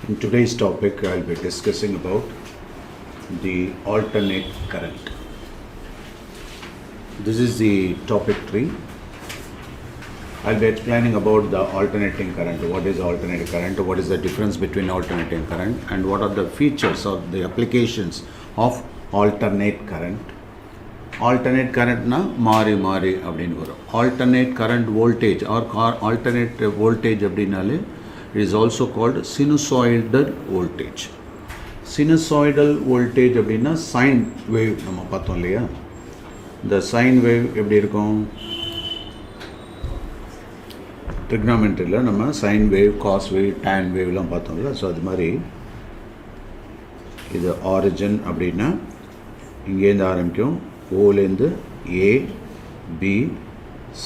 In today's topic, I will be discussing about the alternate current. This is the topic 3. I will be explaining about the alternating current. What is alternating current? What is the difference between alternating current? And what are the features or the applications of alternate current? Alternate current na mari அப்படினு வரும். Alternate current voltage or alternate voltage அப்படினாலே it is also called sinusoidal voltage. Sinusoidal voltage அப்படினா sine wave நம்ம பார்த்தோம் இல்லையா? இந்த sine wave எப்படி இருக்கும்? trigonometryல நம்ம sine wave, cos wave, tan wave எல்லாம் பார்த்தோம்ல. ஸோ அது மாதிரி இது origin அப்படின்னா இங்கேருந்து ஆரம்பிக்கும். ஓலேருந்து ஏ பி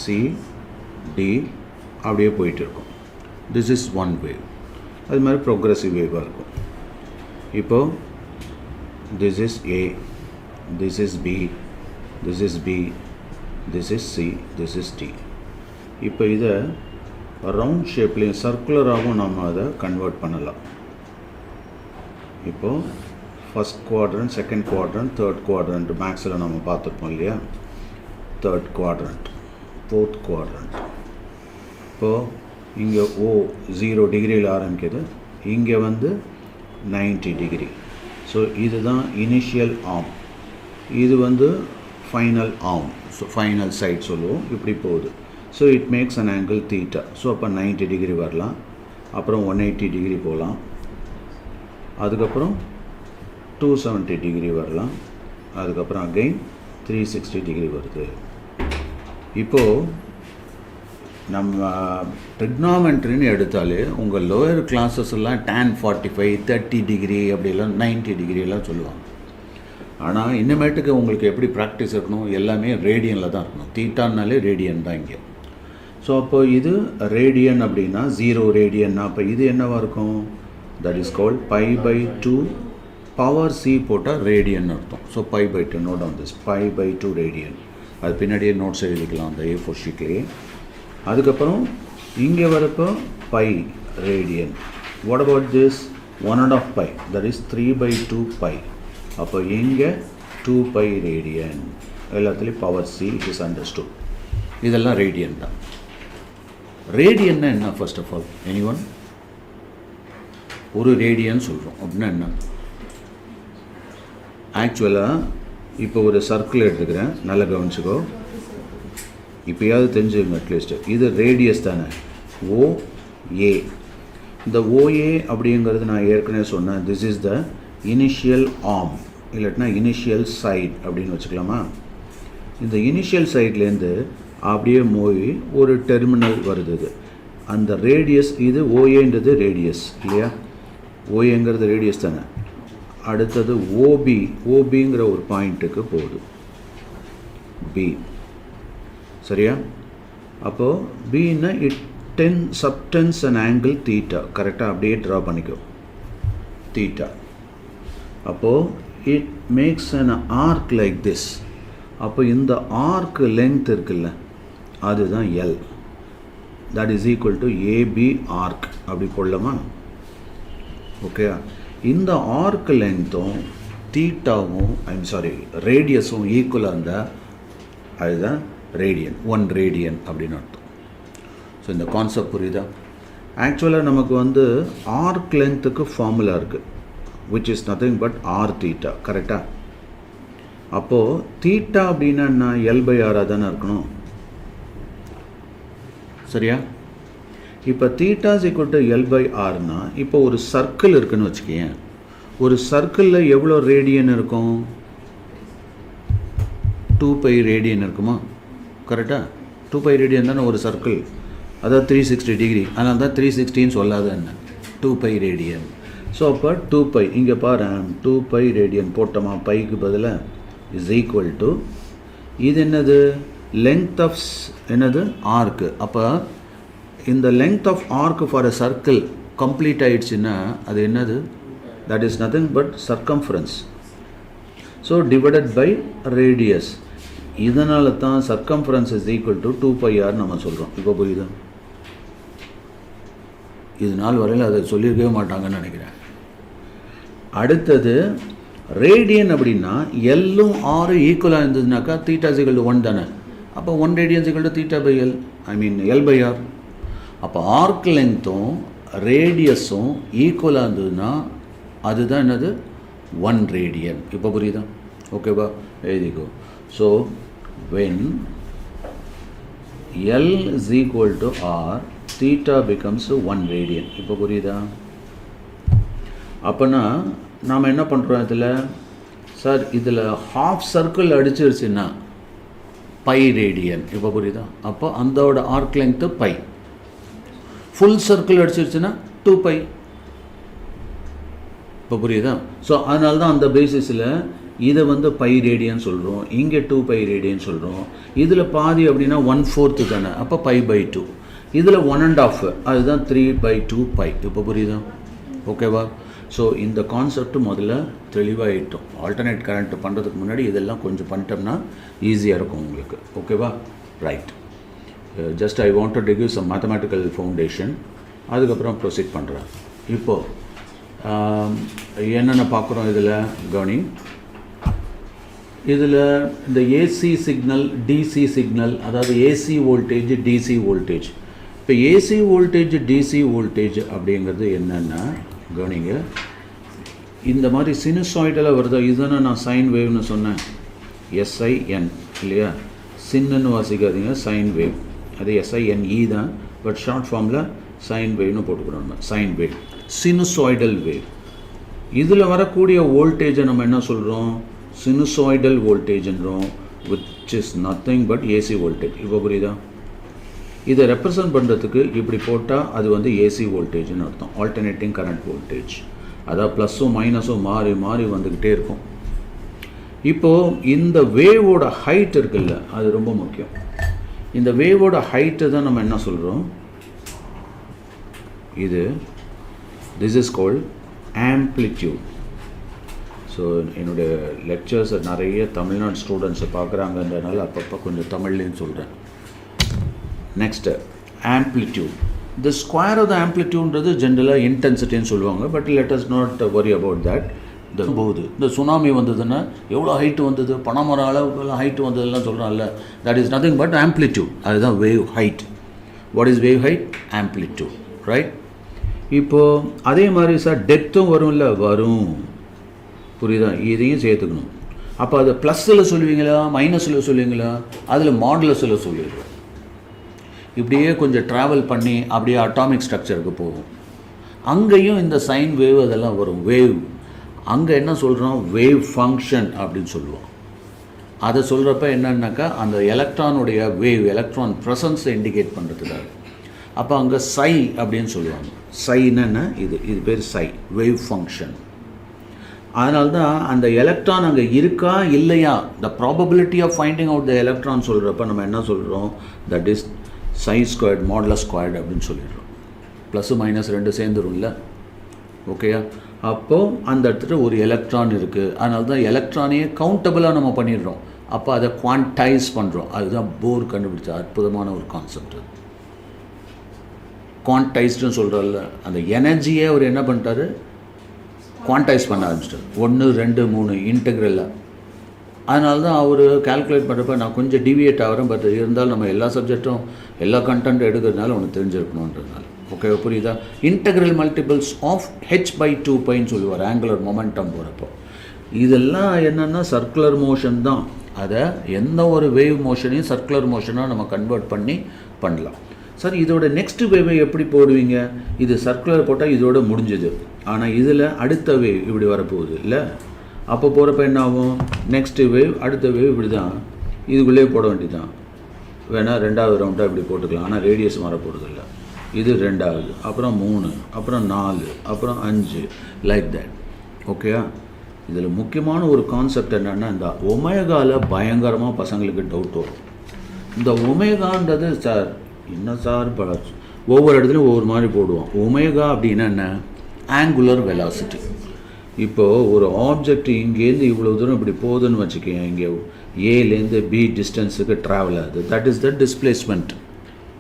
சி டி அப்படியே போயிட்டு இருக்கும். This is one wave. அது மாதிரி ப்ரோக்ரெசிவ் வேவாக இருக்கும். இப்போது this is A, this is B, this is B, this is C, this is D. இப்போ இதை ரவுண்ட் ஷேப்லேயும் சர்க்குலராகவும் நம்ம அதை கன்வெர்ட் பண்ணலாம். இப்போது first quadrant, second quadrant, third quadrant மேக்ஸில் நம்ம பார்த்துருப்போம் இல்லையா? Third quadrant, fourth quadrant. இப்போது இங்கே ஓ 0 டிகிரியில் ஆரம்பிக்குது, இங்கே வந்து 90 டிகிரி. ஸோ இதுதான் இனிஷியல் ஆர்ம், இது வந்து final arm. So final side சொல்லுவோம். இப்படி போகுது. So it makes an angle theta. So அப்போ 90 டிகிரி வரலாம், அப்புறம் 180 டிகிரி போகலாம், அதுக்கப்புறம் 270 டிகிரி வரலாம், அதுக்கப்புறம் அகைன் 360 டிகிரி வருது. இப்போது நம்ம ட்ரிக்னாமெண்ட்ரின்னு எடுத்தாலே உங்கள் லோயர் கிளாஸஸ் எல்லாம் tan 45, 30 டிகிரி அப்படிலாம் 90 டிகிரியெல்லாம் சொல்லுவாங்க. ஆனால் இன்னமேட்டுக்கு உங்களுக்கு எப்படி ப்ராக்டிஸ் இருக்கணும்? எல்லாமே ரேடியனில் தான் இருக்கணும். தீட்டானாலே ரேடியன் தான் இங்கே. ஸோ அப்போ இது ரேடியன் அப்படின்னா 0 ரேடியன்னா அப்போ இது என்னவாக இருக்கும்? That is called π/2 power C போட்டால் ரேடியன் அர்த்தம். So π/2 note on this, π/2 radian. அது பின்னாடியே நோட்ஸ் எழுதிக்கலாம் அந்த A4 ஷீட்லேயே. அதுக்கப்புறம் இங்கே வரப்போ pi radian. What about this 1.5 pi, that is 3/2 pi. அப்போ இங்கே 2 பை ரேடியன். எல்லாத்துலேயும் பவர் சி இஸ் அண்டர்ஸ்டுட். இதெல்லாம் ரேடியன் தான். ரேடியன்னா என்ன? First of all anyone? ஒரு ரேடியன் சொல்கிறோம் அப்படின்னா என்ன? ஆக்சுவலாக இப்போ ஒரு சர்க்கிள் எடுத்துக்கிறேன், நல்லா கவனிச்சுக்கோ. இப்போயாவது தெரிஞ்சுங்க அட்லீஸ்ட். இது ரேடியஸ் தானே, ஓஏ. இந்த ஓஏ அப்படிங்கிறது நான் ஏற்கனவே சொன்னேன், this is the initial arm, இல்லாட்டினா இனிஷியல் சைட் அப்படின்னு வச்சுக்கலாமா? இந்த இனிஷியல் சைட்லேருந்து அப்படியே மூவி ஒரு டெர்மினல் வருது. இது அந்த ரேடியஸ், இது ஓஏன்றது ரேடியஸ் இல்லையா? ஓஏங்கிறது ரேடியஸ் தானே. அடுத்தது ஓபி, ஓபிங்கிற ஒரு பாயிண்ட்டுக்கு போகுது, பி. சரியா? அப்போது பின்னா it subtends and angle theta. கரெக்டாக அப்படியே ட்ரா பண்ணிக்கோ, தீட்டா. அப்போது it makes an arc like this. அப்போ இந்த ஆர்க் லெங்த் இருக்குல்ல, அதுதான் L. That is equal to AB arc. அப்படி போடலாமா? ஓகே. இந்த ஆர்க் லென்த்தும் தீட்டாவும் ரேடியஸும் ஈக்குவலாக இருந்தால் அதுதான் ரேடியன், 1 ரேடியன் அப்படின்னு அர்த்தம். ஸோ இந்த கான்செப்ட் புரியுதா? ஆக்சுவலாக நமக்கு வந்து ஆர்க் லென்த்துக்கு ஃபார்முலா இருக்குது, which is nothing but R theta. கரெக்டாக? அப்போது தீட்டா அப்படின்னா என்ன? L/R தானே இருக்கணும். சரியா? இப்போ தீட்டா இஸ் ஈக்குவல் டு L/Rனா, இப்போ ஒரு சர்க்கிள் இருக்குன்னு வச்சுக்கேன். ஒரு சர்க்கிளில் எவ்வளோ ரேடியன் இருக்கும்? 2 பை ரேடியன் இருக்குமா? கரெக்டாக? 2 பை ரேடியன் தானே ஒரு சர்க்கிள். அதாவது 360 டிகிரி. அதனால தான் 360ன்னு சொல்லாத என்ன, 2 பை ரேடியன். ஸோ அப்போ 2 பை இங்கே பாரு, 2 பை ரேடியன் போட்டோமா? பைக்கு பதிலாக இஸ் ஈக்குவல் டு, இது என்னது? லெங்த் ஆஃப் என்னது? ஆர்க்கு. அப்போ இந்த length of arc for a circle complete ஆகிடுச்சுன்னா அது என்னது? That is nothing but circumference. So divided by radius. இதனால தான் circumference is equal to 2πr நம்ம சொல்கிறோம். இப்போ புரியுதா? இது நாள் வரையில் அதை சொல்லியிருக்கவே மாட்டாங்கன்னு நினைக்கிறேன். அடுத்தது ரேடியன் அப்படின்னா எல்லும் ஆரும் ஈக்குவலாக இருந்ததுனாக்கா தீட்டா சிக்கல் 1 தானே. அப்போ 1 ரேடியன் சிக்கல் theta by L, I mean L by R. அப்போ ஆர்க் லென்த்தும் ரேடியஸும் ஈக்குவலாக இருந்ததுன்னா அதுதான் என்னது 1 ரேடியன். இப்போ புரியுதா? ஓகேவா? எழுதிக்கோ. So when L is equal to R, theta becomes 1 radian. இப்போ புரியுதா? அப்போனா நாம் என்ன பண்ணுறோம் இதில்? சார் இதில் ஹாஃப் சர்க்கிள் அடிச்சிருச்சுன்னா பை ரேடியன். இப்போ புரியுதா? அப்போ அந்தோட arc length pi. Full circle அடிச்சிருச்சுன்னா 2 பை. இப்போ புரியுதா? ஸோ அதனால தான் அந்த பேசிஸில் இதை வந்து பை ரேடியன் சொல்கிறோம், இங்கே 2 பை ரேடியன் சொல்கிறோம். இதில் பாதி அப்படின்னா 1/4 தானே, அப்போ பை பை 2. இதில் 1.5, அதுதான் 3/2 பை. இப்போ புரியுதா? ஓகேவா? ஸோ இந்த கான்செப்ட் முதல்ல தெளிவாகிட்டோம். ஆல்டர்னேட் கரண்ட் பண்ணுறதுக்கு முன்னாடி இதெல்லாம் கொஞ்சம் பண்ணிட்டோம்னா ஈஸியாக இருக்கும் உங்களுக்கு. ஓகேவா? Right. Just I want to give some mathematical foundation, அதுக்கப்புறம் ப்ரொசீட் பண்ணுறேன். இப்போது என்னென்ன பார்க்குறோம் இதில் கவனி. இதில் இந்த ஏசி சிக்னல், டிசி சிக்னல், அதாவது ஏசி வோல்டேஜ், டிசி வோல்டேஜ். இப்போ ஏசி வோல்டேஜ், டிசி வோல்டேஜ் அப்படிங்கிறது என்னென்னா கவனிங்க, இந்த மாதிரி சினுசாய்டலாக வருதா? இதுதானே நான் சைன் வேவ்னு சொன்னேன், எஸ்ஐஎன் இல்லையா? சின்னு வாசிக்காதீங்க, சைன் வேவ். அது எஸ்ஐஎன்இ தான், பட் ஷார்ட் ஃபார்மில் சைன் வேவ்னு போட்டுக்கிறோம். Sine wave, sinusoidal wave. இதில் வரக்கூடிய வோல்டேஜை நம்ம என்ன சொல்கிறோம்? சினுசாய்டல் வோல்டேஜ்ன்றோம், which is nothing but AC voltage. இப்போ புரியுதா? இதை ரெப்ரசன்ட் பண்ணுறதுக்கு இப்படி போட்டால் அது வந்து ஏசி வோல்டேஜ்னு அர்த்தம், ஆல்டர்னேட்டிங் கரண்ட் வோல்டேஜ். அதாவது ப்ளஸ்ஸும் மைனஸும் மாறி மாறி வந்துக்கிட்டே இருக்கும். இப்போது இந்த வேவோட ஹைட் இருக்குல்ல, அது ரொம்ப முக்கியம். இந்த வேவோட ஹைட்டு தான் நம்ம என்ன சொல்கிறோம்? இது this is called amplitude. So என்னுடைய லெக்சர்ஸை நிறைய தமிழ்நாடு ஸ்டூடெண்ட்ஸை பார்க்குறாங்கன்றதுனால அப்பப்போ கொஞ்சம் தமிழ்லேன்னு சொல்கிறேன். Next amplitude. The square of the ஆம்ப்ளிடியூட்ன்றது ஜென்ரலாக இன்டென்சிட்டின்னு சொல்லுவாங்க, but let us not worry about that. இந்த சுனாமி வந்ததுன்னா எவ்வளோ ஹைட்டு வந்தது, பனைமரம் அளவுக்குலாம் ஹைட்டு வந்ததுலாம் சொல்கிறாங்கல்ல, that is nothing but amplitude. அதுதான் wave height. What is wave height? Amplitude, right? இப்போது அதே மாதிரி சார் டெப்த்தும் வரும்ல, வரும். புரியுதா? இதையும் சேர்த்துக்கணும். அப்போ அதை ப்ளஸ்ஸில் சொல்லுவீங்களா, மைனஸில் சொல்லுவீங்களா? அதில் மாடுலஸில் சொல்லிடுவோம். இப்படியே கொஞ்சம் ட்ராவல் பண்ணி அப்படியே அட்டாமிக் ஸ்ட்ரக்சருக்கு போகும். அங்கேயும் இந்த சைன் வேவ் அதெல்லாம் வரும். வேவ் அங்கே என்ன சொல்கிறோம்? வேவ் ஃபங்க்ஷன் அப்படின்னு சொல்லுவோம். அதை சொல்கிறப்ப என்னன்னாக்கா அந்த எலக்ட்ரானுடைய வேவ், எலக்ட்ரான் ப்ரெசன்ஸை இண்டிகேட் பண்ணுறதுக்காக. அப்போ அங்கே சை அப்படின்னு சொல்லுவாங்க. சைன்னு இது பேர் சை, வேவ் ஃபங்க்ஷன். அதனால தான் அந்த எலக்ட்ரான் அங்கே இருக்கா இல்லையா, the probability of finding out the electron சொல்கிறப்ப நம்ம என்ன சொல்கிறோம்? That is psi squared modulus squared அப்படின்னு சொல்லிடுறோம். ப்ளஸ்ஸு மைனஸ் 2 சேர்ந்துரும்ல, ஓகேயா? அப்போது அந்த இடத்துல ஒரு எலக்ட்ரான் இருக்குது. அதனால தான் எலக்ட்ரானையே கவுண்டபிளாக நம்ம பண்ணிடுறோம். அப்போ அதை குவான்டைஸ் பண்ணுறோம். அதுதான் போர் கண்டுபிடிச்ச அற்புதமான ஒரு கான்செப்ட். குவான்டைஸ்டுன்னு சொல்கிறோம்ல, அந்த எனர்ஜியே அவர் என்ன பண்ணிட்டாரு? குவான்டைஸ் பண்ண ஆரம்பிச்சிட்டார். 1, 2, 3 இன்டெக்ரலாக. அதனால தான் அவர் கால்குலேட் பண்ணுறப்ப நான் கொஞ்சம் டிவியேட் ஆகிறேன், பட் இருந்தாலும் நம்ம எல்லா சப்ஜெக்டும் எல்லா கண்டென்ட் எடுக்கிறதுனால ஒன்று தெரிஞ்சிருக்கணுன்றதுனால. ஓகே, புரியுதா? இன்டெக்ரல் மல்டிபிள்ஸ் ஆஃப் h/2 பைன்னு சொல்லுவார் ஆங்குலர் மொமெண்டம் போகிறப்போ. இதெல்லாம் என்னென்னா சர்க்குலர் மோஷன் தான். அதை எந்த ஒரு வேவ் மோஷனையும் சர்க்குலர் மோஷனாக நம்ம கன்வெர்ட் பண்ணி பண்ணலாம். சார் இதோட நெக்ஸ்ட் வேவை எப்படி போடுவீங்க? இது சர்க்குலர் போட்டால் இதோட முடிஞ்சுது. ஆனால் இதில் அடுத்த வேவ் இப்படி வரப்போகுது இல்லை? அப்போ போகிறப்ப என்ன ஆகும்? நெக்ஸ்ட் வேவ், அடுத்த வேவ் இப்படி தான், இதுக்குள்ளே போட வேண்டியதான். வேணால் 2வது ரவுண்டாக இப்படி போட்டுக்கலாம். ஆனால் ரேடியஸ் மாற போகிறதில்ல. இது 2வது, அப்புறம் 3, அப்புறம் 4, அப்புறம் 5, லைக் தட். ஓகேயா? இதில் முக்கியமான ஒரு கான்செப்ட் என்னென்னா, இந்த ஒமேகாவில் பயங்கரமாக பசங்களுக்கு டவுட் வரும். இந்த ஒமேகான்றது சார் என்ன சார் ஒவ்வொரு இடத்துலையும் ஒவ்வொரு மாதிரி போடுவோம். ஒமேகா அப்படின்னா என்ன? Angular velocity. இப்போது ஒரு ஆப்ஜெக்ட் இங்கேருந்து இவ்வளோ தூரம் இப்படி போகுதுன்னு வச்சுக்கோங்க, இங்கே ஏலேருந்து பி டிஸ்டன்ஸுக்கு ட்ராவல் ஆகுது. That is the displacement.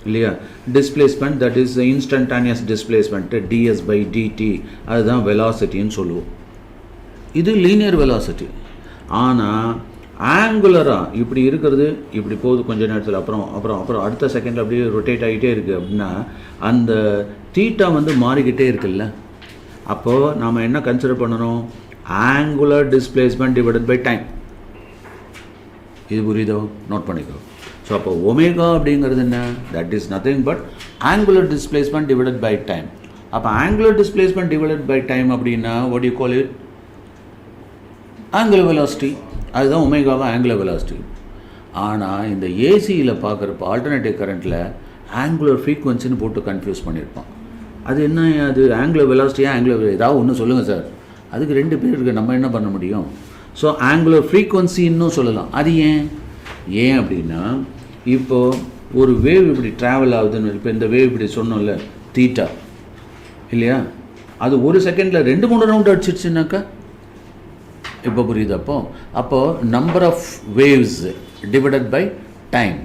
இல்லையா? Displacement, that is instantaneous displacement, ds by dt, அதுதான் வெலாசிட்டின்னு சொல்லுவோம். இது லீனியர் வெலாசிட்டி. ஆனால் ஆங்குலராக இப்படி இருக்கிறது, இப்படி போகுது கொஞ்ச நேரத்தில், அப்புறம் அடுத்த செகண்டில் அப்படியே ரொட்டேட் ஆகிட்டே இருக்குது அப்படின்னா அந்த தீட்டா வந்து மாறிக்கிட்டே இருக்குல்ல. அப்போது நாம் என்ன கன்சிடர் பண்ணணும்? Angular displacement divided by time. இது புரியுதோ? நோட் பண்ணிக்கோ. ஸோ அப்போ ஒமேகா அப்படிங்கிறது என்ன? That is nothing but angular displacement divided by time. அப்போ angular displacement divided by time அப்படின்னா what do you call it? Angular velocity. அதுதான் ஒமேகாவை ஆங்குலர் வெலாசிட்டி. ஆனால் இந்த ஏசியில் பார்க்குறப்ப ஆல்டர்னேட்டிவ் கரண்ட்டில் ஆங்குலர் ஃப்ரீக்வன்சின்னு போட்டு கன்ஃபியூஸ் பண்ணியிருப்பான். அது என்ன? அது ஆங்குலர் வெலாசிட்டியா ஆங்குலர் ஏதாவது ஒன்று சொல்லுங்கள் சார். அதுக்கு 2 பேர் இருக்குது, நம்ம என்ன பண்ண முடியும்? ஸோ ஆங்குலர் ஃப்ரீக்வன்சின்னு சொல்லலாம். அது ஏன் அப்படின்னா இப்போது ஒரு வேவ் இப்படி ட்ராவல் ஆகுதுன்னு, இப்போ இந்த வேவ் இப்படி சொன்னோம்ல தீட்டா இல்லையா, அது ஒரு செகண்டில் 2-3 ரவுண்ட் அடிச்சிடுச்சுனாக்கா இப்போ புரியுது. அப்போது number of waves divided by time.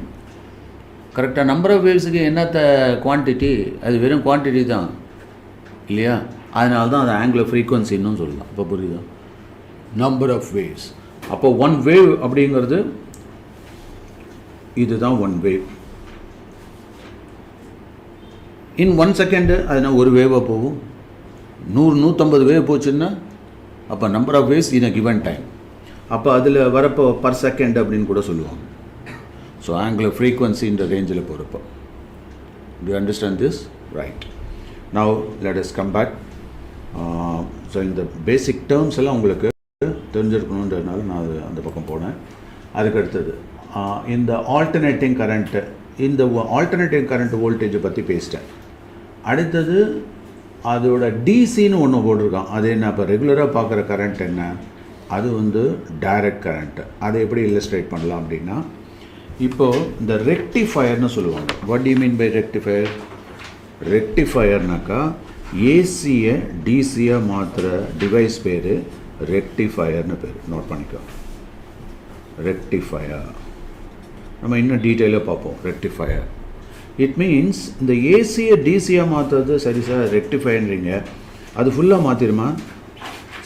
கரெக்டாக நம்பர் ஆஃப் வேவ்ஸுக்கு என்னத்த குவான்டிட்டி? அது வெறும் குவான்டிட்டி தான் இல்லையா? அதனால தான் அது ஆங்குலர் ஃப்ரீக்வன்சின்னு சொல்லலாம். இப்போ புரியுதா? Number of waves. அப்போ 1 வேவ் அப்படிங்கிறது இதுதான் 1 வேவ். இன் 1 செகண்டு அதனால் ஒரு வேவாக போகும். 100-150 வேவ் போச்சுன்னா அப்போ number of waves in a given time. அப்போ அதில் வரப்போ பர் செகண்ட் அப்படின்னு கூட சொல்லுவாங்க. ஸோ ஆங்குலர் ஃப்ரீக்வன்சி இந்த ரேஞ்சில் போகிறப்போ. Do you understand this? Right. Now let us come back. So இந்த பேசிக் டேர்ம்ஸ் எல்லாம் உங்களுக்கு தெரிஞ்சிருக்கணுன்றதுனால நான் அது அந்த பக்கம் போனேன். அதுக்கு அடுத்தது இந்த ஆல்டர்னேட்டிங் கரண்ட்டு, இந்த ஆல்டர்னேட்டிங் கரண்ட் வோல்டேஜை பற்றி பேசிட்டேன். அடுத்தது அதோட டிசின்னு ஒன்று போட்டிருக்கான். அது என்ன? இப்போ ரெகுலராக பார்க்குற கரண்ட் என்ன? அது வந்து டைரக்ட் கரண்ட்டு. அதை எப்படி இல்லஸ்ட்ரேட் பண்ணலாம் அப்படின்னா, இப்போது இந்த ரெக்டிஃபயர்னு சொல்லுவாங்க. What do you mean by rectifier? ரெக்டிஃபயர்னாக்கா ஏசியை டிசியாக மாற்றுற டிவைஸ் பேர் ரெக்டிஃபயர்னு பேர். நோட் பண்ணிக்கோ. ரெக்டிஃபயர் நம்ம இன்னும் டீட்டெயிலாக பார்ப்போம். ரெக்டிஃபயர் இட் மீன்ஸ் இந்த ஏசியை டிசியாக மாற்றுறது. சரி சார், ரெக்டிஃபயர்ன்றீங்க, அது ஃபுல்லாக மாற்றிடுமா?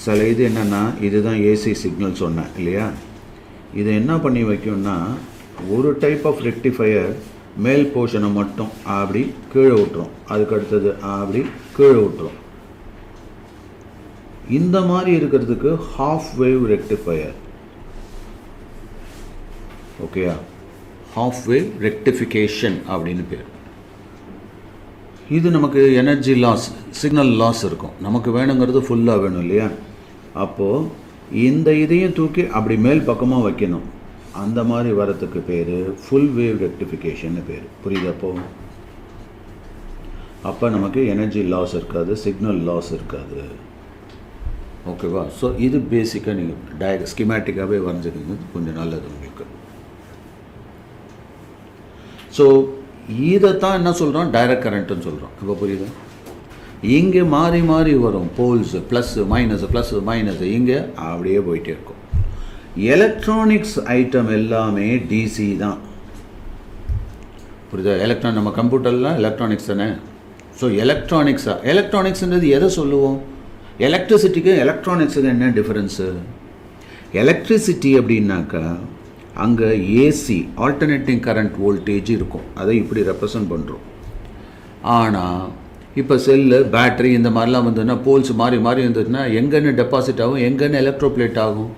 சில இது என்னென்னா, இதுதான் ஏசி சிக்னல் சொன்னேன் இல்லையா, இதை என்ன பண்ணி வைக்கும்னா, ஒரு டைப் ஆஃப் ரெக்டிஃபயர் மேல் போர்ஷனை மட்டும் அப்படி கீழே விட்டுரும், அதுக்கு அடுத்தது அப்படி கீழே விட்டுரும். இந்த மாதிரி இருக்கிறதுக்கு ஹாஃப் வேவ் ரெக்டிஃபயர். ஓகேயா? ஹாஃப் வேவ் ரெக்டிஃபிகேஷன் அப்படின்னு பேர். இது நமக்கு எனர்ஜி லாஸ், சிக்னல் லாஸ் இருக்கும். நமக்கு வேணுங்கிறது ஃபுல்லாக வேணும் இல்லையா? அப்போது இந்த இதையும் தூக்கி அப்படி மேல் பக்கமாக வைக்கணும். அந்த மாதிரி வரத்துக்கு பேர் ஃபுல் வேவ் ரெக்டிஃபிகேஷன்னு பேர். புரியுதப்போ? அப்போ நமக்கு எனர்ஜி லாஸ் இருக்காது, சிக்னல் லாஸ் இருக்காது. ஓகேவா? ஸோ இது பேசிக்காக நீங்கள் ஸ்கிமேட்டிக்காகவே வரைஞ்சிக்கிங்க, கொஞ்சம் நல்லது உங்களுக்கு. ஸோ இதைத்தான் என்ன சொல்கிறோம்? டைரக்ட் கரண்ட்டுன்னு சொல்கிறோம். இப்போ புரியுதா? இங்கே மாறி மாறி வரும் போல்ஸ், ப்ளஸ்ஸு மைனஸ், இங்கே அப்படியே போயிட்டே இருக்கும். எலக்ட்ரானிக்ஸ் ஐட்டம் எல்லாமே டிசி தான். புரியுதா? நம்ம கம்ப்யூட்டர்லாம் எலக்ட்ரானிக்ஸ் தானே. ஸோ எலக்ட்ரானிக்ஸ்ன்றது எதை சொல்லுவோம்? எலக்ட்ரிசிட்டிக்கு எலக்ட்ரானிக்ஸுக்கு என்ன டிஃப்ரென்ஸு? எலக்ட்ரிசிட்டி அப்படின்னாக்கா அங்கே ஏசி ஆல்டர்னேட்டிங் கரண்ட் வோல்டேஜ் இருக்கும், அதை இப்படி ரெப்ரசன்ட் பண்ணுறோம். ஆனால் இப்போ செல்லு, பேட்ரி இந்த மாதிரிலாம் வந்ததுன்னா, போல்ஸ் மாறி மாறி இருந்ததுன்னா எங்கன்னு டெபாசிட் ஆகும், எங்கன்னு எலக்ட்ரோப்ளேட் ஆகும்,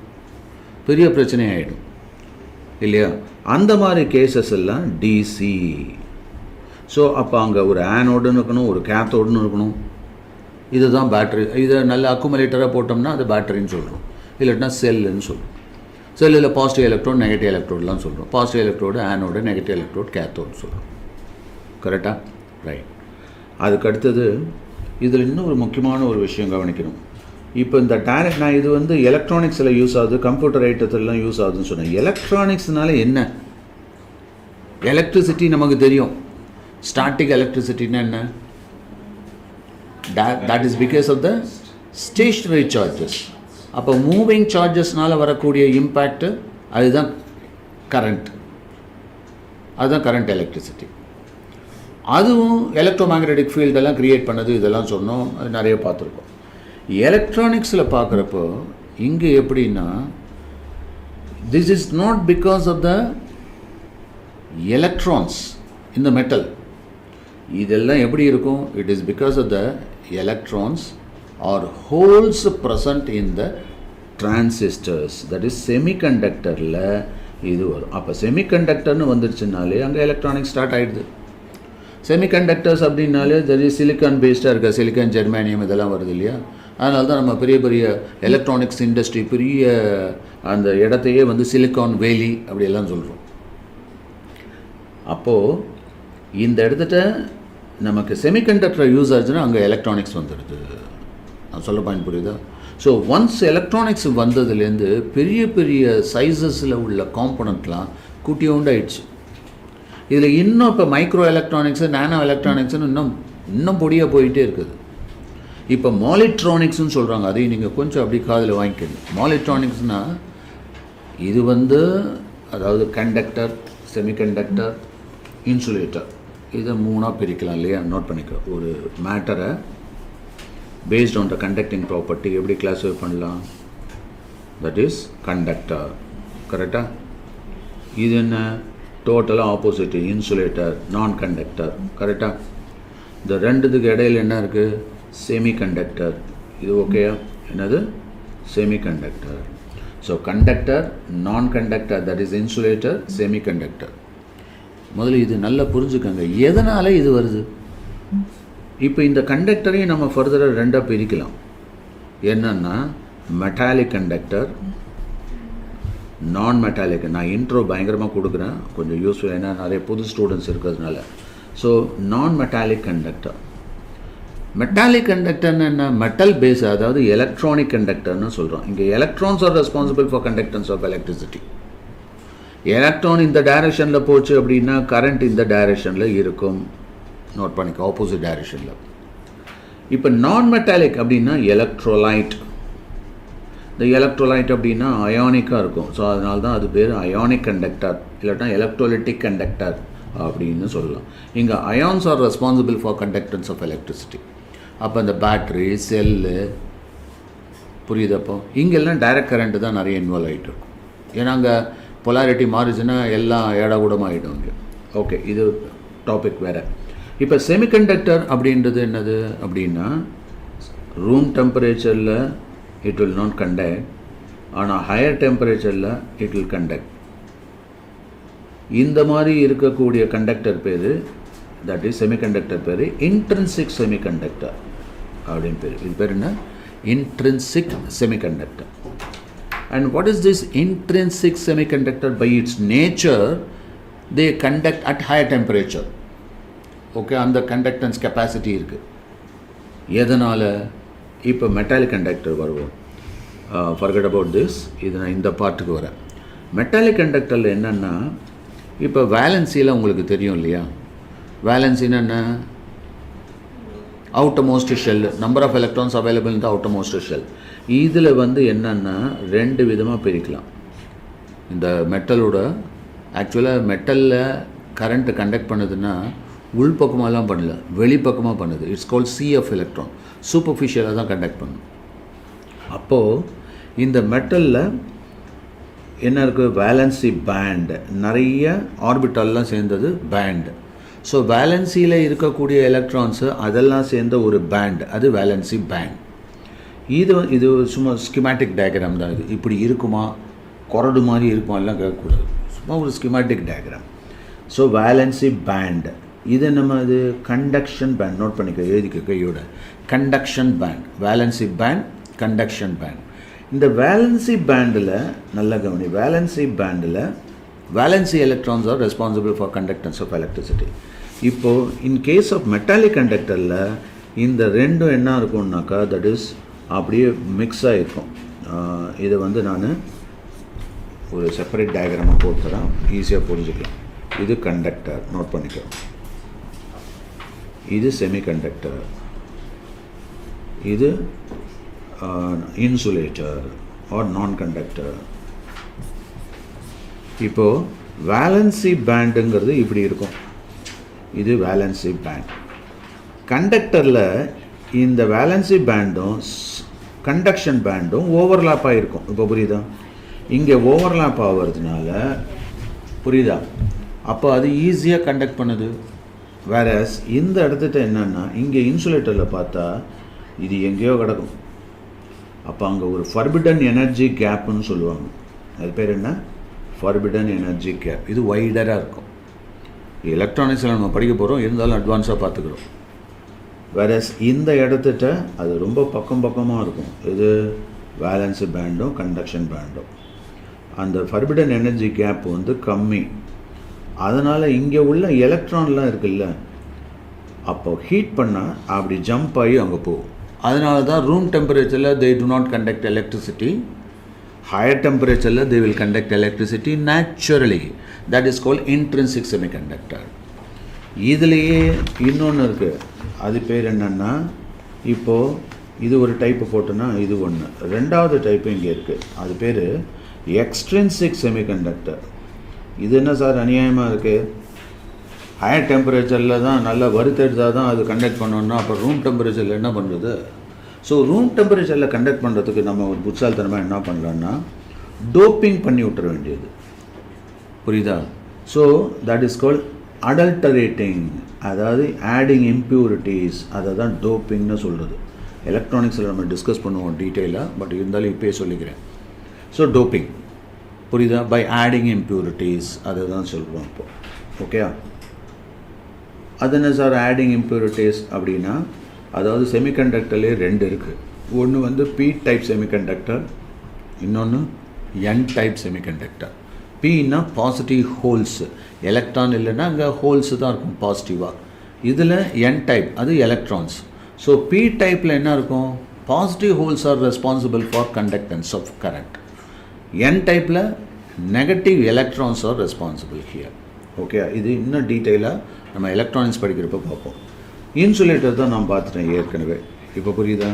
பெரிய பிரச்சனை ஆகிடும் இல்லையா? அந்த மாதிரி கேசஸ் எல்லாம் டிசி. ஸோ அப்போ அங்கே ஒரு ஆனோடுன்னு இருக்கணும், ஒரு கேத்தோடுன்னு இருக்கணும். இதுதான் பேட்ரி. இதை நல்ல அக்குமுலேட்டராக போட்டோம்னா அது பேட்டரின்னு சொல்கிறோம், இல்லாட்டினா செல்லுன்னு சொல்கிறோம். செல்லில் பாசிட்டிவ் எலக்ட்ரோட், நெகட்டிவ் எலக்ட்ரோடெலாம் சொல்கிறோம். Positive electrode anode, negative electrode cathode சொல்கிறோம். கரெக்டாக? ரைட். அதுக்கு அடுத்தது இதில் இன்னும் ஒரு முக்கியமான ஒரு விஷயம் கவனிக்கணும். இப்போ இந்த டைரக்ட், நான் இது வந்து எலக்ட்ரானிக்ஸில் யூஸ் ஆகுது, கம்ப்யூட்டர் ஐட்டத்திலலாம் யூஸ் ஆகுதுன்னு சொன்னேன். எலக்ட்ரானிக்ஸ்னால என்ன? எலக்ட்ரிசிட்டி நமக்கு தெரியும். ஸ்டாட்டிக் எலக்ட்ரிசிட்டின்னா என்ன? that is because of the stationary charges. அப்போ மூவிங் சார்ஜஸ்னால் வரக்கூடிய இம்பேக்ட் அதுதான் கரண்ட், அதுதான் கரண்ட் எலக்ட்ரிசிட்டி. அதுவும் எலக்ட்ரோமேக்னெட்டிக் ஃபீல்டெல்லாம் க்ரியேட் பண்ணது இதெல்லாம் சொன்னோம், அது நிறைய பார்த்துருக்கோம். எலக்ட்ரானிக்ஸில் பார்க்குறப்போ இங்கே எப்படின்னா, this is not because of the electrons in the metal. இதெல்லாம் எப்படி இருக்கும்? It is because of the electrons or holes present in the transistors. That is செமிகண்டக்டரில் இது வரும். அப்போ செமிகண்டக்டர்னு வந்துருச்சுனாலே அங்கே எலக்ட்ரானிக்ஸ் ஸ்டார்ட் ஆகிடுது. செமிகண்டக்டர்ஸ் அப்படின்னாலே சரி சிலிக்கான் பேஸ்டாக இருக்க சிலிக்கான் ஜெர்மானியம் இதெல்லாம் வருது இல்லையா? அதனால தான் நம்ம பெரிய பெரிய எலக்ட்ரானிக்ஸ் இண்டஸ்ட்ரி பெரிய அந்த இடத்தையே வந்து சிலிக்கான் வேலி அப்படியெல்லாம் சொல்கிறோம். அப்போது இந்த இடத்துல நமக்கு செமிகண்டக்டர் யூஸ் ஆச்சுன்னா அங்கே எலக்ட்ரானிக்ஸ் வந்துடுது. நான் சொல்ல பாயிண்ட் புரியுதா? ஸோ ஒன்ஸ் எலக்ட்ரானிக்ஸ் வந்ததுலேருந்து பெரிய பெரிய சைஸஸில் உள்ள காம்பனண்ட்லாம் குட்டியோண்டாயிடுச்சு. இதில் இன்னும் இப்போ மைக்ரோ எலக்ட்ரானிக்ஸு நானோ எலக்ட்ரானிக்ஸ்னு இன்னும் பொடியாக போயிட்டே இருக்குது. இப்போ மாலிட்ரானிக்ஸ்னு சொல்கிறாங்க. அதையும் நீங்கள் கொஞ்சம் அப்படி காதில் வாங்கிக்கணும். மாலிட்ரானிக்ஸ்னால் இது வந்து அதாவது கண்டக்டர், செமிகண்டக்டர், இன்சுலேட்டர், இதை மூணாக பிரிக்கலாம் இல்லையா? நோட் பண்ணிக்க. ஒரு மேட்டரை based on the conducting property எப்படி கிளாஸிஃபை பண்ணலாம்? That is conductor. கரெக்டாக? இது என்ன? டோட்டலாக ஆப்போசிட், இன்சுலேட்டர், நான் கண்டக்டர். கரெக்டாக? இந்த ரெண்டுத்துக்கு இடையில் என்ன இருக்குது? செமிகண்டக்டர். இது ஓகேயா? என்னது? செமிகண்டக்டர். ஸோ கண்டக்டர், நான் conductor, that is insulator, semiconductor. முதல்ல இது நல்லா புரிஞ்சுக்கோங்க, எதனால் இது வருது. இப்போ இந்த கண்டக்டரையும் நம்ம ஃபர்தராக ரெண்டாக பிரிக்கலாம். என்னென்னா மெட்டாலிக் கண்டக்டர், நான் மெட்டாலிக். நான் இன்ட்ரோ பயங்கரமாக கொடுக்குறேன், கொஞ்சம் யூஸ்ஃபுல், ஏன்னா நிறைய புது ஸ்டூடெண்ட்ஸ் இருக்கிறதுனால. ஸோ நான் மெட்டாலிக் கண்டக்டர். மெட்டாலிக் கண்டக்டர்னு என்ன? மெட்டல் பேஸ், அதாவது எலக்ட்ரானிக் கண்டக்டர்னு சொல்கிறோம். இங்கே electrons are responsible for conductance of electricity. Electron இந்த டைரக்ஷனில் போச்சு அப்படின்னா கரண்ட் இந்த டைரக்ஷனில் இருக்கும். நோட் பண்ணிக்க, ஆப்போசிட் டைரக்ஷனில். இப்போ நான் மெட்டாலிக் அப்படின்னா எலக்ட்ரோலைட். இந்த எலக்ட்ரோலைட் அப்படின்னா அயானிக்காக இருக்கும். ஸோ அதனால தான் அது பேர் அயானிக் கண்டக்டர், இல்லாட்டா எலக்ட்ரோலிட்டிக் கண்டக்டர் அப்படின்னு சொல்லலாம். இங்கே ions are responsible for conductance of electricity. அப்போ இந்த பேட்ரி, செல்லு, புரியுதப்போ? இங்கெல்லாம் டைரக்ட் கரண்ட்டு தான் நிறைய இன்வால்வ் ஆகிட்டு இருக்கும். ஏன்னா அங்கே பொலாரிட்டி மாறிச்சுன்னா எல்லாம் ஏடாகூடமாகிடும் இங்கே. ஓகே, இது டாபிக் வேறு. இப்போ செமிகண்டக்டர் அப்படின்றது என்னது அப்படின்னா, ரூம் டெம்பரேச்சரில் இட் வில் நாட் கண்டக்ட், ஆனால் ஹையர் டெம்பரேச்சரில் இட் வில் கண்டக்ட். இந்த மாதிரி இருக்கக்கூடிய கண்டக்டர் பேர், தட் இஸ் செமிகண்டக்டர் பேர் இன்ட்ரின்சிக் செமிகண்டக்டர் அப்படின்னு பேர். இது பேர் என்ன? Intrinsic semiconductor. And what is this intrinsic semiconductor? By its nature, they conduct at higher temperature. Okay, அந்த கண்டக்டன்ஸ் கெப்பாசிட்டி இருக்குது. எதனால்? இப்போ மெட்டாலிக் கண்டக்டர் வருவோம். Forget about this. இது நான் இந்த பார்ட்டுக்கு வரேன். மெட்டாலிக் கண்டக்டரில் என்னென்னா, இப்போ வேலன்சியில் உங்களுக்கு தெரியும் இல்லையா? வேலன்சின்னு என்ன? Outermost shell, number of electrons available in the outermost shell. இதில் வந்து என்னென்னா ரெண்டு விதமாக பிரிக்கலாம். இந்த மெட்டலோட ஆக்சுவலாக மெட்டலில் கரண்ட்டு கண்டக்ட் பண்ணுதுன்னா உள்பக்கமாகலாம் பண்ணல, வெளிப்பக்கமாக பண்ணுது. It's called C F electron. சூப்பர்ஃபிஷியலாக தான் கண்டக்ட் பண்ணும். அப்போது இந்த மெட்டலில் என்ன இருக்குது? வேலன்சி பேண்ட், நிறைய ஆர்பிட்டால்லாம் சேர்ந்தது பேண்ட். ஸோ வேலன்சியில் இருக்கக்கூடிய எலக்ட்ரான்ஸு அதெல்லாம் சேர்ந்த ஒரு பேண்ட், அது வேலன்சி பேண்ட். இது சும்மா ஸ்கிமேட்டிக் டயக்ராம் தான். இது இப்படி இருக்குமா, கொரடு மாதிரி இருக்குமா எல்லாம் கேட்கக்கூடாது, சும்மா ஒரு schematic diagram. So valency band இது நம்ம இது கண்டக்ஷன் பேண்ட். நோட் பண்ணிக்க, எழுதிக்க கையோட. Conduction band, valence band, conduction band. இந்த வேலன்சி பேண்டில் நல்ல கவனி, வேலன்சி பேண்டில் valence electrons are responsible for conductance of electricity. இப்போது இன் கேஸ் ஆஃப் மெட்டாலிக் கண்டக்டரில் இந்த ரெண்டும் என்ன இருக்கும்னாக்கா, தட் இஸ் அப்படியே மிக்ஸ் ஆகிருக்கும். இதை வந்து நான் ஒரு செப்பரேட் டயக்ராமாக போட்டுறேன், ஈஸியாக புரிஞ்சுக்கலாம். இது கண்டக்டர், நோட் பண்ணிக்கலாம். இது செமிகண்டக்டர், இது இன்சுலேட்டர் ஆர் நான் கண்டக்டர். இப்போது வேலன்சி பேண்டுங்கிறது இப்படி இருக்கும். இது வேலன்சி பேண்ட். கண்டக்டரில் இந்த வேலன்சி பேண்டும் கண்டக்ஷன் பேண்டும் ஓவர்லாப் ஆகிருக்கும். இப்போ புரியுதா? இங்கே ஓவர்லாப் ஆகிறதுனால புரியுதா? அப்போ அது ஈஸியாக கண்டக்ட் பண்ணுது. வேறஸ் இந்த இடத்துட்ட என்னென்னா இங்கே இன்சுலேட்டரில் பார்த்தா இது எங்கேயோ கிடக்கும். அப்போ அங்கே ஒரு ஃபர்பிடன் எனர்ஜி கேப்புன்னு சொல்லுவாங்க. அது பேர் என்ன? Forbidden energy gap. இது வைடராக இருக்கும். எலக்ட்ரானிக்ஸில் நம்ம படிக்க போகிறோம், இருந்தாலும் அட்வான்ஸாக பார்த்துக்கிறோம். வேறஸ் இந்த இடத்துட்ட அது ரொம்ப பக்கமாக இருக்கும். இது வேலன்சி பேண்டும் கண்டக்ஷன் பேண்டும். அந்த ஃபர்பிடன் எனர்ஜி கேப் வந்து கம்மி. அதனால் இங்கே உள்ள எலக்ட்ரான்லாம் இருக்குல்ல, அப்போ ஹீட் பண்ணால் அப்படி ஜம்ப் ஆகி அங்கே போகும். அதனால தான் ரூம் டெம்பரேச்சரில் they do not conduct electricity. Higher temperature they will conduct electricity naturally. That is called intrinsic semiconductor. இதுலேயே இன்னொன்று இருக்குது. அது பேர் என்னென்னா, இப்போது இது ஒரு டைப்பு போட்டோன்னா இது ஒன்று. ரெண்டாவது டைப்பு இங்கே இருக்குது. அது பேர் எக்ஸ்ட்ரின்சிக் செமிகண்டக்டர். இது என்ன சார் அநியாயமாக இருக்குது? ஹையர் டெம்பரேச்சரில் தான் நல்லா வறுத்தெடுத்தால் தான் அது கண்டக்ட் பண்ணோன்னா அப்போ ரூம் டெம்பரேச்சரில் என்ன பண்ணுறது? ஸோ ரூம் டெம்பரேச்சரில் கண்டக்ட் பண்ணுறதுக்கு நம்ம ஒரு புட்சால்தனமாக என்ன பண்ணலான்னா டோப்பிங் பண்ணி விட்டுற வேண்டியது. புரியுதா? ஸோ தட் இஸ் கால்ட் அடல்டரேட்டிங், அதாவது ஆடிங் இம்ப்யூரிட்டிஸ், அதை தான் டோப்பிங்னு சொல்கிறது. எலக்ட்ரானிக்ஸில் நம்ம டிஸ்கஸ் பண்ணுவோம் டீட்டெயிலாக, பட் இருந்தாலும் இப்போயே சொல்லிக்கிறேன். ஸோ டோப்பிங் புரியுதா? பை ஆடிங் இம்ப்யூரிட்டிஸ் அதை தான் சொல்கிறோம் இப்போ. ஓகே, அது என்ன சார் ஆடிங் இம்ப்யூரிட்டிஸ் அப்படின்னா? அதாவது செமிகண்டக்டர்லேயே ரெண்டு இருக்குது. ஒன்று வந்து பி டைப் செமிகண்டக்டர், இன்னொன்று என் டைப் செமிகண்டக்டர். பின்னா பாசிட்டிவ் ஹோல்ஸ், எலக்ட்ரான் இல்லைன்னா அங்கே ஹோல்ஸு தான் இருக்கும் பாசிட்டிவாக. இதில் என் டைப் அது எலக்ட்ரான்ஸ். ஸோ பி டைப்பில் என்ன இருக்கும்? Positive holes are responsible for conductance of current. N டைப்பில் negative electrons are responsible here. Okay, இது இன்னும் டீட்டெயிலாக நம்ம எலக்ட்ரானிக்ஸ் படிக்கிறப்ப பார்ப்போம். இன்சுலேட்டர் தான் நான் பார்த்துட்டேன் ஏற்கனவே. இப்போ புரியுதா?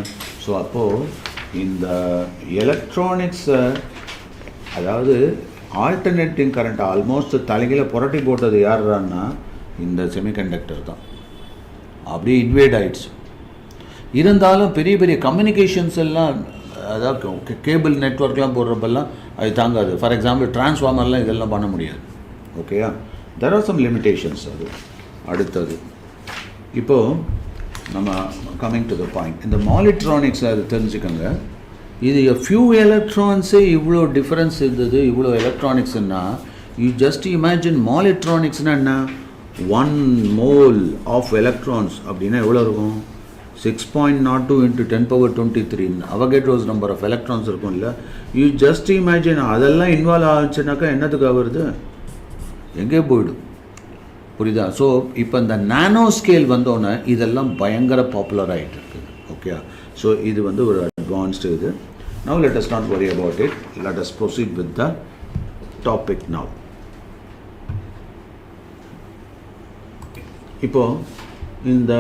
ஸோ அப்போது இந்த எலக்ட்ரானிக்ஸை, அதாவது ஆல்டர்னேட்டிங் கரண்ட் ஆல்மோஸ்ட் தலைகீழ புரட்டி போட்டது யாருன்னா இந்த செமிகண்டக்டர் தான். அப்படியே இன்வேட் ஆகிடுச்சு. இருந்தாலும் பெரிய பெரிய கம்யூனிகேஷன்ஸ் எல்லாம், அதாவது கேபிள் நெட்வொர்க்லாம் போடுறப்பெல்லாம் அது தாங்காது. ஃபார் எக்ஸாம்பிள் டிரான்ஸ்ஃபார்மர்லாம் இதெல்லாம் பண்ண முடியாது. ஓகேயா? There are some limitations. அது அடுத்தது இப்போது நம்ம கம்மிங் டு த பாயிண்ட். இந்த மாலிட்ரானிக்ஸ் அது தெரிஞ்சுக்கோங்க. இது ஃபியூ எலக்ட்ரான்ஸே இவ்வளோ டிஃப்ரென்ஸ் இருந்தது, இவ்வளோ எலக்ட்ரானிக்ஸ்னா யூ ஜஸ்ட் இமேஜின். மாலிட்ரானிக்ஸ்னால் என்ன? 1 mole ஆஃப் எலக்ட்ரான்ஸ் அப்படின்னா எவ்வளோ இருக்கும்? 6.02 × 10^23 அவகேட்ரோஸ் நம்பர் ஆஃப் எலக்ட்ரான்ஸ் இருக்கும் இல்லை? You just imagine. அதெல்லாம் இன்வால்வ் ஆச்சுனாக்கா என்னத்துக்கு வருது? எங்கே போய்டும். புரியுதா? ஸோ இப்போ இந்த நானோ ஸ்கேல் வந்தோன்னே இதெல்லாம் பயங்கர பாப்புலர் ஆகிட்டு இருக்குது. ஓகே, ஸோ இது வந்து ஒரு அட்வான்ஸ்டு இது. Now let us not worry about it. Let us proceed with the topic now. இப்போது இந்த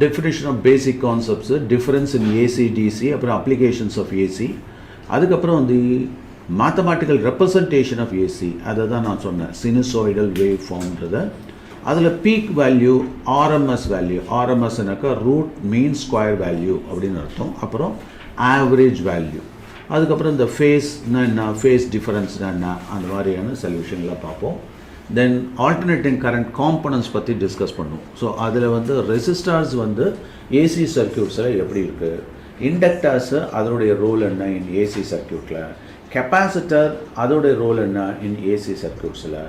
definition of basic concepts, difference in AC DC, அப்புறம் அப்ளிகேஷன்ஸ் ஆஃப் ஏசி, அதுக்கப்புறம் வந்து மேத்தமேட்டிக்கல் ரெப்ரசன்டேஷன் ஆஃப் ஏசி, அதை தான் நான் சொன்னேன். சினுசாய்டல் வேவ் ஃபார்ம்ன்றதை, அதில் பீக் வேல்யூ, ஆர்எம்எஸ் வேல்யூ, ஆர்எம்எஸ்னாக்கா ரூட் மீன் ஸ்கொயர் வேல்யூ அப்படின்னு அர்த்தம். அப்புறம் ஆவரேஜ் வேல்யூ, அதுக்கப்புறம் இந்த ஃபேஸ்னா என்ன, ஃபேஸ் டிஃபரன்ஸ்னா என்ன, அந்த மாதிரியான சொல்யூஷன்லாம் பார்ப்போம். தென் ஆல்டர்னேட்டிங் கரண்ட் காம்பனன்ட்ஸ் பற்றி டிஸ்கஸ் பண்ணுவோம். ஸோ அதில் வந்து ரெசிஸ்டார்ஸ் வந்து ஏசி சர்க்கியூட்ஸில் எப்படி இருக்குது, இண்டக்டர்ஸு அதனுடைய ரோல் என்ன இன் ஏசி சர்க்கியூட்டில், கெப்பாசிட்டர் அதோடைய ரோல் என்ன இன் ஏசி சர்க்கியூட்ஸில்,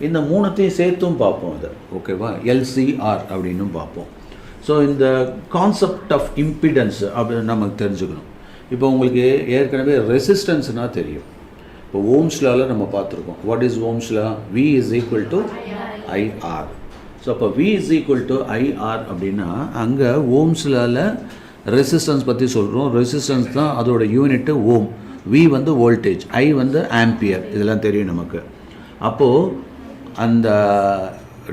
இந்த மூணுத்தையும் சேர்த்தும் பார்ப்போம். இது ஓகேவா? எல்சிஆர் அப்படின்னும் பார்ப்போம். ஸோ இந்த கான்செப்ட் ஆஃப் இம்பிடன்ஸ் அப்படின்னு நமக்கு தெரிஞ்சுக்கணும். இப்போ உங்களுக்கு ஏற்கனவே ரெசிஸ்டன்ஸ்னால் தெரியும். இப்போ ஓம்ஸ்லாவில் நம்ம பார்த்துருக்கோம். What is ஓம்ஸ்லா? V is equal to IR. So அப்போ V is equal to IR அப்படின்னா அங்கே ஓம்ஸ்லாவில் ரெசிஸ்டன்ஸ் பற்றி சொல்கிறோம். ரெசிஸ்டன்ஸ் தான் அதோட யூனிட்டு ஓம். V வந்து வோல்டேஜ், I வந்து ஆம்பியர், இதெல்லாம் தெரியும் நமக்கு. அப்போது அந்த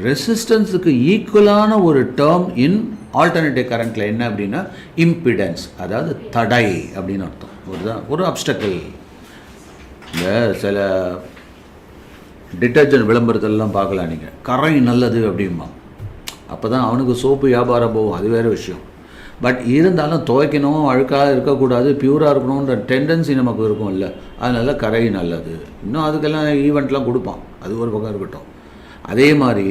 ரெசிஸ்டன்ஸுக்கு ஈக்குவலான ஒரு டேர்ம் இன் ஆல்டர்னேட்டிவ் கரண்ட்டில் என்ன அப்படின்னா இம்பிடன்ஸ், அதாவது தடை அப்படின்னு அர்த்தம். ஒரு அப்டக்கிள். இந்த சில டிட்டர்ஜென்ட் விளம்பரத்திலலாம் பார்க்கலாம் நீங்கள், கரை நல்லது அப்படிம்பா. அப்போ தான் அவனுக்கு சோப்பு வியாபாரம் போகும், அது வேறு விஷயம். பட் இருந்தாலும் துவைக்கணும், அழுக்காக இருக்கக்கூடாது, பியூராக இருக்கணுன்ற டெண்டன்சி நமக்கு இருக்கும் இல்லை, அதனால கரை நல்லது. இன்னும் அதுக்கெல்லாம் ஈவெண்ட்லாம் கொடுப்பான், அது ஒரு பக்கம் இருக்கட்டும். அதே மாதிரி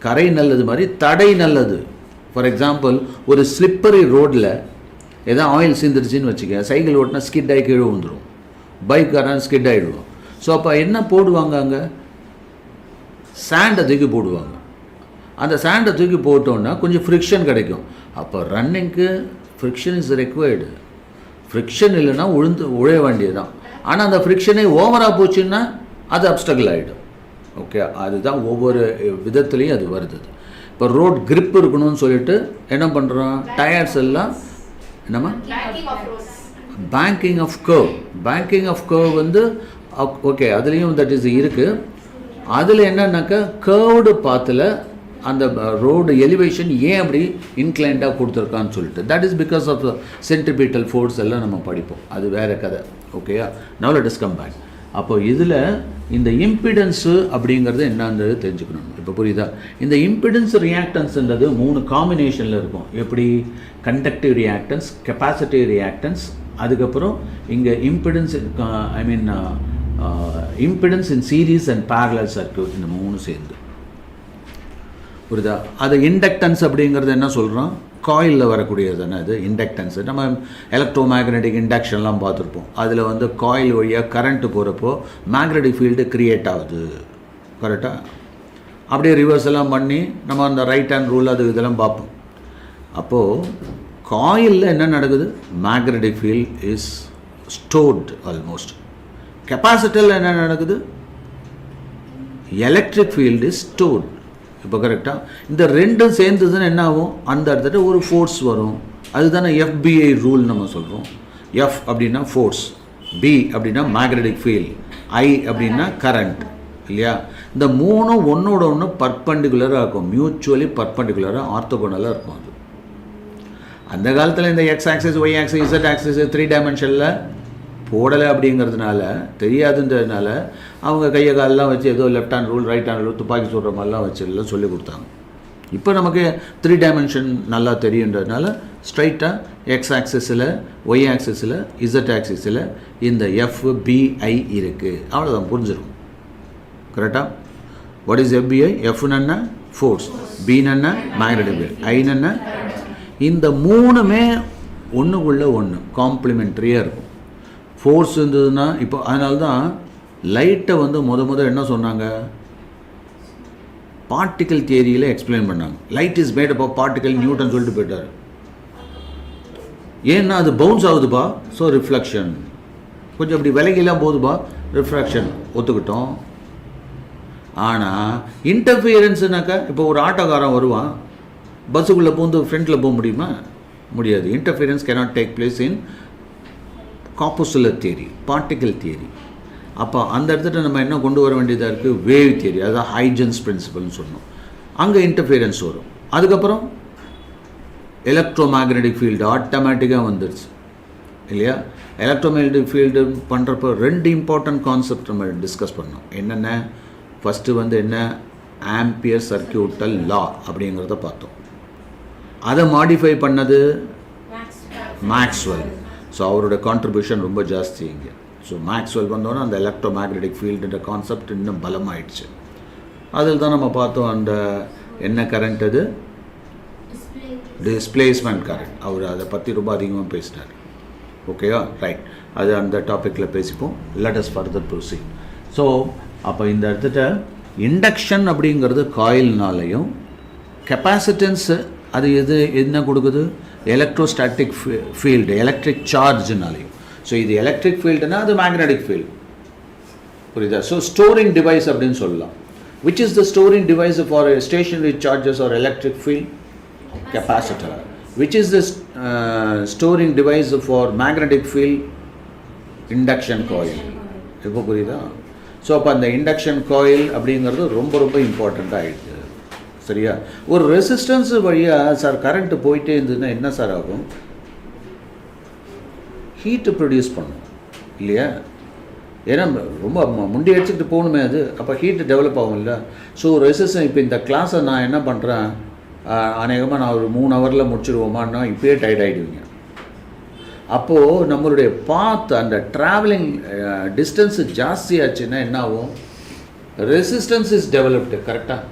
கரை நல்லது மாதிரி தடை நல்லது. ஃபார் எக்ஸாம்பிள், ஒரு ஸ்லிப்பரி ரோட்டில் எதாவது ஆயில் சிந்துருச்சின்னு வச்சுக்க, சைக்கிள் ஓட்டினா ஸ்கிட் ஆகி கீழே விழுந்துடும், பைக் காரன் ஸ்கிட் ஆகிடுவோம். ஸோ அப்போ என்ன போடுவாங்க, அங்கே சாண்டை தூக்கி போடுவாங்க. அந்த சாண்டை தூக்கி போட்டோன்னா கொஞ்சம் ஃப்ரிக்ஷன் கிடைக்கும். அப்போ ரன்னிங்க்கு ஃப்ரிக்ஷன் இஸ் ரெக்வயர்டு. ஃப்ரிக்ஷன் இல்லைன்னா உழைய வேண்டியதுதான். ஆனால் அந்த ஃப்ரிக்ஷனே ஓவராக போச்சுன்னா அது அப்டக்கிள் ஆகிடும். ஓகே, அதுதான் ஒவ்வொரு விதத்துலேயும் அது வருது. இப்போ ரோட் கிரிப் இருக்கணும்னு சொல்லிட்டு என்ன பண்ணுறோம், டயர்ஸ் எல்லாம் என்னம்மா banking of curve. Banking of curve வந்து ஓகே, அதுலேயும் தட் இஸ் இருக்குது. அதில் என்னன்னாக்கா கர்வ்டு பாத்தில் அந்த ரோடு எலிவேஷன் ஏன் அப்படி இன்க்ளைண்டாக கொடுத்துருக்கான்னு சொல்லிட்டு, that is because of centripetal force எல்லாம் நம்ம படிப்போம், அது வேறு கதை. ஓகேயா, now let us come back. அப்போ இதில் இந்த இம்பிடன்ஸு அப்படிங்கிறது என்னன்றது தெரிஞ்சுக்கணும். இப்போ புரியுதா? இந்த இம்பிடன்ஸ் ரியாக்டன்ஸ்ன்றது 3 காம்பினேஷனில் இருக்கும். எப்படி? கண்டக்டிவ் ரியாக்டன்ஸ், கெப்பாசிட்டிவ் ரியாக்டன்ஸ், அதுக்கப்புறம் இங்கே impedance impedance in series and parallel circuit, இந்த 3 சேர்ந்து. புரியுதா? அது இண்டக்டன்ஸ் அப்படிங்கிறது என்ன சொல்கிறோம், காயிலில் வரக்கூடியது தானே அது இண்டக்டன்ஸு. நம்ம எலக்ட்ரோ மேக்னெட்டிக் இண்டக்ஷன்லாம் பார்த்துருப்போம். அதில் வந்து காயில் வழியாக கரண்ட்டு போகிறப்போ மேக்னெட்டிக் ஃபீல்டு க்ரியேட் ஆகுது. கரெக்டாக? அப்படியே ரிவர்ஸ் எல்லாம் பண்ணி நம்ம அந்த ரைட் ஹேண்ட் ரூல் அது இதெல்லாம் பார்ப்போம். அப்போது காயிலில் என்ன நடக்குது, magnetic field is stored almost. கெப்பாசிட்டரில் என்ன நடக்குது, எலக்ட்ரிக் ஃபீல்டு இஸ் ஸ்டோர்டு. இப்போ கரெக்டாக இந்த ரெண்டும் சேர்ந்ததுன்னு என்ன ஆகும், அந்த இடத்துல ஒரு ஃபோர்ஸ் வரும். அதுதானே FBI ரூல் நம்ம சொல்கிறோம். எஃப் அப்படின்னா ஃபோர்ஸ், பி அப்படின்னா மேக்னெட்டிக் ஃபீல்ட், ஐ அப்படின்னா கரண்ட், இல்லையா? இந்த 3 ஒன்றோட ஒன்று பர்பண்டிகுலராக இருக்கும், மியூச்சுவலி பர்பண்டிகுலராக ஆர்த்தோகோனலாக இருக்கும். அது அந்த காலத்தில் இந்த X axis, Y axis, Z axis 3 டைமென்ஷனில் போடலை அப்படிங்கிறதுனால, தெரியாதுன்றதுனால அவங்க கையை காலெலாம் வச்சு ஏதோ left hand rule, right hand rule, துப்பாக்கி சொல்கிற மாதிரிலாம் வச்சு எல்லாம் சொல்லி கொடுத்தாங்க. இப்போ நமக்கு 3 டைமென்ஷன் நல்லா தெரியுன்றதுனால ஸ்ட்ரைட்டாக எக்ஸ் ஆக்சிஸில், ஒய் ஆக்சிஸில், இசட் ஆக்சிஸில் இந்த FBI இருக்குது. அவ்வளோதான், புரிஞ்சிடும். கரெக்டாக? What is FBI? எஃப்னா ஃபோர்ஸ், பின்னா மேக்னெட்டிக் ஃபீல்ட், ஐன்னா இந்த 3மே ஒன்றுக்குள்ளே ஒன்று காம்ப்ளிமெண்ட்ரியாக இருக்கும். ஃபோர்ஸ் இருந்ததுன்னா இப்போ அதனால தான் லைட்டை வந்து முத என்ன சொன்னாங்க, பார்ட்டிக்கல் தியரியில் எக்ஸ்பிளைன் பண்ணாங்க. Light is made up of particle, Newton சொல்லிட்டு போயிட்டார். ஏன்னா அது பவுன்ஸ் ஆகுதுப்பா, ஸோ ரிஃப்ளெக்ஷன். கொஞ்சம் அப்படி விலகிலாம் போகுதுப்பா, ரிஃப்ராக்ஷன், ஒத்துக்கிட்டோம். ஆனால் இன்டர்ஃபியரன்ஸுனாக்கா, இப்போ ஒரு ஆட்டோக்காரன் வருவான், பஸ்ஸுக்குள்ளே பூந்து ஃப்ரண்ட்டில் போக முடியுமா? முடியாது. Interference cannot take place in corpuscular theory, particle theory. அப்போ அந்த இடத்துல நம்ம என்ன கொண்டு வர வேண்டியதாக இருக்குது, வேவ் தியரி, அதாவது ஹைஜன்ஸ் பிரின்சிபல்னு சொன்னோம். அங்கே இன்டர்ஃபியரன்ஸ் வரும். அதுக்கப்புறம் எலக்ட்ரோ மேக்னெட்டிக் ஃபீல்டு ஆட்டோமேட்டிக்காக வந்துடுச்சு, இல்லையா? எலக்ட்ரோ மேக்னெட்டிக் ஃபீல்டு பண்ணுறப்போ 2 இம்பார்ட்டன்ட் கான்செப்ட் நம்ம டிஸ்கஸ் பண்ணோம். என்னென்ன? ஃபஸ்ட்டு வந்து என்ன, ஆம்பியர் சர்க்யூட்டல் லா அப்படிங்கிறத பார்த்தோம். அதை மாடிஃபை பண்ணது மேக்ஸ்வெல். ஸோ அவரோட கான்ட்ரிபியூஷன் ரொம்ப ஜாஸ்தி இங்கே. ஸோ மேக்ஸ்வெல் வந்தோன்னா அந்த எலக்ட்ரோ மேக்னெட்டிக் ஃபீல்டுன்ற கான்செப்ட் இன்னும் பலமாயிடுச்சு. அதில் தான் நம்ம பார்த்தோம் அந்த என்ன கரண்ட், அது டிஸ்பிளேஸ்மெண்ட் கரண்ட். அவர் அதை பற்றி ரொம்ப அதிகமாக பேசினார். ஓகேவா? ரைட், அது அந்த டாப்பிக்கில் பேசிப்போம். Let us further proceed. So அப்போ இந்த இடத்துல இண்டக்ஷன் அப்படிங்கிறது காயில்னாலையும், கெப்பாசிட்டன்ஸு அது என்ன கொடுக்குது, எலக்ட்ரோஸ்டாட்டிக் ஃபீல்டு, எலக்ட்ரிக் சார்ஜ்னாலையும். ஸோ இது எலக்ட்ரிக் ஃபீல்டுனா அது மேக்னெட்டிக் ஃபீல்டு. புரியுதா? ஸோ ஸ்டோரிங் டிவைஸ் அப்படின்னு சொல்லலாம். Which is the storing device for stationary charges or electric field? Capacitor. Which is the storing device for magnetic field? Induction coil. இப்போ புரியுதா? So அப்போ அந்த இண்டக்ஷன் காயில் அப்படிங்கிறது ரொம்ப ரொம்ப இம்பார்ட்டண்ட்டாக ஆகிடுது. சரியா? ஒரு ரெசிஸ்டன்ஸ் வழியாக சார் கரண்ட்டு போயிட்டே இருந்ததுன்னா என்ன சார் ஆகும், ஹீட்டு ப்ரொடியூஸ் பண்ணும், இல்லையா? ஏன்னா ரொம்ப முண்டி அடிச்சுக்கிட்டு போகணுமே அது, அப்போ ஹீட்டு டெவலப் ஆகும்ல. ஸோ ரெசிஸ்டன்ஸ் இப்போ இந்த கிளாஸை நான் என்ன பண்ணுறேன், அநேகமாக நான் ஒரு 3 ஹவரில் முடிச்சிடுவோமான்னா இப்போயே டயர்ட் ஆகிடுவீங்க. அப்போது நம்மளுடைய பாத் அந்த ட்ராவலிங் டிஸ்டன்ஸு ஜாஸ்தியாச்சுன்னா என்ன ஆகும், ரெசிஸ்டன்ஸ் இஸ் டெவலப்டு. கரெக்டாக?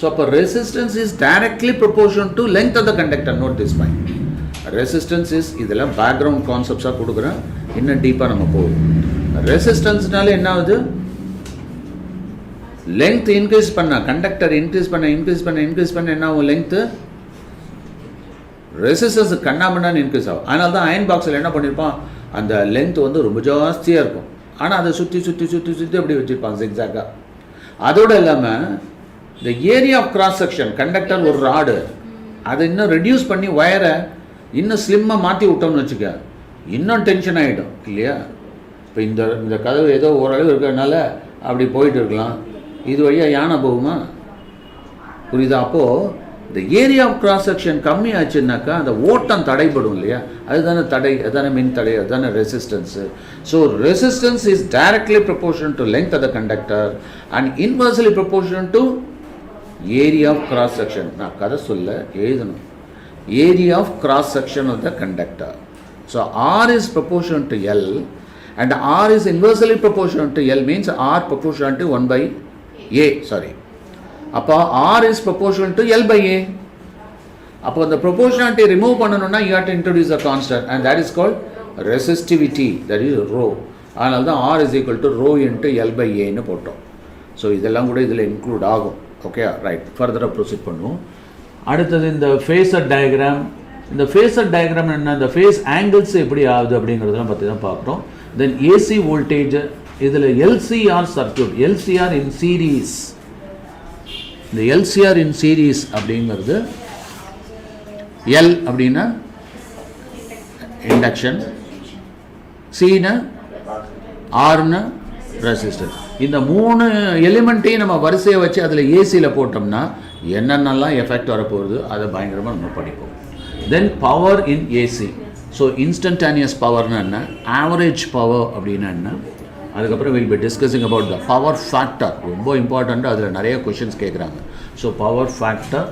ஸோ அப்போ resistance is directly proportion to length of the conductor. Note this point. Resistance is, இதெல்லாம் பேக்ரவுண்ட் கான்செப்ட்ஸாக கொடுக்குறேன், இன்னும் டீப்பாக நம்ம போவோம். ரெசிஸ்டன்ஸ்னால என்ன ஆகுது, லென்த் இன்க்ரீஸ் பண்ண, கண்டக்டர் இன்க்ரீஸ் பண்ண என்ன ஆகும், லென்த்து ரெசிஸ்டன்ஸ் கண்ணாமண்ணான்னு இன்க்ரீஸ் ஆகும். அதனால தான் அயன் பாக்ஸில் என்ன பண்ணியிருப்பான், அந்த லென்த் வந்து ரொம்ப ஜாஸ்தியாக இருக்கும், ஆனால் அதை சுற்றி அப்படி வச்சுருப்பாங்க ஜிக்ஸாக்காக. அதோடு இல்லாமல் இந்த area of cross section, conductor ஒரு ராடு, அதை இன்னும் ரெடியூஸ் பண்ணி ஒயரை இன்னும் ஸ்லிம்மாக மாற்றி விட்டோம்னு வச்சுக்க, இன்னும் டென்ஷன் ஆகிடும் இல்லையா. இப்போ இந்த கதவு ஏதோ ஓரளவு இருக்கிறதுனால அப்படி போயிட்டு இருக்கலாம், இது வழியாக யானை போகுமா, புரியுதா? அப்போது இந்த ஏரியா ஆஃப் கிராஸ் செக்ஷன் கம்மி ஆச்சுன்னாக்கா அந்த ஓட்டம் தடைப்படும் இல்லையா, அதுதானே தடை, அதுதானே மின் தடை, அதுதானே resistance. So resistance is directly proportion to length of the conductor and inversely proportion to area of cross section. நான் கதை சொல்ல எழுதணும், area of cross section of the conductor. So R is proportion to L and R is inversely proportional to L, means R proportional to 1 by A, sorry. அப்போ R is proportional to L by A. அப்போ அந்த proportionality remove பண்ணணும்னா you have to introduce a constant and that is called resistivity, that is rho. அதனால தான் R is equal to rho into L by A ன்னு போட்டோம். So இதெல்லாம் கூட இதில் இன்க்ளூட் ஆகும். ஓகே, ரைட், ஃபர்தராக ப்ரொசீட் பண்ணுவோம். அடுத்தது இந்த ஃபேஸர் டயக்ராம். இந்த ஃபேஸர் டயக்ராம் என்ன, இந்த ஃபேஸ் ஆங்கிள்ஸ் எப்படி ஆகுது அப்படிங்கிறதெல்லாம் பற்றி தான் பார்க்குறோம். Then AC voltage, இதில் LCR circuit, LCR in series. இந்த LCR in series அப்படிங்கிறது L அப்படின்னா இண்டக்ஷன், Cனா Rனா ரெசிஸ்டன்ஸ். இந்த 3 எலிமெண்ட்டையும் நம்ம வரிசையை வச்சு அதில் ஏசியில் போட்டோம்னா என்னென்னலாம் எஃபெக்ட் வரப்போகுது அதை பயங்கரமாக நம்ம படிப்போம். Then power in AC. So instantaneous பவர்னா என்ன, ஆவரேஜ் பவர் அப்படின்னா என்ன, அதுக்கப்புறம் will be discussing about the power factor, ரொம்ப இம்பார்ட்டண்ட்டு, அதில் நிறைய கொஷின்ஸ் கேட்குறாங்க. So power factor,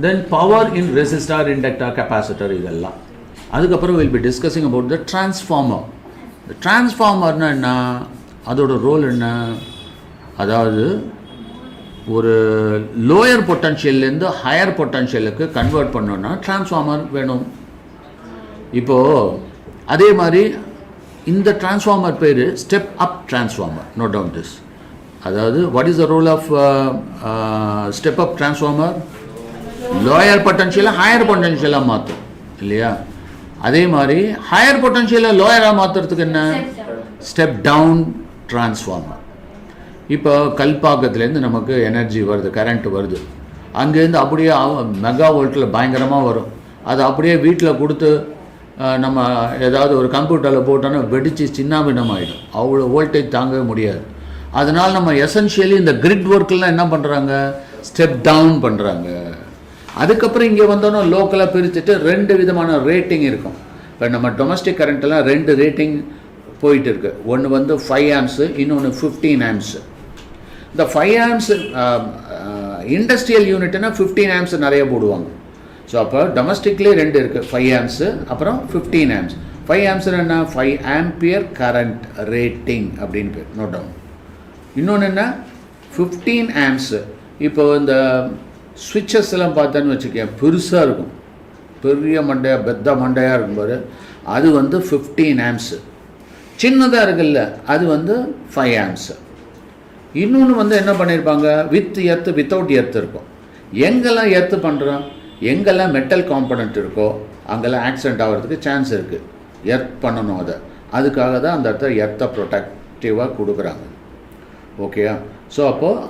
then power in resistor, inductor, capacitor, இதெல்லாம். அதுக்கப்புறம் will be discussing about the transformer. இந்த டிரான்ஸ்ஃபார்மர்னா என்ன, அதோட ரோல் என்ன, அதாவது ஒரு லோயர் பொட்டன்ஷியல்லேருந்து ஹையர் பொட்டன்ஷியலுக்கு கன்வெர்ட் பண்ணோன்னா டிரான்ஸ்ஃபார்மர் வேணும். இப்போது அதே மாதிரி இந்த டிரான்ஸ்ஃபார்மர் பேர் step up transformer. Note down this. அதாவது what is the role of step up transformer, lower பொட்டன்ஷியலை ஹையர் பொட்டன்ஷியலாக மாற்றும் இல்லையா. அதே மாதிரி ஹையர் பொட்டன்ஷியலை லோயராக மாற்றுறதுக்கு என்ன, ஸ்டெப் டவுன் டிரான்ஸ்ஃபார்மர். இப்போ கல்பாக்கத்துலேருந்து நமக்கு எனர்ஜி வருது, கரண்ட் வருது, அங்கேருந்து அப்படியே மெகா வோல்ட்டில் பயங்கரமாக வரும், அது அப்படியே வீட்டில் கொடுத்து நம்ம ஏதாவது ஒரு கம்ப்யூட்டரில் போட்டோன்னா வெடித்து சின்னாபின்னம் ஆகிடும், அவ்வளோ வோல்டேஜ் தாங்கவே முடியாது. அதனால் நம்ம எசென்ஷியலி இந்த கிரிட் ஒர்க்கெலாம் என்ன பண்ணுறாங்க, ஸ்டெப் டவுன் பண்ணுறாங்க. அதுக்கப்புறம் இங்கே வந்தோன்னா லோக்கலாக பிரிச்சுட்டு 2 விதமான ரேட்டிங் இருக்கும். இப்போ நம்ம டொமஸ்டிக் கரண்ட்டெல்லாம் 2 ரேட்டிங் போயிட்டு இருக்கு. ஒன்று வந்து 5 amps, இன்னொன்று 15 amps. இந்த 5 amps இண்டஸ்ட்ரியல் யூனிட்னா 15 amps நிறைய போடுவாங்க. ஸோ அப்போ டொமஸ்டிக்லேயே 2 இருக்குது, 5 amps அப்புறம் 15 amps. 5 amps என்ன, 5 ampere கரண்ட் ரேட்டிங் அப்படின்னு பேர், நோட் டவுன். இன்னொன்று என்ன, 15 amps. இப்போ இந்த ஸ்விட்சஸ் எல்லாம் பார்த்தோன்னு வச்சுக்கேன், பெருசாக இருக்கும், பெரிய மண்டையாக பெத்த மண்டையாக இருக்கும்போது அது வந்து 15 amps. சின்னதாக இருக்குல்ல அது வந்து 5 amps. இன்னொன்று வந்து என்ன பண்ணியிருப்பாங்க, வித் எர்த்து வித்தவுட் எர்த்து இருக்கும். எங்கெல்லாம் எர்த்து பண்ணுறோம், எங்கெல்லாம் மெட்டல் காம்பனண்ட் இருக்கோ அங்கெல்லாம் ஆக்சிடென்ட் ஆகிறதுக்கு சான்ஸ் இருக்குது. எர்த் பண்ணணும், அதுக்காக தான் அந்த இடத்துல எர்த்தை ப்ரொடெக்டிவாக கொடுக்குறாங்க. ஓகேயா. ஸோ அப்போது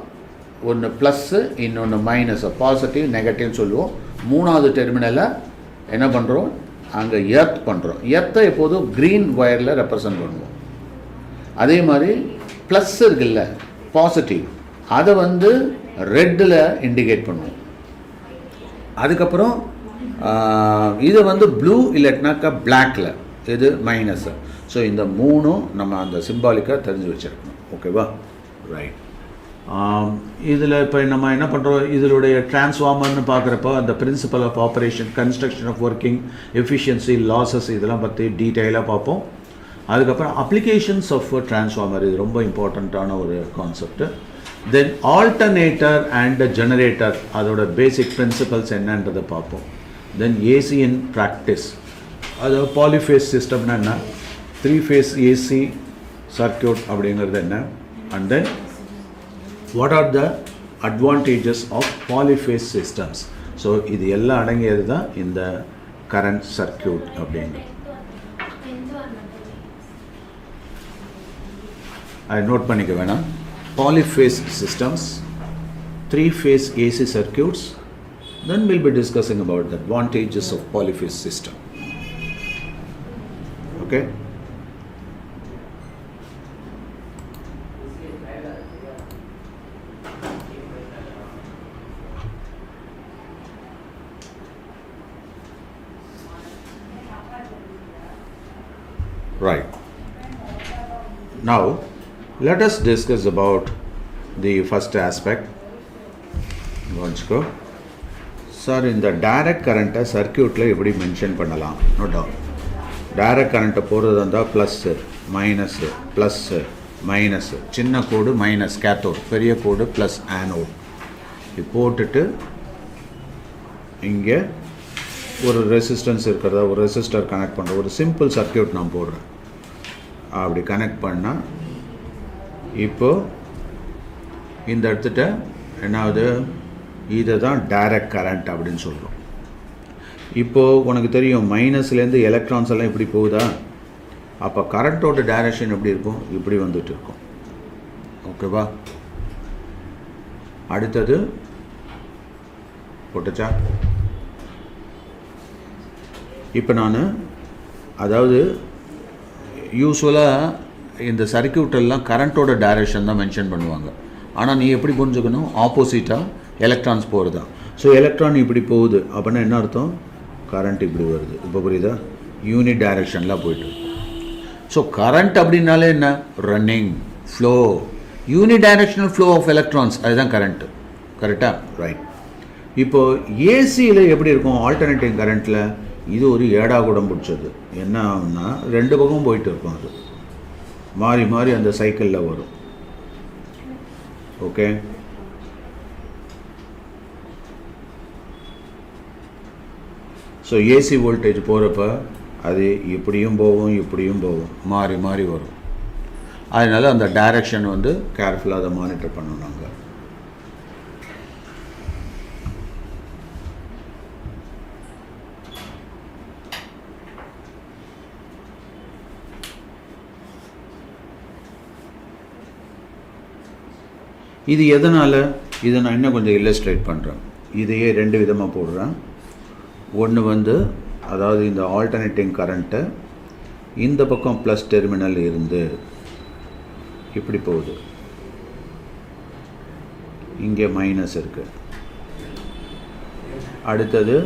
ஒன்று ப்ளஸ்ஸு, இன்னொன்று மைனஸு, பாசிட்டிவ் நெகட்டிவ்னு சொல்லுவோம். 3வது டெர்மினலை என்ன பண்ணுறோம், அங்கே எர்த் பண்ணுறோம். எர்த்தை எப்போதும் க்ரீன் ஒயரில் ரெப்ரசன்ட் பண்ணுவோம். அதே மாதிரி ப்ளஸ் இருக்குல்ல பாசிட்டிவ், அதை வந்து ரெட்டில் இண்டிகேட் பண்ணுவோம். அதுக்கப்புறம் இதை வந்து ப்ளூ இல்லைனாக்கா பிளாக்கில், இது மைனஸு. ஸோ ஸோ இந்த மூணும் நம்ம அந்த சிம்பாலிக்காக தெரிஞ்சு வச்சுருக்கணும். ஓகேவா? ரைட். இதில் இப்போ நம்ம என்ன பண்ணுறோம், இதனுடைய டிரான்ஸ்ஃபார்மர்னு பார்க்குறப்போ அந்த principle of operation, construction of working, efficiency, losses இதெல்லாம் பற்றி டீட்டெயிலாக பார்ப்போம். அதுக்கப்புறம் அப்ளிகேஷன்ஸ் ஆஃப் டிரான்ஸ்ஃபார்மர், இது ரொம்ப இம்பார்ட்டண்ட்டான ஒரு concept. Then alternator and generator, அதோட பேசிக் பிரின்சிபல்ஸ் என்னன்றதை பார்ப்போம். தென் ஏசி இன் ப்ராக்டிஸ், அது பாலிஃபேஸ் சிஸ்டம்னா என்ன, 3 phase ஏசி சர்க்கியூட் அப்படிங்கிறது என்ன, and then what are the advantages of polyphase systems. So இது எல்லாம் அடங்கியது தான் இந்த கரண்ட் சர்க்கியூட் அப்படிங்க. அதை நோட் பண்ணிக்க வேணாம். Polyphase systems, 3 phase AC circuits, then we'll be discussing about the advantages of polyphase system. Okay? Right. Now, let us discuss about the first aspect. Let's go. Sir, in the direct current circuit la eppadi mention pannalam? No doubt. Direct current போறது அந்த plus minus plus minus, சின்ன கோடு minus cathode, பெரிய கோடு plus anode. இது போட்டுட்டு இங்கே ஒரு resistance இருக்கிறதா, ஒரு ரெசிஸ்டர் கனெக்ட் பண்ணுற ஒரு சிம்பிள் சர்க்கியூட் நான் போடுறேன். அப்படி கனெக்ட் பண்ணால் இப்போது இந்த இடத்துட்ட என்னாவது, இதை தான் டைரக்ட் கரண்ட் அப்படின்னு சொல்கிறோம். இப்போது உனக்கு தெரியும் மைனஸ்லேருந்து எலக்ட்ரான்ஸ் எல்லாம் இப்படி போகுதா, அப்போ கரண்ட்டோட டைரக்ஷன் எப்படி இருக்கும், இப்படி வந்துட்டு இருக்கும். ஓகேவா? அடுத்தது போட்டுச்சா? இப்போ நான் அதாவது யூஸ்வலாக இந்த சர்க்கியூட்டெல்லாம் கரண்ட்டோட டைரக்ஷன் தான் மென்ஷன் பண்ணுவாங்க. ஆனால் நீ எப்படி புரிஞ்சுக்கணும், ஆப்போசிட்டாக எலக்ட்ரான்ஸ் போகிறது தான். ஸோ எலக்ட்ரான் இப்படி போகுது அப்படின்னா என்ன அர்த்தம், கரண்ட் இப்படி வருது. இப்போ புரியுதா? யூனிட் டைரக்ஷனில் போயிட்டு. ஸோ கரண்ட் அப்படின்னாலே என்ன, running flow, unidirectional flow of electrons, அதுதான் கரண்ட்டு. கரெக்டாக? ரைட். இப்போது ஏசியில் எப்படி இருக்கும், ஆல்டர்னேட்டிங் கரண்ட்டில் இது ஒரு ஏடாகுடம் பிடிச்சது. என்ன ஆகும்னா 2 பக்கமும் போயிட்டு இருக்கும், அது மாறி மாறி அந்த சைக்கிளில் வரும். ஓகே? ஸோ ஏசி வோல்டேஜ் போகிறப்ப அது இப்படியும் போகும் இப்படியும் போகும், மாறி மாறி வரும். அதனால் அந்த டைரக்ஷன் வந்து கேர்ஃபுல்லாக அதை மானிட்டர் பண்ணணும் நாங்கள். இது எதனால், இதை நான் இன்னும் கொஞ்சம் இல்லஸ்ட்ரேட் பண்ணுறேன். இதையே 2 விதமாக போடுறேன். ஒன்று வந்து அதாவது இந்த ஆல்டர்னேட்டிங் கரண்ட்டை இந்த பக்கம் ப்ளஸ் டெர்மினல் இருந்து இப்படி போகுது, இங்கே மைனஸ் இருக்குது. அடுத்தது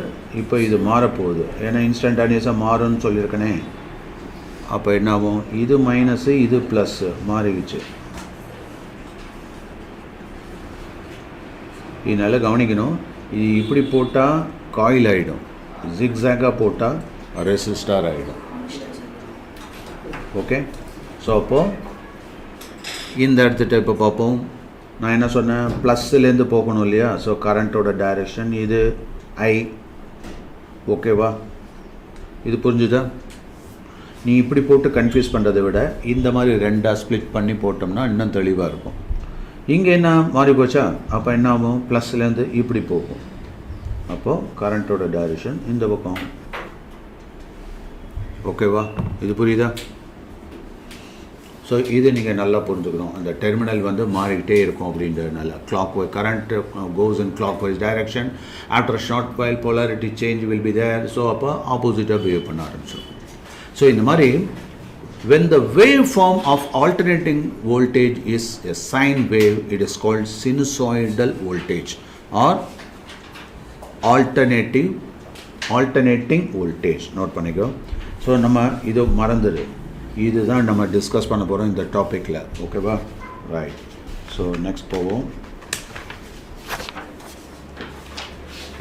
இப்போ இது மாறப்போகுது, ஏன்னா இன்ஸ்டன்டானியஸாக மாறும்னு சொல்லியிருக்கனே. அப்போ என்னாகும், இது மைனஸு இது ப்ளஸ்ஸு மாறிடுச்சு. இதனால் கவனிக்கணும், இது இப்படி போட்டால் காயில் ஆகிடும், ஜிக்ஸாகாக போட்டால் ரெசிஸ்டார் ஆகிடும். ஓகே? ஸோ அப்போது இந்த இடத்துட்ட இப்போ பார்ப்போம். நான் என்ன சொன்னேன், ப்ளஸ்லேருந்து போகணும் இல்லையா? ஸோ கரண்ட்டோட டைரக்ஷன் இது ஐ. ஓகேவா? இது புரிஞ்சுதா? நீ இப்படி போட்டு கன்ஃபியூஸ் பண்ணுறதை விட இந்த மாதிரி 2ஆக ஸ்ப்ளிட் பண்ணி போட்டோம்னா இன்னும் தெளிவாக இருக்கும். இங்கே என்ன மாறி போச்சா, அப்போ என்ன ஆகும், ப்ளஸ்லேருந்து இப்படி போகும். அப்போது கரண்ட்டோட டைரக்ஷன் இந்த பக்கம். ஓகேவா? இது புரியுதா? ஸோ இது நீங்கள் நல்லா புரிஞ்சுக்கணும். அந்த டெர்மினல் வந்து மாறிக்கிட்டே இருக்கும் அப்படின்றதுனால. Clockwise current goes in clockwise direction. After short while polarity change will be there. So அப்போ ஆப்போசிட்டாக பிஹேவ் பண்ண ஆரம்பிச்சிடும். ஸோ இந்த மாதிரி when the waveform of alternating voltage is a sine wave, it is called sinusoidal voltage or alternating voltage. Note பண்ணிக்கோ. So நம்ம இது மறந்துடு, இதுதான் நம்ம டிஸ்கஸ் பண்ண போகிறோம் இந்த டாப்பிக்கில். ஓகேவா? ரைட். ஸோ நெக்ஸ்ட் போவோம்.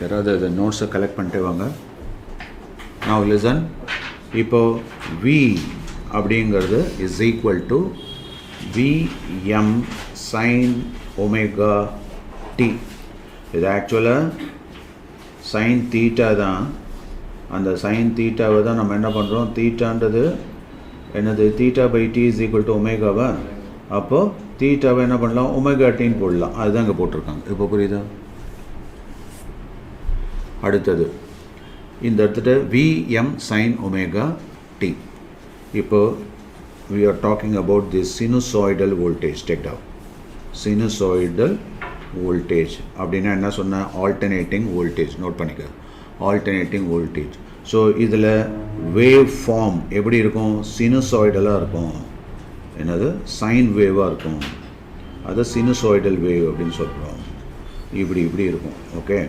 யாராவது இந்த நோட்ஸை கலெக்ட் பண்ணிட்டே வாங்க. Now listen. இப்போது V அப்படிங்கிறது is equal to Vm sin omega t. இது ஆக்சுவலாக சைன் தீட்டா தான். அந்த சைன் தீட்டாவை தான் நம்ம என்ன பண்ணுறோம், தீட்டான்றது என்னது, theta by t is equal to ஒமேகாவா. அப்போது தீட்டாவை என்ன பண்ணலாம், ஒமேகா டின்னு போடலாம். அதுதான் இங்கே போட்டிருக்காங்க. இப்போ புரியுதா? அடுத்தது இந்த இடத்துல Vm sin omega t. இப்போது we are talking about this sinusoidal voltage. Take down sinusoidal voltage அப்படின்னா என்ன சொன்ன, ஆல்டர்னேட்டிங் வோல்டேஜ். நோட் பண்ணிக்க, ஆல்டர்னேட்டிங் வோல்டேஜ். ஸோ இதில் வேவ் ஃபார்ம் எப்படி இருக்கும், சினுசாய்டலாக இருக்கும். என்னது, சைன் வேவாக இருக்கும். அதை சினுசாய்டல் வேவ் அப்படின்னு சொல்கிறோம். இப்படி இப்படி இருக்கும். Okay.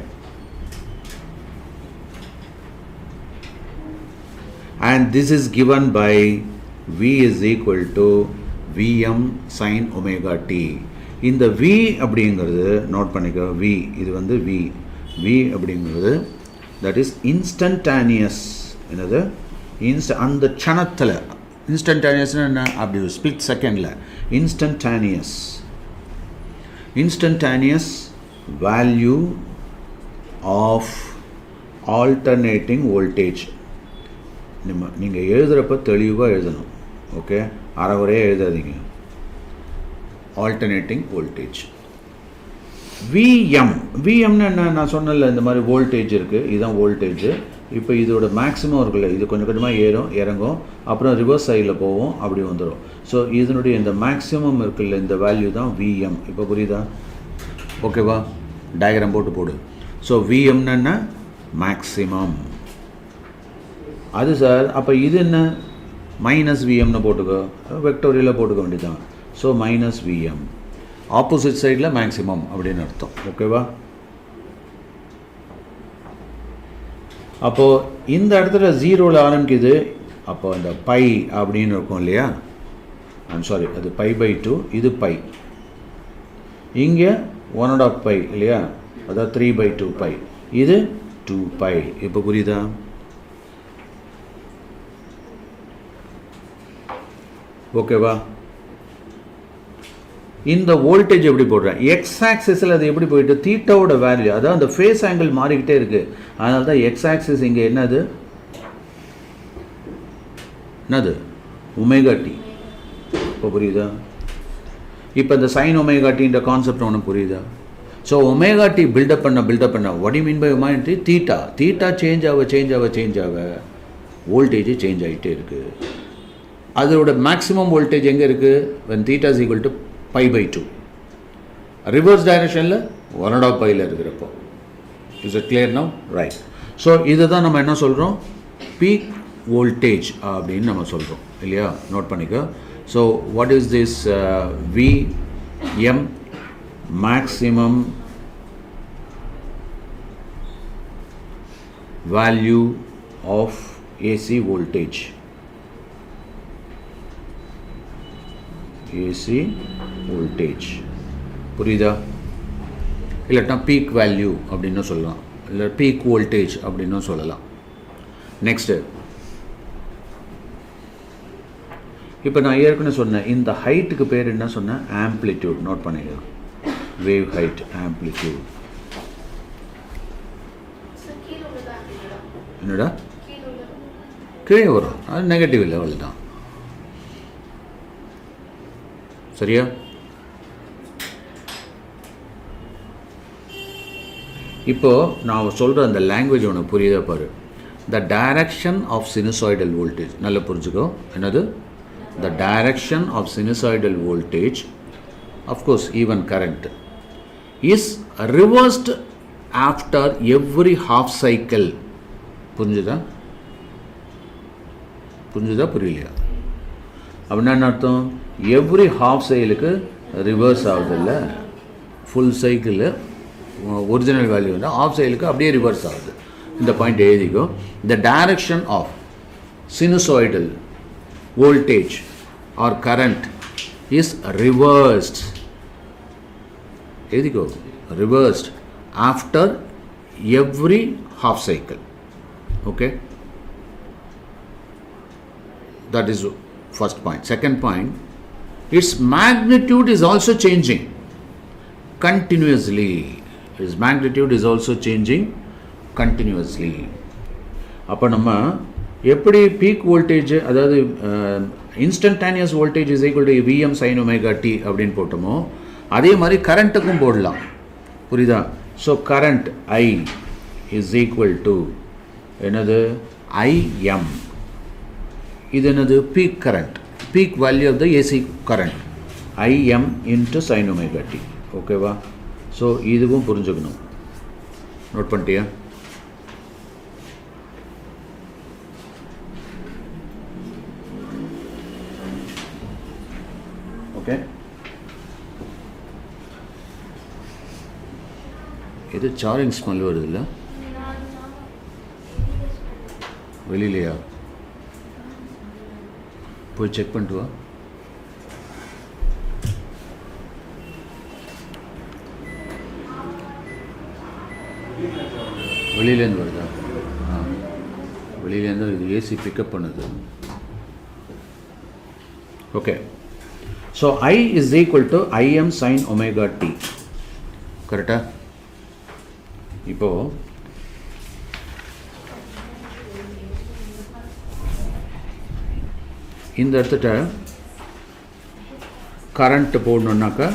And this is given by V is equal to Vm sin omega t. இந்த V அப்படிங்கிறது நோட் பண்ணிக்க, V இது வந்து V அப்படிங்கிறது that is instantaneous. என்னது, அந்த க்ஷணத்தில். இன்ஸ்டன்டானியஸ்னா என்ன, அப்படி ஸ்பிளிட் செகண்டில். Instantaneous value of alternating voltage. நீங்கள் எழுதுகிறப்ப தெளிவாக எழுதணும். ஓகே, அறகுறையாக எழுதாதீங்க. ஆல்டர்னேட்டிங் வோல்டேஜ் விஎம்னு என்ன, நான் சொன்னல இந்த மாதிரி வோல்டேஜ் இருக்குது. இதுதான் வோல்டேஜ். இப்போ இதோட மேக்ஸிமம் இருக்குல்ல, இது கொஞ்சம் கொஞ்சமாக ஏறும் இறங்கும், அப்புறம் ரிவர்ஸ் சைடில் போகும், அப்படி வந்துடும். ஸோ இதனுடைய இந்த மேக்ஸிமம் இருக்குல்ல, இந்த வேல்யூ தான் விஎம். இப்போ புரியுதா? ஓகேவா? டயக்ராம் போடு. ஸோ விஎம்னு என்ன, மேக்ஸிமம். அது சார், அப்போ இது என்ன, மைனஸ் விஎம்னு போட்டுக்கோ, வெக்டோரியலாக போட்டுக்க வேண்டியதான். ஸோ மைனஸ் விஎம், ஆப்போசிட் சைடில் மேக்ஸிமம் அப்படின்னு அர்த்தம். ஓகேவா? அப்போது இந்த இடத்துல ஜீரோவில் ஆரம்பிக்குது. அப்போ அந்த பை அப்படின்னு இருக்கும் இல்லையா, ஐம் சாரி, அது π/2, இது பை. இங்கே 1/2 பை இல்லையா, அதாவது 3/2 பை, இது 2 பை. இப்போ புரியுதா? ஓகேவா? இந்த வோல்டேஜ் எப்படி போடுறேன், எக்ஸ் ஆக்சிஸில் அது எப்படி போயிட்டு, தீட்டாவோட வேல்யூ, அதான் அந்த ஃபேஸ் ஆங்கிள் மாறிக்கிட்டே இருக்குது. அதனால தான் எக்ஸ் ஆக்சிஸ் இங்கே என்னது ஒமேகா டி. இப்போ புரியுதா? இப்போ இந்த சைன் ஒமேகா டின்ற கான்செப்ட் ஒன்று புரியுதா? ஸோ ஒமேகா டி பில்டப் பண்ண what you mean by omega T, theta change ஆக வோல்டேஜ் சேஞ்ச் ஆகிட்டே இருக்குது. அதோட மேக்ஸிமம் வோல்டேஜ் எங்கே இருக்குது, when theta is equal to π/2. Reverse டைரக்ஷனில் 1/2 பையில் இருக்கிறப்போ. Is it clear now? Right. So இதை தான் நம்ம என்ன சொல்கிறோம், பீக் வோல்டேஜ் அப்படின்னு நம்ம சொல்கிறோம் இல்லையா? நோட் பண்ணிக்க. So what is this VM, maximum value of AC voltage. AC voltage புரியுதா? இல்லாட்டா பீக் வேல்யூ அப்படின்னு சொல்லலாம், இல்லை பீக் வோல்டேஜ் அப்படின்னு சொல்லலாம். நெக்ஸ்ட்டு, இப்போ நான் ஏற்கனவே சொன்னேன், இந்த ஹைட்டுக்கு பேர் என்ன சொன்னேன், ஆம்ப்ளிடியூட். நோட் பண்ணிக்கலாம், வேவ் ஹைட், ஆம்ப்ளிடியூட். என்னடா கீழே வரும், அது நெகட்டிவ் லெவல் தான். சரியா? இப்போது நான் சொல்கிற அந்த லாங்குவேஜ் உனக்கு புரியுதா பாரு. The direction of sinusoidal voltage, நல்லா புரிஞ்சுக்கோ. என்னது, the direction of sinusoidal voltage, of course even current, is reversed after every half cycle. புரிஞ்சுதா புரியலையா? அப்படின்னா என்ன அர்த்தம், எவ்ரி ஹாஃப் சைக்கிளுக்கு ரிவர்ஸ் ஆகுதில்ல, ஃபுல் சைக்கிள் ஒரிஜினல் வேல்யூ வந்து ஆஃப் சைக்கிளுக்கு அப்படியே ரிவர்ஸ் ஆகுது. இந்த பாயிண்ட் எழுதிக்கோ. The direction of sinusoidal voltage or current is reversed. Ediko reversed after every half cycle. Okay, that is first point. Second point, its magnitude is also changing continuously. Its magnitude is also changing continuously. அப்போ நம்ம எப்படி peak voltage, அதாவது instantaneous voltage is equal to VM sine omega T அப்படின்னு போட்டோமோ அதே மாதிரி கரண்ட்டுக்கும் போடலாம். புரியுதா? So current I is equal to என்னது ஐஎம். இது என்னது peak current, peak value of the AC current IM into sine omega T. ஓகேவா? ஸோ இதுவும் புரிஞ்சுக்கணும். நோட் பண்ணிட்டியா? ஓகே, இது சாரிங் ஸ்மெல் வருது இல்லை வெளியிலையா? போய் செக் பண்ணிட்டு வா. வெளியிலேருந்து வருதா? வெளியிலேருந்து இது ஏசி பிக்கப் பண்ணுது. Okay, so I is equal to IM sine omega T. கரெக்டா? இப்போது இந்த இடத்துல கரண்ட் போடணுன்னாக்கா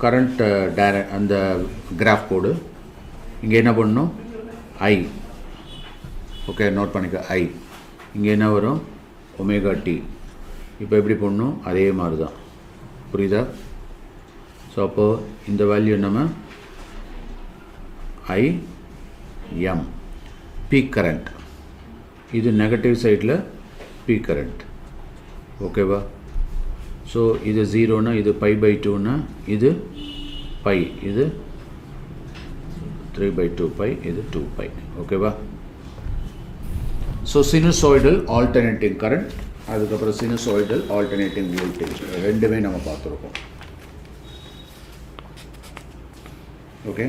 கரண்ட் அந்த கிராஃப் போடு. இங்கே என்ன பண்ணணும்? ஐ. ஓகே, நோட் பண்ணிக்க ஐ. இங்கே என்ன வரும்? Omega T. இப்போ எப்படி போடணும்? அதே மாதிரி தான். புரியுதா? ஸோ அப்போது இந்த வேல்யூ நம்ம ஐ எம் பீக் கரண்ட், இது நெகட்டிவ் சைடில் பீக் கரண்ட். ஓகேவா? ஸோ இது 0னா இது π/2னா இது π, இது 3/2 π, இது 2 π. ஓகேவா? ஸோ சினுசாய்டல் ஆல்டர்னேட்டிங் கரண்ட், அதுக்கப்புறம் சினுசாய்டல் ஆல்டர்னேட்டிங் வோல்டேஜ் ரெண்டுமே நம்ம பார்த்துருக்கோம். ஓகே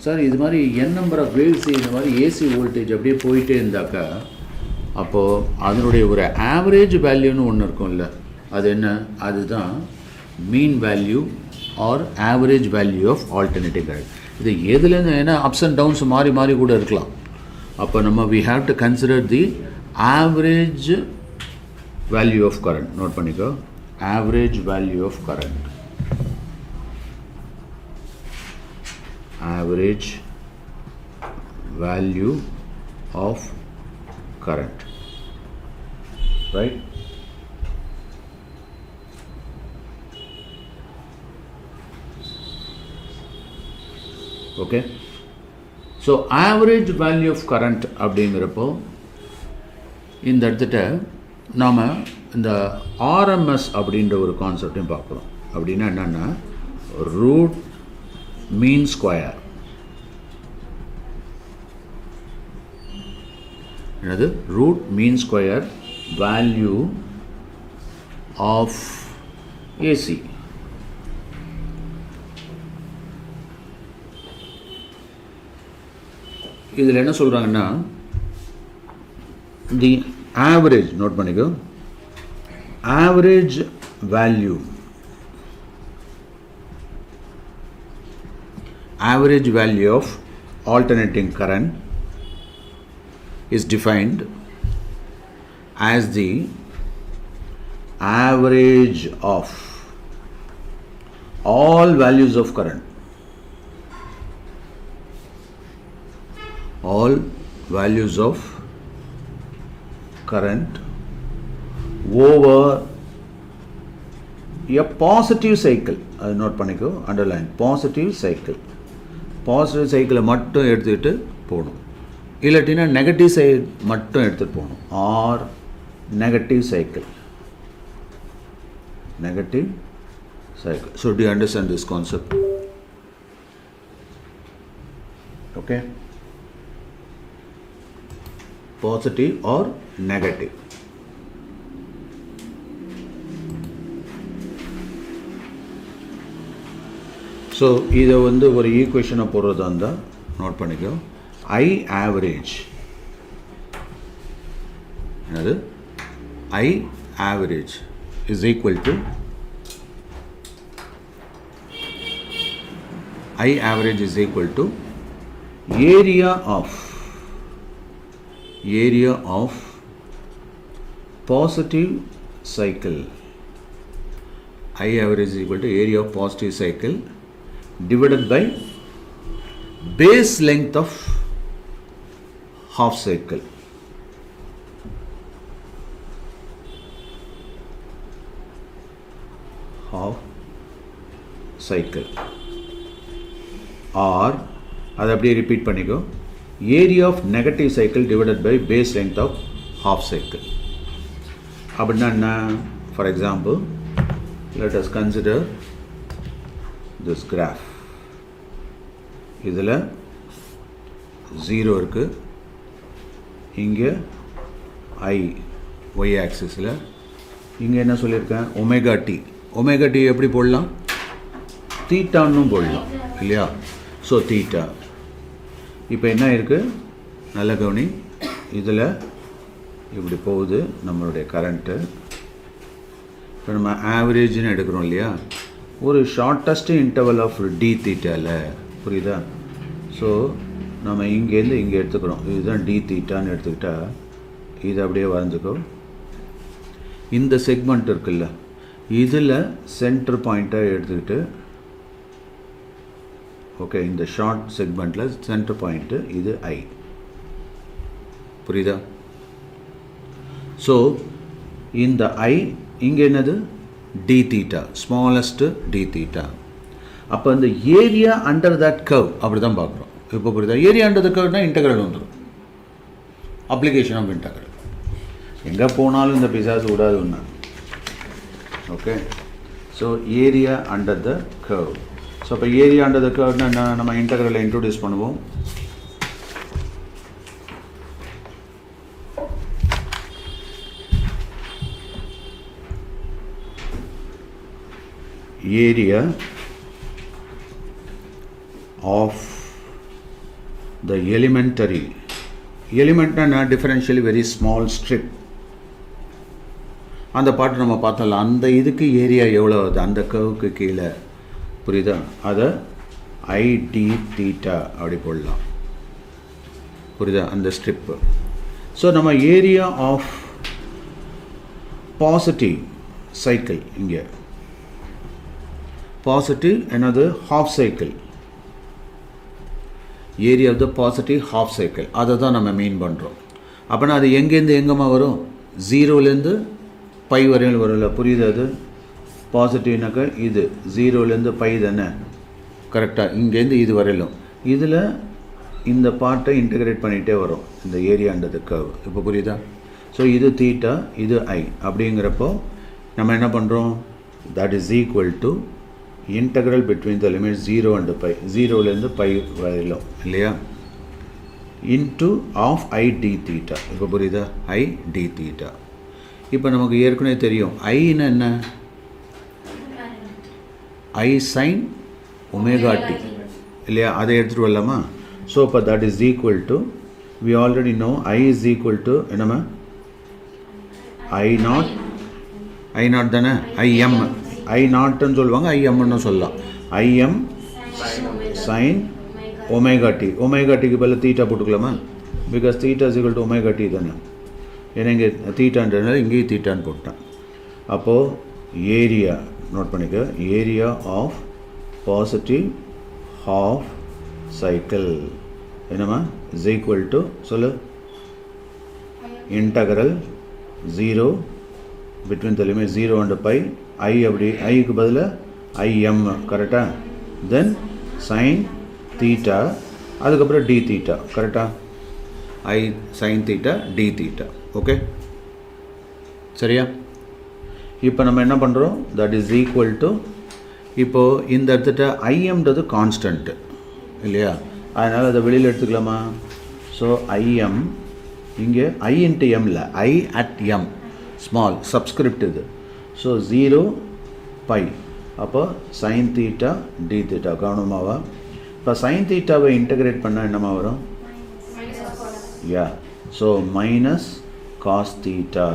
சார், இது மாதிரி என் நம்பர் ஆஃப் வேவ்ஸ் இந்த மாதிரி ஏசி வோல்டேஜ் அப்படியே போயிட்டே இருந்தாக்கா அப்போது அதனுடைய ஒரு ஆவரேஜ் வேல்யூன்னு ஒன்று இருக்கும்ல, அது என்ன? அதுதான் mean value or average value of alternative current. இது எதுலேருந்து, ஏன்னா அப்ஸ் அண்ட் டவுன்ஸ் மாறி மாறி கூட இருக்கலாம். அப்போ நம்ம we have to consider the average value of current. Note பண்ணிக்கோ, average value of current. Average value of current, right? Okay, so average value of current அப்படிங்கிறப்போ இந்த இடத்துல நாம் இந்த ஆர்எம்எஸ் அப்படின்ற ஒரு கான்செப்டையும் பார்க்குறோம். அப்படின்னா என்னென்னா ரூட் மீன் ஸ்கொயர். என்னது? Root mean square value of AC. இதில் என்ன சொல்கிறாங்கன்னா தி ஆவரேஜ், நோட் பண்ணிக்கோ, average value, average value of alternating current is defined as the average of all values of current, all values of current over a positive cycle. அது note பண்ணிக்கோ, underline positive cycle. Positive சைக்கிளை மட்டும் எடுத்துக்கிட்டு போகணும், இல்லாட்டினா negative cycle மட்டும் எடுத்துகிட்டு போகணும். Or negative cycle, negative cycle. So do you understand this concept? Okay, positive or negative. So இதை வந்து ஒரு ஈக்குவேஷனை போடுறதா இருந்தால் நோட் பண்ணிக்கோ. ஐ ஆவரேஜ் என்னது I average is equal to I average is equal to area of positive cycle. I average is equal to area of positive cycle divided by base length of half cycle. Half cycle. Or அதை அப்படியே repeat பண்ணிக்கோ. Area of negative cycle divided by base length of half cycle. அப்படின்னா என்ன? For example let us consider this graph. இதில் 0 இருக்குது, இங்கே ஐ Y ஆக்சிஸில், இங்கே என்ன சொல்லியிருக்கேன் ஒமேகா டி. ஒமேகா டி எப்படி போடலாம்? தீட்டான்னு போடலாம் இல்லையா? So theta. இப்போ என்ன இருக்குது நல்ல கவனி, இதில் இப்படி போகுது நம்மளுடைய கரண்ட்டு. இப்போ நம்ம ஆவரேஜ்னு எடுக்கிறோம் இல்லையா, ஒரு ஷார்ட்டஸ்ட் இன்டர்வல் ஆஃப் டி தீட்டாவில், புரியுதா? ஸோ நம்ம இங்கேருந்து இங்கே எடுத்துக்கிறோம், இதுதான் டி தீட்டான்னு எடுத்துக்கிட்டால் இது அப்படியே வரைஞ்சிக்கோ. இந்த செக்மெண்ட் இருக்குல்ல, இதில் சென்டர் பாயிண்ட்டை எடுத்துக்கிட்டு, ஓகே, இந்த ஷார்ட் செக்மெண்ட்டில் சென்டர் பாயிண்ட்டு இது ஐ, புரியுதா? ஸோ இந்த ஐ இங்கே என்னது D theta, smallest D theta. அப்போ இந்த ஏரியா அண்டர் தட் கர்வ் அப்படி தான் பார்க்குறோம். இப்போ புரியுதா? ஏரியா அண்டர் த கர்வ்னால் இன்டெக்ரல் வந்துடும். Application of integral. எங்கே போனாலும் இந்த பிசாசு விடாது ஒன்று. Okay, so area under the curve. So இப்போ ஏரியா அண்டர் த கர்வ்னா என்ன? நம்ம இன்டெக்ரலை இன்ட்ரோடியூஸ் பண்ணுவோம். ஏரியா ஆஃப் த எலிமெண்டரி, எலிமெண்ட்னா டிஃபரன்ஷியலி வெரி ஸ்மால் ஸ்ட்ரிப், அந்த பாட்டு நம்ம பார்த்தோம்ல, அந்த இதுக்கு ஏரியா எவ்வளோ வருது அந்த கர்வுக்கு கீழே, புரியுதா? அதை ஐடி தீட்டா அப்படி போடலாம், புரியுதா? அந்த ஸ்ட்ரிப்பு. ஸோ நம்ம ஏரியா ஆஃப் பாசிட்டிவ் சைக்கிள், இங்கே பாசிட்டிவ் என்னது half cycle, area of the positive half cycle, அதை தான் நம்ம மீன் பண்ணுறோம். அப்படின்னா அது எங்கேருந்து எங்கேம்மா வரும்? 0லேருந்து பை வரையும் வரும்ல, புரியுது? அது பாசிட்டிவ்னாக்கா இது 0லேருந்து பை தானே, கரெக்டாக? இங்கேருந்து இது வரையிலும் இதில் இந்த பார்ட்டை இன்டகிரேட் பண்ணிகிட்டே வரும் இந்த ஏரியான்றது கர்வ். இப்போ புரியுதா? ஸோ இது தீட்டா, இது ஐ. அப்படிங்கிறப்போ நம்ம என்ன பண்ணுறோம்? That is equal to integral between the limit 0 and pi, 0லேருந்து பை வரையிலும் இல்லையா, into of I d theta. இப்போ புரியுதா? I d theta. இப்போ நமக்கு ஏற்கனவே தெரியும் ஐன்னு என்ன? ஐ சைன் ஒமேகா டி இல்லையா? அதை எடுத்துகிட்டு வரலாமா? ஸோ இப்போ that is equal to, we already know I is equal to என்னம்மா? ஐ நாட் தானே? ஐஎம், ஐ நாட்டுன்னு சொல்லுவாங்க, ஐஎம்னு சொல்லலாம். I M sine omega t. Omega டிக்கு பதில் தீட்டா போட்டுக்கலாமா? Because theta is equal to omega t தானே. ஏன்னா இங்கே தீட்டான்றதுனால இங்கேயும் தீட்டான்னு போட்டேன். அப்போது ஏரியா நோட் பண்ணிக்க, area of positive half cycle என்னம்மா? இஸ் ஈக்குவல் டு சொல்லு, integral 0 between the limit 0 and pi, I அப்படி ஐக்கு பதிலாக ஐஎம், கரெக்டாக? தென் சைன் தீட்டா, அதுக்கப்புறம் டி தீட்டா, கரெக்டாக? I sine theta d theta. Okay, சரியா? இப்போ நம்ம என்ன பண்ணுறோம்? தட் இஸ் ஈக்குவல் டு, இப்போது இந்த இடத்துட்ட ஐஎம்ன்றது கான்ஸ்டன்ட்டு இல்லையா? அதனால் அதை வெளியில் எடுத்துக்கலாமா? ஸோ ஐஎம் இங்கே ஐ இன்ட்டு எம்மில் I at M small subscript இது. ஸோ 0 பை, அப்போ sin theta d theta கவனமாவா இப்போ sin thetaவை இன்டகிரேட் பண்ணால் என்னமா வரும் யா so minus cos theta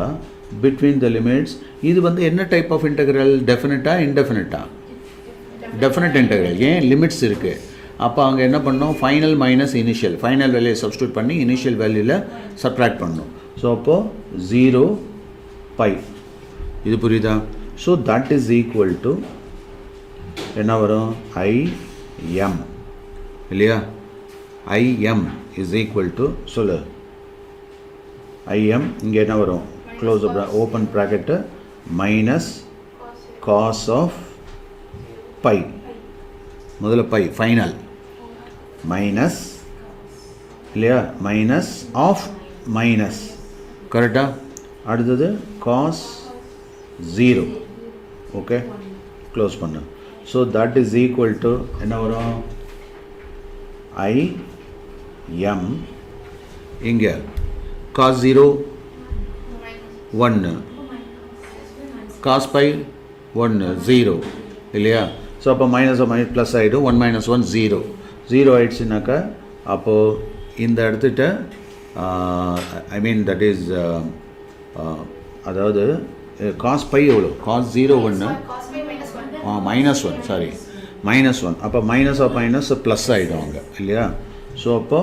between the limits இது வந்து என்ன டைப் ஆஃப் இன்டகிரல் டெஃபினட்டா இன்டெஃபினட்டா டெஃபினட் இன்டகிரல் ஏன் லிமிட்ஸ் இருக்குது அப்போ அங்கே என்ன பண்ணோம் ஃபைனல் மைனஸ் இனிஷியல் ஃபைனல் வேல்யூயை சப்ஸ்டியூட் பண்ணி இனிஷியல் வேல்யூவில் சப்ட்ராக்ட் பண்ணணும் ஸோ அப்போது 0 பை இது புரியுதா so that is equal to என்ன வரும் ஐஎம் இல்லையா ஐஎம் இஸ் ஈக்குவல் டு சொல்லு ஐஎம் இங்கே என்ன வரும் close open bracket minus cos of pi முதல்ல பை ஃபைனல் மைனஸ் இல்லையா மைனஸ் ஆஃப் மைனஸ் கரெக்டாக அடுத்தது காஸ் 0 ஓகே க்ளோஸ் பண்ணு so that is equal to என்ன வரும் ஐஎம் இங்கே காஸ் 0 1 காஸ் பை 1 0 இல்லையா ஸோ அப்போ மைனஸ் ப்ளஸ் ஆகிடும் 1 மைனஸ் 1 0 0 ஆகிடுச்சுனாக்கா அப்போது இந்த இடத்துட்ட ஐ மீன் தட் இஸ் அதாவது காஸ் பை எவ்வளோ காஸ் 0 1 மைனஸ் 1 சாரி மைனஸ் 1 அப்போ மைனஸ் ஆஃப் மைனஸ் ப்ளஸ் ஆகிடும் அங்கே இல்லையா ஸோ அப்போ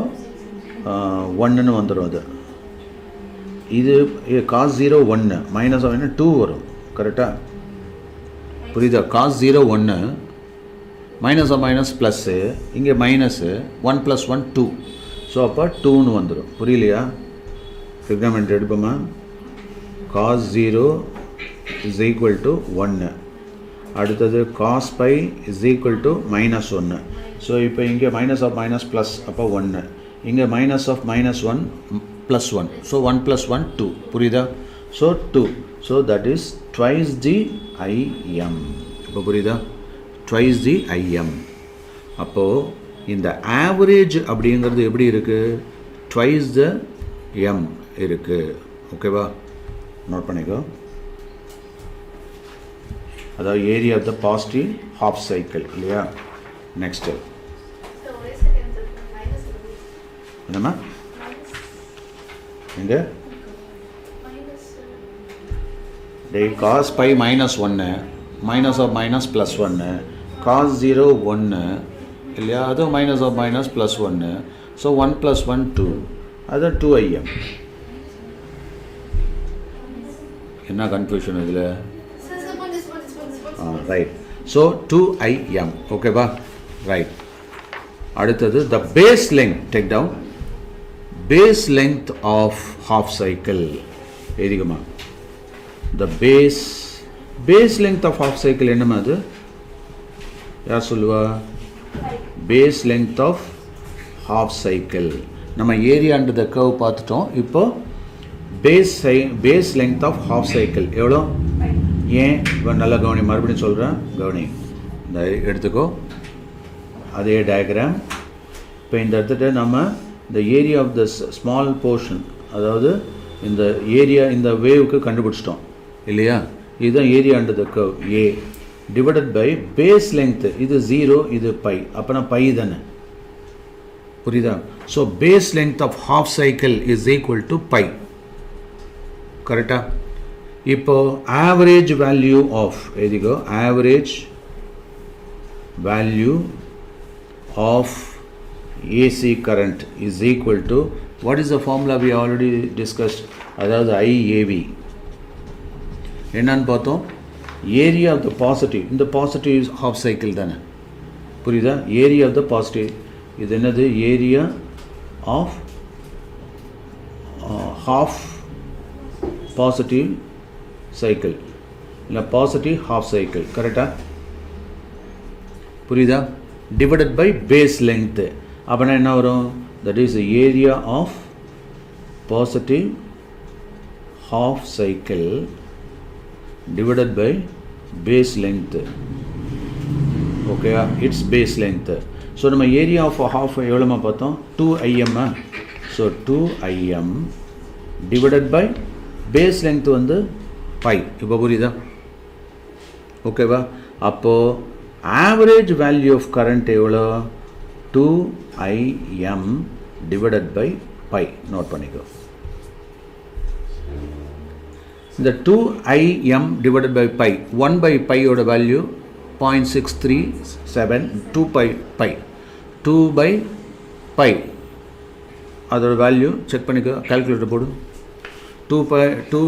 1ன்னு வந்துடும் அது இது காஸ் 0 1 மைனஸ் ஆஃப் 2 வரும் கரெக்டாக புரியுதா cos 0 1 minus of minus plus இங்கே மைனஸு 1 + 1 2 ஸோ அப்போ 2ன்னு வந்துடும் புரியலையா ட்ரிக்னாமெட்ரி எடுப்போமா காஸ் 0 இஸ் ஈக்குவல் டு 1 அடுத்தது cos pi is equal to minus 1 so இப்போ இங்கே மைனஸ் ஆஃப் மைனஸ் ப்ளஸ் அப்போ 1 இங்கே minus of minus 1 plus 1 so 1 + 1 2 புரியுதா so 2 so that is twice the IM இப்போ புரியுதா twice the IM அப்போது இந்த ஆவரேஜ் அப்படிங்கிறது எப்படி இருக்குது twice the M இருக்குது ஓகேவா நோட் பண்ணிக்கோ அதாவது area of the positive half cycle இல்லையா நெக்ஸ்ட்டு என்னம்மா எங்கே cos pi minus 1 minus of minus plus 1 cos 0 1 இல்லையா அது minus of minus plus 1 so 1 + 1 2 அது 2im என்ன கன்ஃபியூஷன் இதில் ரைட் ஸோ 2im ஓகேவா ரைட் அடுத்தது the base length take down base length of half cycle எழுதிக்குமா the base length of half cycle என்னமா அது யார் சொல்லுவா base length of half cycle நம்ம ஏரியா அண்டர் த கர்வ் பார்த்துட்டோம் இப்போ base length of half cycle எவ்வளோ ஏன் இப்போ நல்லா கவனி மறுபடியும் சொல்கிறேன் கவனி இந்த எடுத்துக்கோ அதே டயக்ராம் இப்போ இந்த இடத்துல நம்ம இந்த area of the small portion அதாவது இந்த ஏரியா இந்த வேவுக்கு கண்டுபிடிச்சிட்டோம் இல்லையா இதுதான் area under the curve A divided by base length இது 0 இது பை அப்போனா பை தானே புரியுதா so base length of half cycle is equal to pi கரெக்டா இப்போ ஆவரேஜ் வேல்யூ ஆஃப் எதுக்கோ average value of AC current is equal to what is the formula we already discussed அதாவது IAV என்னன்னு பார்த்தோம் area of the positive இந்த positive half cycle தானே புரியுதா area of the positive இது என்னது area of half positive cycle இல்லை positive half cycle கரெக்டா புரியுதா divided by base length அப்போனா என்ன வரும் that is the area of positive half cycle divided by base length okay its base length so நம்ம area of half எவ்வளோமா பார்த்தோம் 2im so 2im divided by base length வந்து pi இப்போ புரியுதா ஓகேவா அப்போது ஆவரேஜ் வேல்யூ ஆஃப் கரண்ட் எவ்வளோ 2Im divided by by. Note பண்ணிக்கோ. இந்த 2Im divided by pi 1 pi பையோட வேல்யூ 0.637 2 பை பை 2 பை பை அதோட வேல்யூ செக் பண்ணிக்கோ. கால்குலேட்டர் போடு. 2 பை 2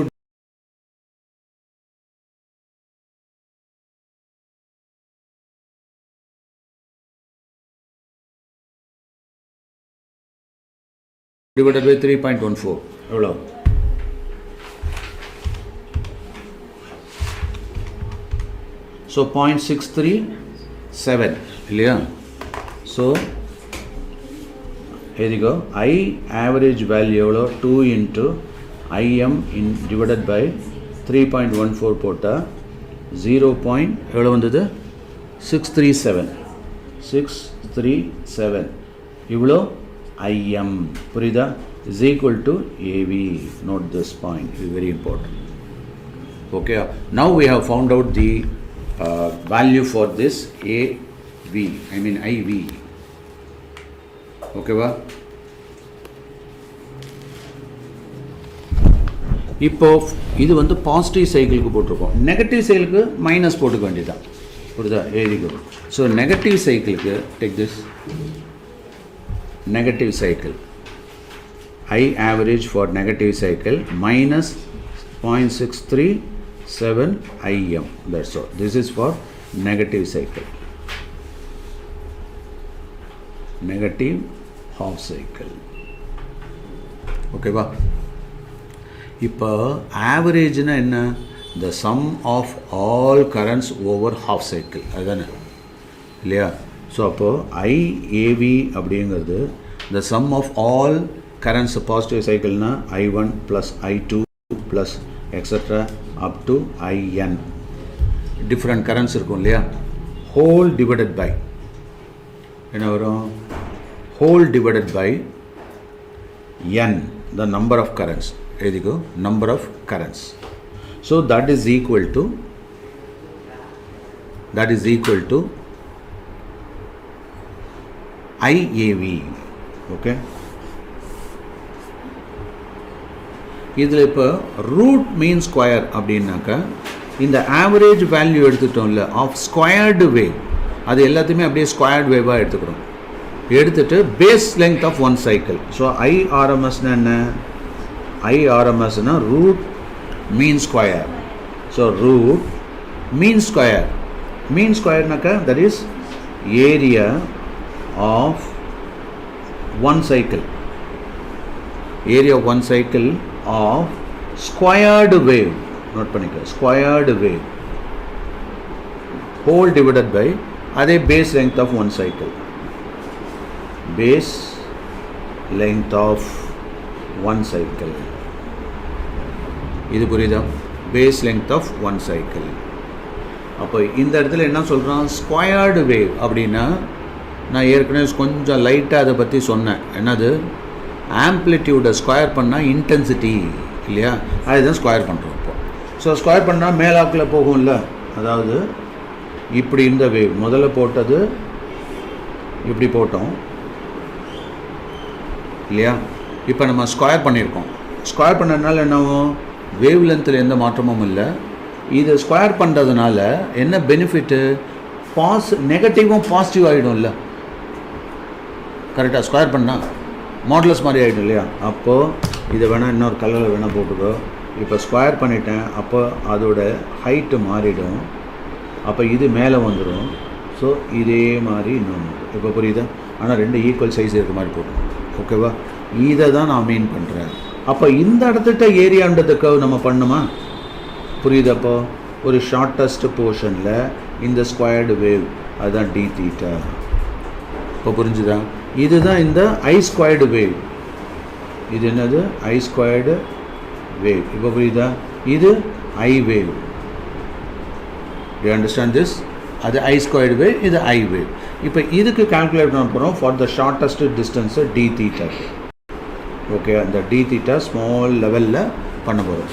டிவைடட் பை 3.14 எவ்வளோ? ஸோ 0.637 இல்லையா? ஸோ எதுக்கோ ஐ ஆவரேஜ் வேல்யூ எவ்வளோ 2 இன்ட்டு IM டிவைடட் பை 3.14 போட்டால் 0. எவ்வளோ வந்தது? 637 இவ்வளோ IM. புரியுதா? is equal to AV. Note this point, it is very important. Okay, now we have found out the value for this AV, I mean IV. Okay va? இப்போ இது வந்து positive சைக்கிளுக்கு போட்டிருக்கோம். Negative சைக்கிளுக்கு minus போட்டுக்க வேண்டியதான். புரியுதா? எழுதிக்கோ. So negative சைக்கிளுக்கு take this negative cycle, I average for negative cycle minus 0.637 IM. That's all. This is for negative cycle, negative half cycle. Okay va? இப்போ ஆவரேஜ்னா என்ன? the sum of all currents over half cycle. அதுதானே இல்லையா? So அப்போது IAV அப்படிங்கிறது the sum of all currents positive சைக்கிள்னா I1 plus I2 plus extra up to IN. Different currents இருக்கும் இல்லையா? Whole divided by என்ன வரும்? Whole divided by N, the number of currents. எழுதிக்கோ, number of currents. So that is equal to IAV. Okay, இதில் இப்போ root mean square அப்படின்னாக்கா இந்த average value எடுத்துட்டோம்ல ஆஃப் ஸ்கொயர்டு வேவ், அது எல்லாத்தையுமே அப்படியே ஸ்கொயர்டு வேவாக எடுத்துக்கிறோம். எடுத்துட்டு base length of one cycle. So IRMSனா என்ன? IRMSனா root mean square. So root mean square. Mean ஸ்கொயர்னாக்கா that is area of one cycle, area of one cycle of squared wave. Note பண்ணிக்க, squared wave whole divided by அதே base length of one cycle, base length of one cycle. இது புரியுதா? base length of one cycle. அப்போ இந்த இடத்துல என்ன சொல்கிறோம்? squared wave அப்படின்னா நான் ஏற்கனவே கொஞ்சம் லைட்டாக அதை பற்றி சொன்னேன். என்னது? ஆம்ப்ளிடியூடை ஸ்கொயர் பண்ணால் இன்டென்சிட்டி இல்லையா? அதுதான் ஸ்கொயர் பண்ணுறோம் இப்போ. ஸோ ஸ்கொயர் பண்ணால் மேலாக்கில் போகும்ல. அதாவது இப்படி இந்த வேவ் முதல்ல போட்டது இப்படி போட்டோம் இல்லையா? இப்போ நம்ம ஸ்கொயர் பண்ணியிருக்கோம். ஸ்கொயர் பண்ணதுனால என்னாகும்? வேவ் லென்த்தில் எந்த மாற்றமும் இல்லை. இது ஸ்கொயர் பண்ணுறதுனால என்ன பெனிஃபிட்டு? நெகட்டிவும் பாசிட்டிவ் ஆகிடும் இல்லை? கரெக்டாக ஸ்கொயர் பண்ணால் மாடுலஸ் மாதிரி ஆகிடும் இல்லையா? அப்போது இதை வேணால் இன்னொரு கலரில் வேணால் போட்டுக்கோ. இப்போ ஸ்கொயர் பண்ணிட்டேன், அப்போ அதோட ஹைட்டு மாறிடும். அப்போ இது மேலே வந்துடும். ஸோ இதே மாதிரி இன்னொன்று. இப்போ புரியுதா? ஆனால் ரெண்டு ஈக்குவல் சைஸ் இருக்கிற மாதிரி போடணும். ஓகேவா? இதை தான் நான் மீன் பண்ணுறேன். அப்போ இந்த இடத்துட்ட ஏரியான்றது கர்வ் நம்ம பண்ணுமா? புரியுதப்போ? ஒரு ஷார்ட்டஸ்ட் போர்ஷனில் இந்த ஸ்கொயர்டு வேவ், அதுதான் d தீட்டா. இப்போ புரிஞ்சுதா? இதுதான் இந்த I ஸ்கொயர்டு வேவ். இது என்னது? I squared wave. இப்போ புரியுதா? இது I wave. To understand this? அது I ஸ்கொயர்டு வேவ், இது I வேவ். இப்போ இதுக்கு கால்குலேட் பண்ண போகிறோம் for the shortest distance d theta. Okay, அந்த d தீட்டா ஸ்மால் லெவலில் பண்ண போகிறோம்.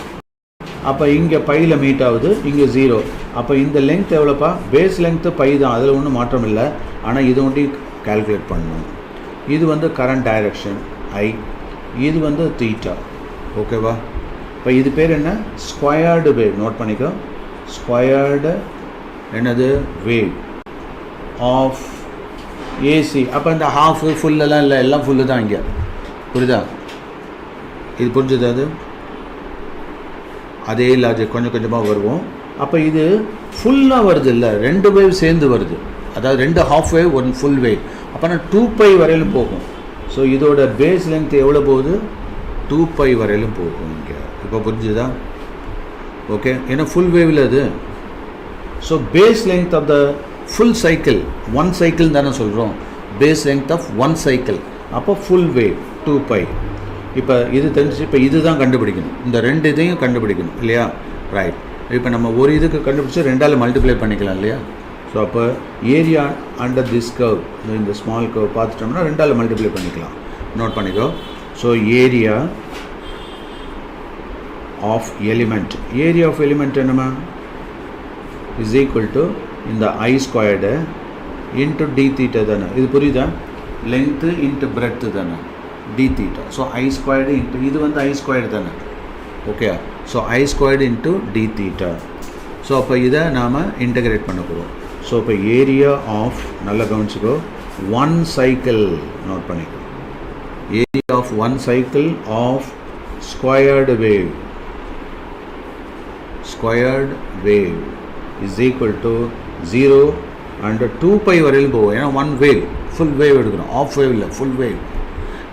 அப்போ இங்கே பையில் மீட் ஆகுது, இங்கே 0. அப்போ இந்த லெங்த் எவ்வளோப்பா? பேஸ் லெங்க்த்து பை தான், அதில் ஒன்றும் மாற்றம் இல்லை. ஆனால் இது ஒண்டி கால்குலேட் பண்ணணும். இது வந்து கரண்ட் டைரக்ஷன் ஐ, இது வந்து தீட்டா. ஓகேவா? இப்போ இது பேர் என்ன? Squared wave. நோட் பண்ணிக்கோ. ஸ்கொயர்டு என்னது? Wave of AC. அப்போ இந்த ஹாஃபு ஃபுல்லெல்லாம் இல்லை, எல்லாம் ஃபுல்லு தான் இங்கே. புரியுதா? இது புரிஞ்சுது? அது அதே லாஜிக் கொஞ்சம் கொஞ்சமாக வருவோம். அப்போ இது ஃபுல்லாக வருது இல்லை, 2 வேவ் சேர்ந்து வருது. அதாவது 2 ஹாஃப் வேவ் 1 ஃபுல் வேவ். அப்போனா 2π வரையிலும் போகும். ஸோ இதோட பேஸ் லெங்த் எவ்வளோ போகுது? 2π வரையிலும் போகும் இங்கே. இப்போ புரிஞ்சுதா? ஓகே, ஏன்னா ஃபுல் வேவில் அது. So base length of the full cycle, 1 cycle தானே சொல்கிறோம். Phase length of 1 cycle. அப்போ ஃபுல் வேவ் 2π. இப்போ இது தெரிஞ்சு, இப்போ இது தான் கண்டுபிடிக்கணும். இந்த 2 இதையும் கண்டுபிடிக்கணும் இல்லையா? ரைட். இப்போ நம்ம ஒரு இதுக்கு கண்டுபிடிச்சி 2ஆல் மல்டிப்ளை பண்ணிக்கலாம் இல்லையா? ஸோ அப்போ ஏரியா அண்டர் திஸ் கர்வ், இந்த ஸ்மால் கர்வ் பார்த்துட்டோம்னா 2ஆல் மல்டிப்ளை பண்ணிக்கலாம். நோட் பண்ணிக்கோ. So area of element, area of element என்னமா? இஸ் ஈக்குவல் டு இந்த I squared into d theta தானே. இது புரியுதா? லென்த்து இன்ட்டு பிரெத்து தானே, d theta. So I squared into இது வந்து ஐ ஸ்கொயர்டு தானே. Okay, so I squared into d theta. So அப்போ இதை நாம் இன்டகிரேட் பண்ண போகிறோம். ஸோ இப்போ ஏரியா ஆஃப், நல்லா கவனிச்சுக்கோ, 1 சைக்கிள். நோட் பண்ணிக்கோ. Area of 1 cycle of squared wave, squared wave is equal to 0 and 2π வரையிலும் போகும். ஏன்னா 1 வேவ், ஃபுல் வேவ் எடுக்கிறோம், ஆஃப் வேவ் இல்லை, ஃபுல் வேவ்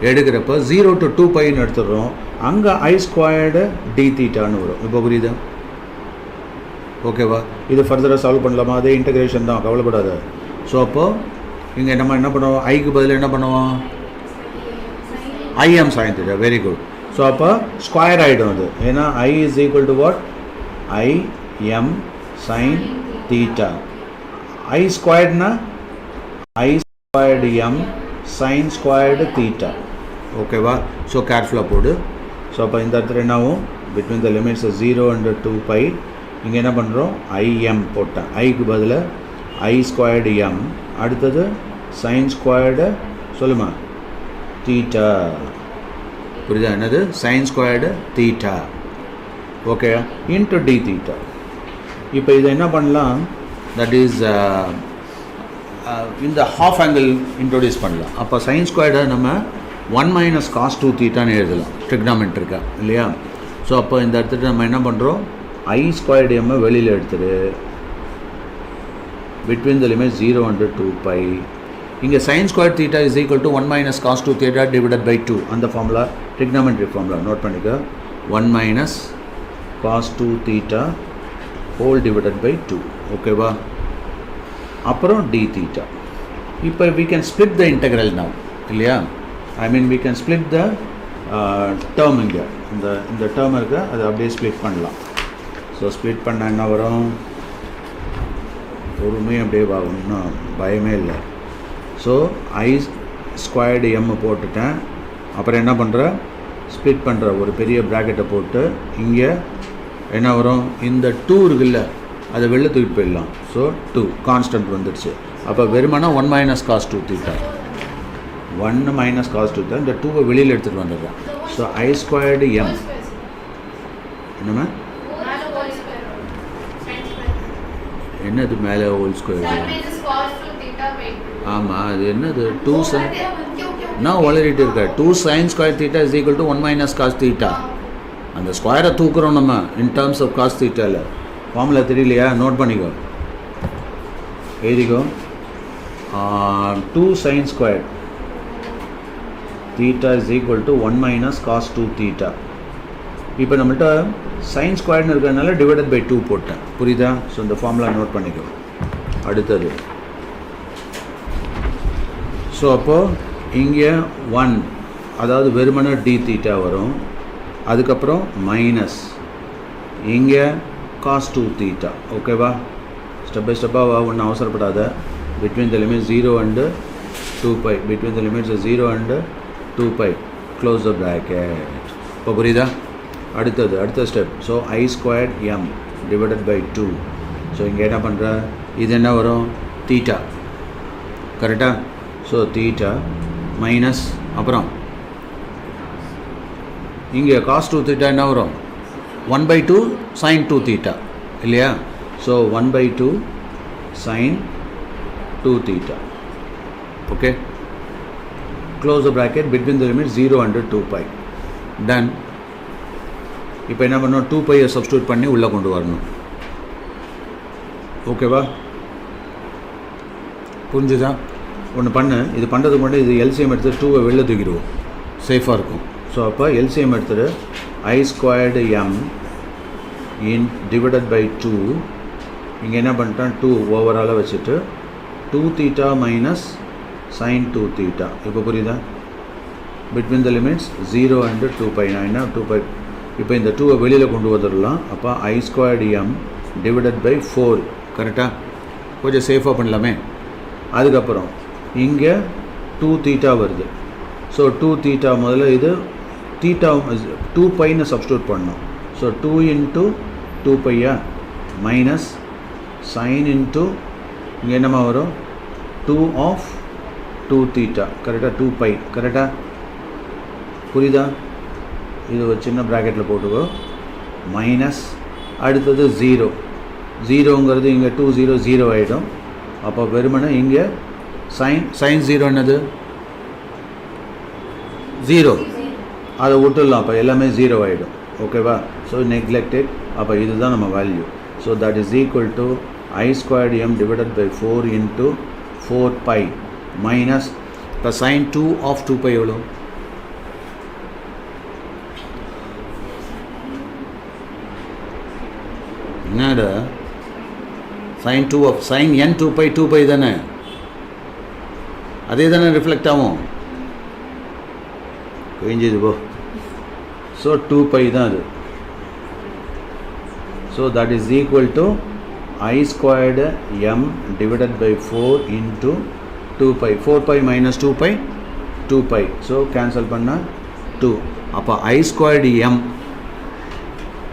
எடுக்கிறப்ப 0 to 2πன்னு எடுத்துடுறோம். அங்கே ஐ ஸ்கொயர்டு டி தீட்டான்னு வரும். இப்போ புரியுது? ஓகேவா? இது ஃபர்தராக சால்வ் பண்ணலாமா? அதே இன்டகிரேஷன் தான், கவலைப்படாது. ஸோ அப்போது இங்கே நம்ம என்ன பண்ணுவோம்? ஐக்கு பதில் என்ன பண்ணுவோம்? I M sine theta. Very good. So அப்போ ஸ்கொயர் ஆகிடும் அது. ஏன்னா I is equal to what? I M sine theta. I ஸ்கொயர்டுனா I squared M sine squared theta. ஓகேவா? ஸோ கேர்ஃபுல்லாக போடு. ஸோ அப்போ இந்த இடத்துல என்ன ஆகும்? Between the limits 0 and 2π. இங்கே என்ன பண்ணுறோம்? ஐஎம் போட்டேன். ஐக்கு பதில் ஐ ஸ்கொயர்டு எம், அடுத்தது சைன் ஸ்கொயர்டு சொல்லுமா தீட்டா. புரியுதா? என்னது? Sine squared theta. Okay, into d theta. இப்போ இதை என்ன பண்ணலாம்? தட் இஸ் இந்த ஹாஃப் ஆங்கிள் இன்ட்ரோடியூஸ் பண்ணலாம். அப்போ சைன் ஸ்கொயர்டை நம்ம 1 - cos 2 தீட்டான்னு எழுதலாம், ட்ரிக்னாமெட்ரிக்கா இல்லையா? ஸோ அப்போ இந்த இடத்துல நம்ம என்ன பண்ணுறோம்? ஐ ஸ்கொயர்டு எம்மை வெளியில் எடுத்துரு, பிட்வீன் த லிமிட் 0 and 2π. இங்கே sine square theta is equal to 1 - cos 2 theta divided by 2. அந்த ஃபார்முலா ட்ரிக்னாமெட்ரி ஃபார்முலா நோட் பண்ணிக்க. 1 - cos 2 theta whole divided by 2. ஓகேவா? அப்புறம் டி தீட்டா. இப்போ we can split the integral now இல்லையா? I mean we can split the term இங்கே, இந்த term இருக்க அதை அப்படியே ஸ்ப்ளிட் பண்ணலாம். ஸோ ஸ்ப்ளிட் பண்ண என்ன வரும்? பொறுமையாக அப்படியே இன்னும் பயமே இல்லை. ஸோ ஐ ஸ்கொயர்டு எம் போட்டுட்டேன். அப்புறம் என்ன பண்ணுற? ஸ்ப்ளிட் பண்ணுற ஒரு பெரிய ப்ராக்கெட்டை போட்டு இங்கே என்ன வரும்? இந்த 2 இருக்குல்ல, அதை வெளில தூக்கிட்டு போயிடலாம். ஸோ 2 கான்ஸ்டன்ட் வந்துடுச்சு. அப்போ வெறுமனா 1 - cos 2 தீட்டா, 1 - cos 2 தீட்டா. இந்த 2வை வெளியில் எடுத்துகிட்டு வந்துடுறேன். ஸோ ஐ ஸ்கொயர்டு எம் என்னம்மா? என்னது மேலே ஹோல் ஸ்கொயர்டு? ஆமாம், அது என்னது? 2 sin. நான் வளரிட்டு இருக்கேன். 2 sin square theta is equal to 1 - cos theta. அந்த ஸ்கொயரை தூக்குறோம் நம்ம இன் டேர்ம்ஸ் ஆஃப் காஸ் தீட்டாவில். ஃபார்முலா தெரியலையா? நோட் பண்ணிக்கோ, எழுதிக்கோ. 2 sin square theta is equal to 1 - cos 2 theta. இப்போ நம்மள்கிட்ட சைன் ஸ்கொயர்னு இருக்கிறதுனால டிவைடட் பை 2 போட்டேன். புரியுதா? ஸோ இந்த ஃபார்முலா நோட் பண்ணிக்கோ. அடுத்தது ஸோ அப்போது இங்கே 1, அதாவது வெறுமன டி தீட்டா வரும். அதுக்கப்புறம் மைனஸ் இங்கே cos 2 தீட்டா. ஓகேவா? ஸ்டெப் பை ஸ்டெப்பாக ஒன்றும் அவசரப்படாத. Between the limit 0 and 2π, between the limits 0 and 2π close the bracket. இப்போ புரியுதா? அடுத்த step. So I squared m divided by 2. So இங்கே என்ன பண்ணுற, இது என்ன வரும், தீட்டா, கரெக்டாக? ஸோ தீட்டா மைனஸ் அப்புறம் இங்கே cos 2 தீட்டா என்ன வரும், 1/2 sin 2 தீட்டா இல்லையா? So 1/2 sin 2 theta. Okay, close the bracket between the limits 0 and 2 pi. Done. இப்போ என்ன பண்ணணும், 2 pi சப்ஸ்டியூட் பண்ணி உள்ளே கொண்டு வரணும். ஓகேவா? புரிஞ்சுதா? ஒன்று பண்ணு, இது பண்ணுறதுக்கு முன்னாடி இது எல்சிஎம் எடுத்து 2 வெளில தூக்கிடுவோம், சேஃபாக இருக்கும். ஸோ அப்போ எல்சிஎம் எடுத்துகிட்டு I squared m in divided by 2. இங்கே என்ன பண்ணிட்டான், 2 ஓவராலாக வச்சுட்டு 2 theta minus sin 2 theta. இப்போ புரியுதா? between the limits 0 and 2 pi. நான் என்ன 2 pi, இப்போ இந்த 2 வெளியில் கொண்டு வந்துடலாம். அப்போ I squared m divided by 4. கரெக்டாக? கொஞ்சம் சேஃபாக பண்ணலாமே. அதுக்கப்புறம் இங்கே 2 theta வருது. ஸோ 2 theta முதல்ல இது theta 2 பைன்னு சப்ஸ்டியூட் பண்ணணும். ஸோ 2 into 2 பையா மைனஸ் sin into இங்கே என்னமா வரும், 2 of 2 theta. கரெக்டாக? 2 pi. கரெக்டாக? புரியுதா? இது ஒரு சின்ன ப்ராக்கெட்டில் போட்டுக்கோ. மைனஸ் அடுத்தது 0. 0ங்கிறது இங்கே 2 0 0 ஆகிடும். அப்போ வெறுமனே இங்கே sin 0 என்னது, 0. அதை விட்டுடலாம். அப்போ எல்லாமே 0 ஆகிடும். ஓகேவா? So neglected. அப்போ இதுதான் நம்ம value. So that is equal to I squared m divided by 4 into 4 pi minus இப்போ sin 2 of 2 pi எவ்வளோ, என்னடா sin 2 of sin n 2 pi 2 pi தானே, அதே தானே ரிஃப்ளெக்ட் ஆகும். கொஞ்சது போ. ஸோ 2 pi தான் அது. So that is equal to I squared m divided by 4 into 2 pi. 4 pi minus 2 pi 2 pi. So cancel பண்ணா 2. அப்போ I squared m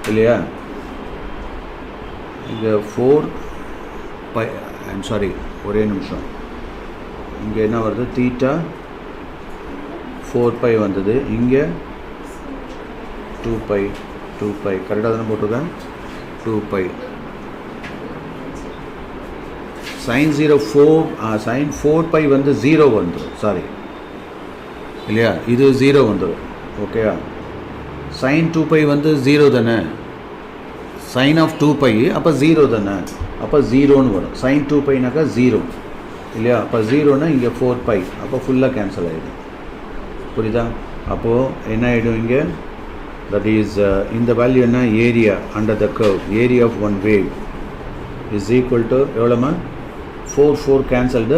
இல்லையா, இங்கே 4 pi, I'm sorry, ஒரே நிமிஷம், இங்கே என்ன வருது, தீட்டா 4 pi வந்தது, இங்கே 2 pi கரெக்டாக தானே போட்டிருக்கேன், 2 pi sin 4 pi வந்து 0 வந்துடும், சாரி இல்லையா, இது 0 வந்துடும். ஓகேயா? sin 2 pi வந்து 0 தானே, sin of 2 pi அப்போ 0 தானே, அப்போ 0ன்னு வரும். sin 2 piனாக்கா 0 இல்லையா, அப்போ 0னா இங்கே 4 pi, அப்போ ஃபுல்லாக கேன்சல் ஆகிடும். புரியுதா? அப்போது என்ன ஆகிடும் இங்கே, தட் இஸ் இந்த வேல்யூ என்ன, area under the curve, area of one wave is equal to எவ்வளோமா, 4 கேன்சல்டு,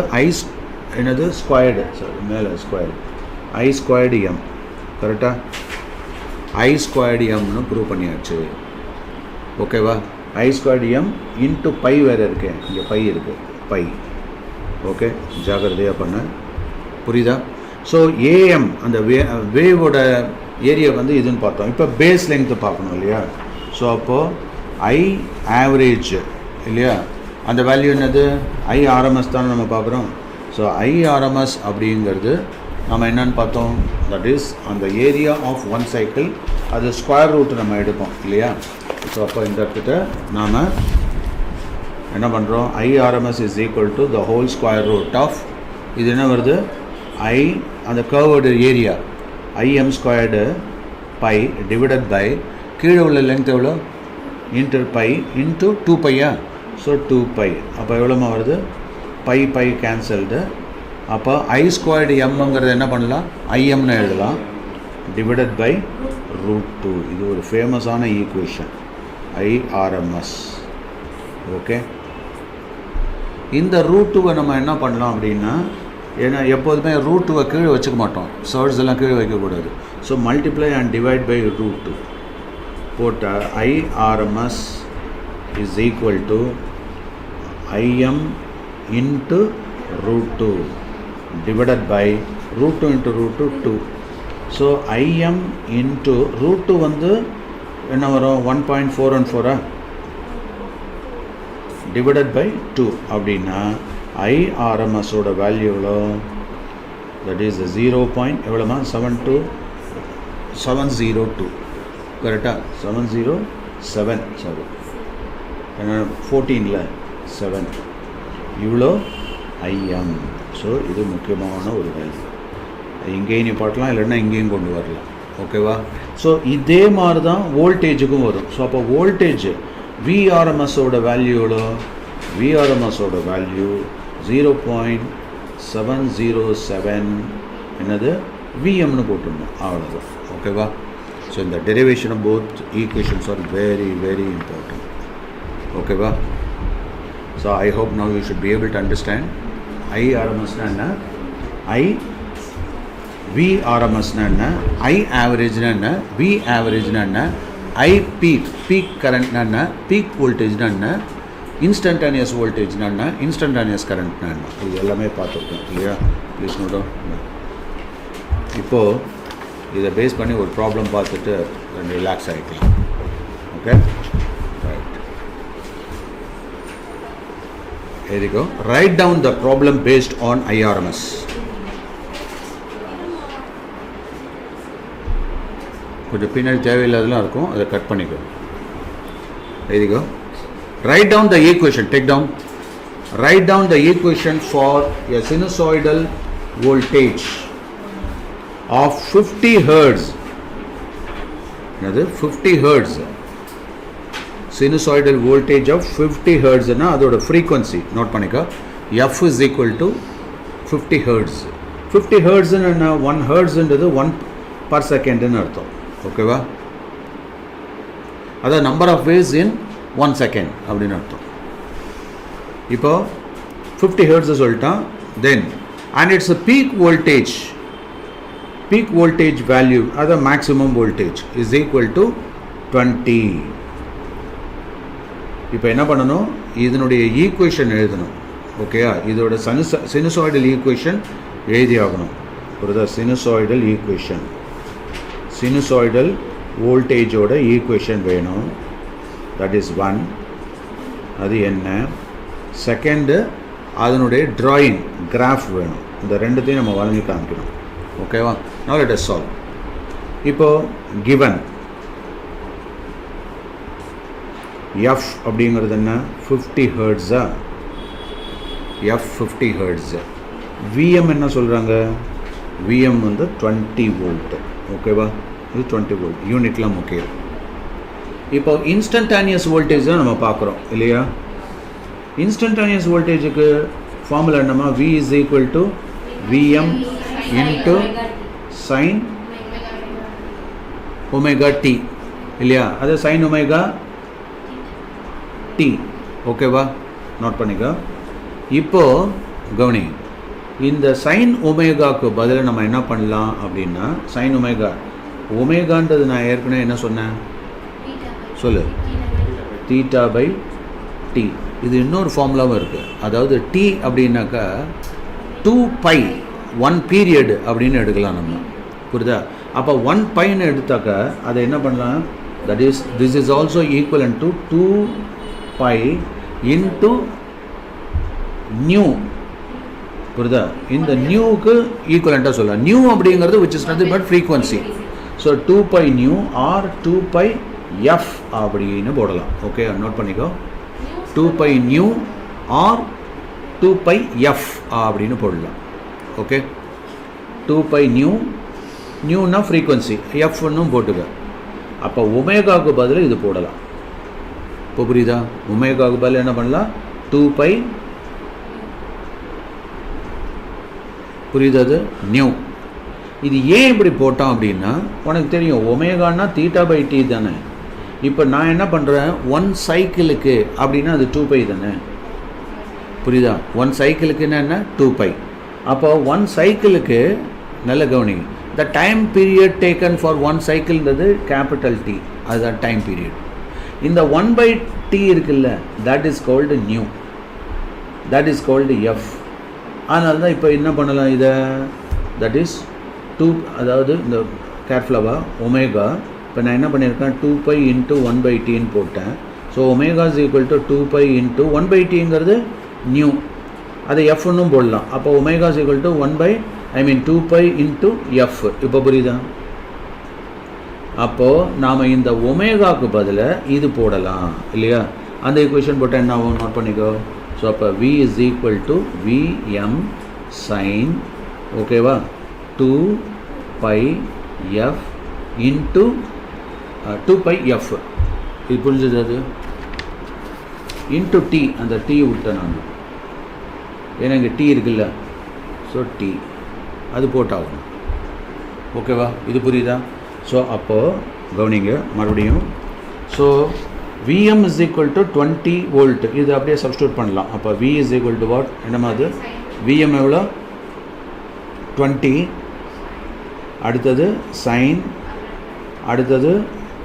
என்னது ஸ்கொயர்டு, சாரி மேலே ஸ்கொயர்டு, I squared m. கரெக்டாக? I squared mனு ப்ரூவ் பண்ணியாச்சு. ஓகேவா? I squared m into pi வேறு இருக்கு, இங்கே பை இருக்குது, பை. ஓகே, ஜாகிரதையாக பண்ண. புரியுதா? ஸோ am அந்த வேவோட ஏரியா வந்து இதுன்னு பார்த்தோம். இப்போ பேஸ் லெங்க்த்து பார்க்கணும் இல்லையா? ஸோ அப்போது I ஆவரேஜ் இல்லையா, அந்த வேல்யூ என்னது, IRMS தானே நம்ம பார்க்குறோம். ஸோ IRMS அப்படிங்கிறது நம்ம என்னன்னு பார்த்தோம், தட் இஸ் அந்த ஏரியா ஆஃப் ஒன் சைக்கிள், அது ஸ்கொயர் ரூட் நம்ம எடுப்போம் இல்லையா. ஸோ அப்போ இந்த இடத்துல நாம் என்ன பண்ணுறோம், IRMS is equal to the whole square root of, இது என்ன வருது, அந்த curved area IM squared by divided by கீழே உள்ள லென்த் எவ்வளோ, இன்டர் பை இன்ட்டு 2 பையா. So 2 pi. அப்போ எவ்வளோமா வருது, பை கேன்சல்டு. அப்போ I squared mங்கிறது என்ன பண்ணலாம், IMனு எழுதலாம், டிவைடட் பை √2. இது ஒரு ஃபேமஸான ஈக்குவேஷன், IRMS. ஓகே, இந்த √2 நம்ம என்ன பண்ணலாம் அப்படின்னா, ஏன்னா எப்போதுமே √2 கீழே வச்சுக்க மாட்டோம், சர்ட்ஸ் எல்லாம் கீழே வைக்கக்கூடாது. So multiply and divide by √2 போட்டால் IRMS is equal to IM into √2 divided by √2 into √2 2. So IM into √2 வந்து என்ன வரும் 1.414 டிவைடட் பை 2 அப்படின்னா IRMS ஓட வேல்யூ எவ்வளோ? That is 0. எவ்வளோமா 702 கரெக்டாக 707 சாரி 14ல் 7 இவ்வளோ IM. ஸோ இது முக்கியமான ஒரு வேல்யூ. இங்கேயும் நீ பாட்டலாம், இல்லைன்னா இங்கேயும் கொண்டு வரலாம். ஓகேவா? ஸோ இதே மாதிரி தான் வோல்டேஜுக்கும் வரும். ஸோ அப்போ வோல்டேஜ் VRMSோட வேல்யூ எவ்வளோ? VRMSோட வேல்யூ 0.707 என்னது VMனு போட்டுருந்தோம். அவ்வளோதான். ஓகேவா? ஸோ இந்த derivation of both equations are very very important. ஓகேவா? So I hope now you should be able to understand. IRMSனா என்ன, VRMSனா என்ன, I ஆவரேஜ்னா என்ன, V ஆவரேஜ்னா என்ன, I பீக் கரண்ட்னா என்ன, பீக் வோல்டேஜ்னா என்ன, இன்ஸ்டன்டானியஸ் வோல்டேஜ்னா என்ன, இன்ஸ்டன்டானியஸ் கரண்ட்னா என்ன, இது எல்லாமே பார்த்துருக்கோம் இல்லையா? Please note. இப்போது இதை பேஸ் பண்ணி ஒரு ப்ராப்ளம் பார்த்துட்டு ரிலாக்ஸ் ஆகிக்கலாம். Okay, right. Here you go. Write down the problem based on IRMS. கொஞ்சம் பின்னாடி தேவையில்லாதெல்லாம் இருக்கும், அதை கட் பண்ணிக்கோ. Here you go. Write down the equation. Take down. Write down the equation for a sinusoidal voltage of 50 hertz. Another 50 hertz. Sinusoidal voltage of 50 hertz na adoda frequency note panika. F is equal to 50 hertz. 50 hertz na 1 hertz endadu 1 per second nu artham. Okay va? Ada number of waves in 1 second அப்படினு அர்த்தம். இப்போ 50 hertz சொல்லிட்டான். Then and it's a peak voltage value, அது maximum voltage is equal to 20. இப்போ என்ன பண்ணணும், இதனுடைய equation எழுதணும். ஓகேயா? இதோட சினுசாய்டல் ஈக்குவேஷன் எழுதி ஆகணும். ஒரு சினுசாய்டல் ஈக்குவேஷன், சினுசாய்டல் வோல்டேஜோட ஈக்குவேஷன் வேணும். That is 1. அது என்ன? செகண்டு அதனுடைய ட்ராயிங் கிராஃப் வேணும். இந்த ரெண்டுத்தையும் நம்ம வரைஞ்சி காமிக்கணும். ஓகேவா? now let us solve. இப்போது given F அப்படிங்கிறது என்ன? 50 ஹெர்ட்ஸா? F 50 hertz. VM என்ன சொல்கிறாங்க? VM வந்து 20 வோல்ட். ஓகேவா? இது 20 வோல்ட். யூனிட்லாம் முக்கியம். இப்போ இன்ஸ்டன்டானியஸ் வோல்டேஜ் தான் நம்ம பார்க்குறோம் இல்லையா? இன்ஸ்டன்டானியஸ் வோல்டேஜுக்கு ஃபார்முலா என்னமா? V is equal to VM into sin omega t இல்லையா? அது sin omega t. ஓகேவா? நோட் பண்ணிக்க. இப்போது கவனி, இந்த sin ஒமேகாவுக்கு பதில் நம்ம என்ன பண்ணலாம் அப்படின்னா, sin ஒமேகான்றது நான் ஏற்கனவே என்ன சொன்னேன் சொல்லு? Theta by d. இது இன்னொரு ஃபார்முலாவும் இருக்குது. அதாவது டி அப்படின்னாக்கா 2π 1 பீரியட் அப்படின்னு எடுக்கலாம் நம்ம. புரியுதா? அப்போ 1 பைன்னு எடுத்தாக்கா அதை என்ன பண்ணலாம்? That is this is also equivalent to 2π into nu. புரியுதா? இந்த நியூவுக்கு ஈக்குவலண்ட்டாக சொல்லலாம். நியூ அப்படிங்கிறது which is nothing but frequency. So 2π nu or 2π F அப்படின்னு போடலாம். ஓகே, நோட் பண்ணிக்கோ. 2π நியூ ஆர் 2π எஃப் அப்படின்னு போடலாம். ஓகே, 2π நியூனா ஃப்ரீக்வன்சி, எஃப்னும் போட்டுக்க. அப்போ ஒமேகாவுக்கு பதில் இது போடலாம். இப்போ புரியுதா? ஒமேகாவுக்கு பதில் என்ன பண்ணலாம்? 2π. புரியுது? அது நியூ. இது ஏன் இப்படி போட்டோம் அப்படின்னா, உனக்கு தெரியும் ஒமேகான்னா தீட்டா பை டி தானே. இப்போ நான் என்ன பண்ணுறேன், 1 சைக்கிளுக்கு அப்படின்னா அது 2π தானே. புரியுதா? 1 சைக்கிளுக்குன்னா என்ன? 2π. அப்போ 1 சைக்கிளுக்கு நல்ல கவனி, the time period taken for 1 சைக்கிள்ன்றது கேபிட்டல் டி, அதுதான் டைம் பீரியட். இந்த 1/t இருக்குல்ல, that is called nu, that is called F. அதனால தான் இப்போ என்ன பண்ணலாம் இதை, தட் இஸ் 2, அதாவது இந்த கேர்ஃபுல்லாக ஒமேகா இப்போ நான் என்ன பண்ணியிருக்கேன் 2π இன்ட்டு 1/tன்னு போட்டேன். So omega is equal to 2π into 1/tங்கிறது நியூ, அதை எஃப்னும் போடலாம். அப்போ omega is equal to 2π into F. இப்போ புரியுதா? அப்போது நாம் இந்த ஒமேகாவுக்கு பதிலாக இது போடலாம் இல்லையா? அந்த ஈக்குவேஷன் போட்டால் என்ன ஆகும் நோட் பண்ணிக்கோ. ஸோ அப்போ v is equal to vm sine ஓகேவா 2πf இன்ட்டு 2πf. இது புரிஞ்சது? அது இன்ட்டு டி, அந்த டி விட்டேன் நான், ஏன்னா இங்கே டி இருக்குல்ல. ஸோ டி அது போட்டாகும். ஓகேவா? இது புரியுதா? ஸோ அப்போது கவனிங்க மறுபடியும். So Vm is equal to 20 volt. இது அப்படியே சப்ஸ்டியூட் பண்ணலாம். அப்போ V is equal to what? என்னமா அது? Vm எவ்வளோ? 20. அடுத்தது சைன், அடுத்தது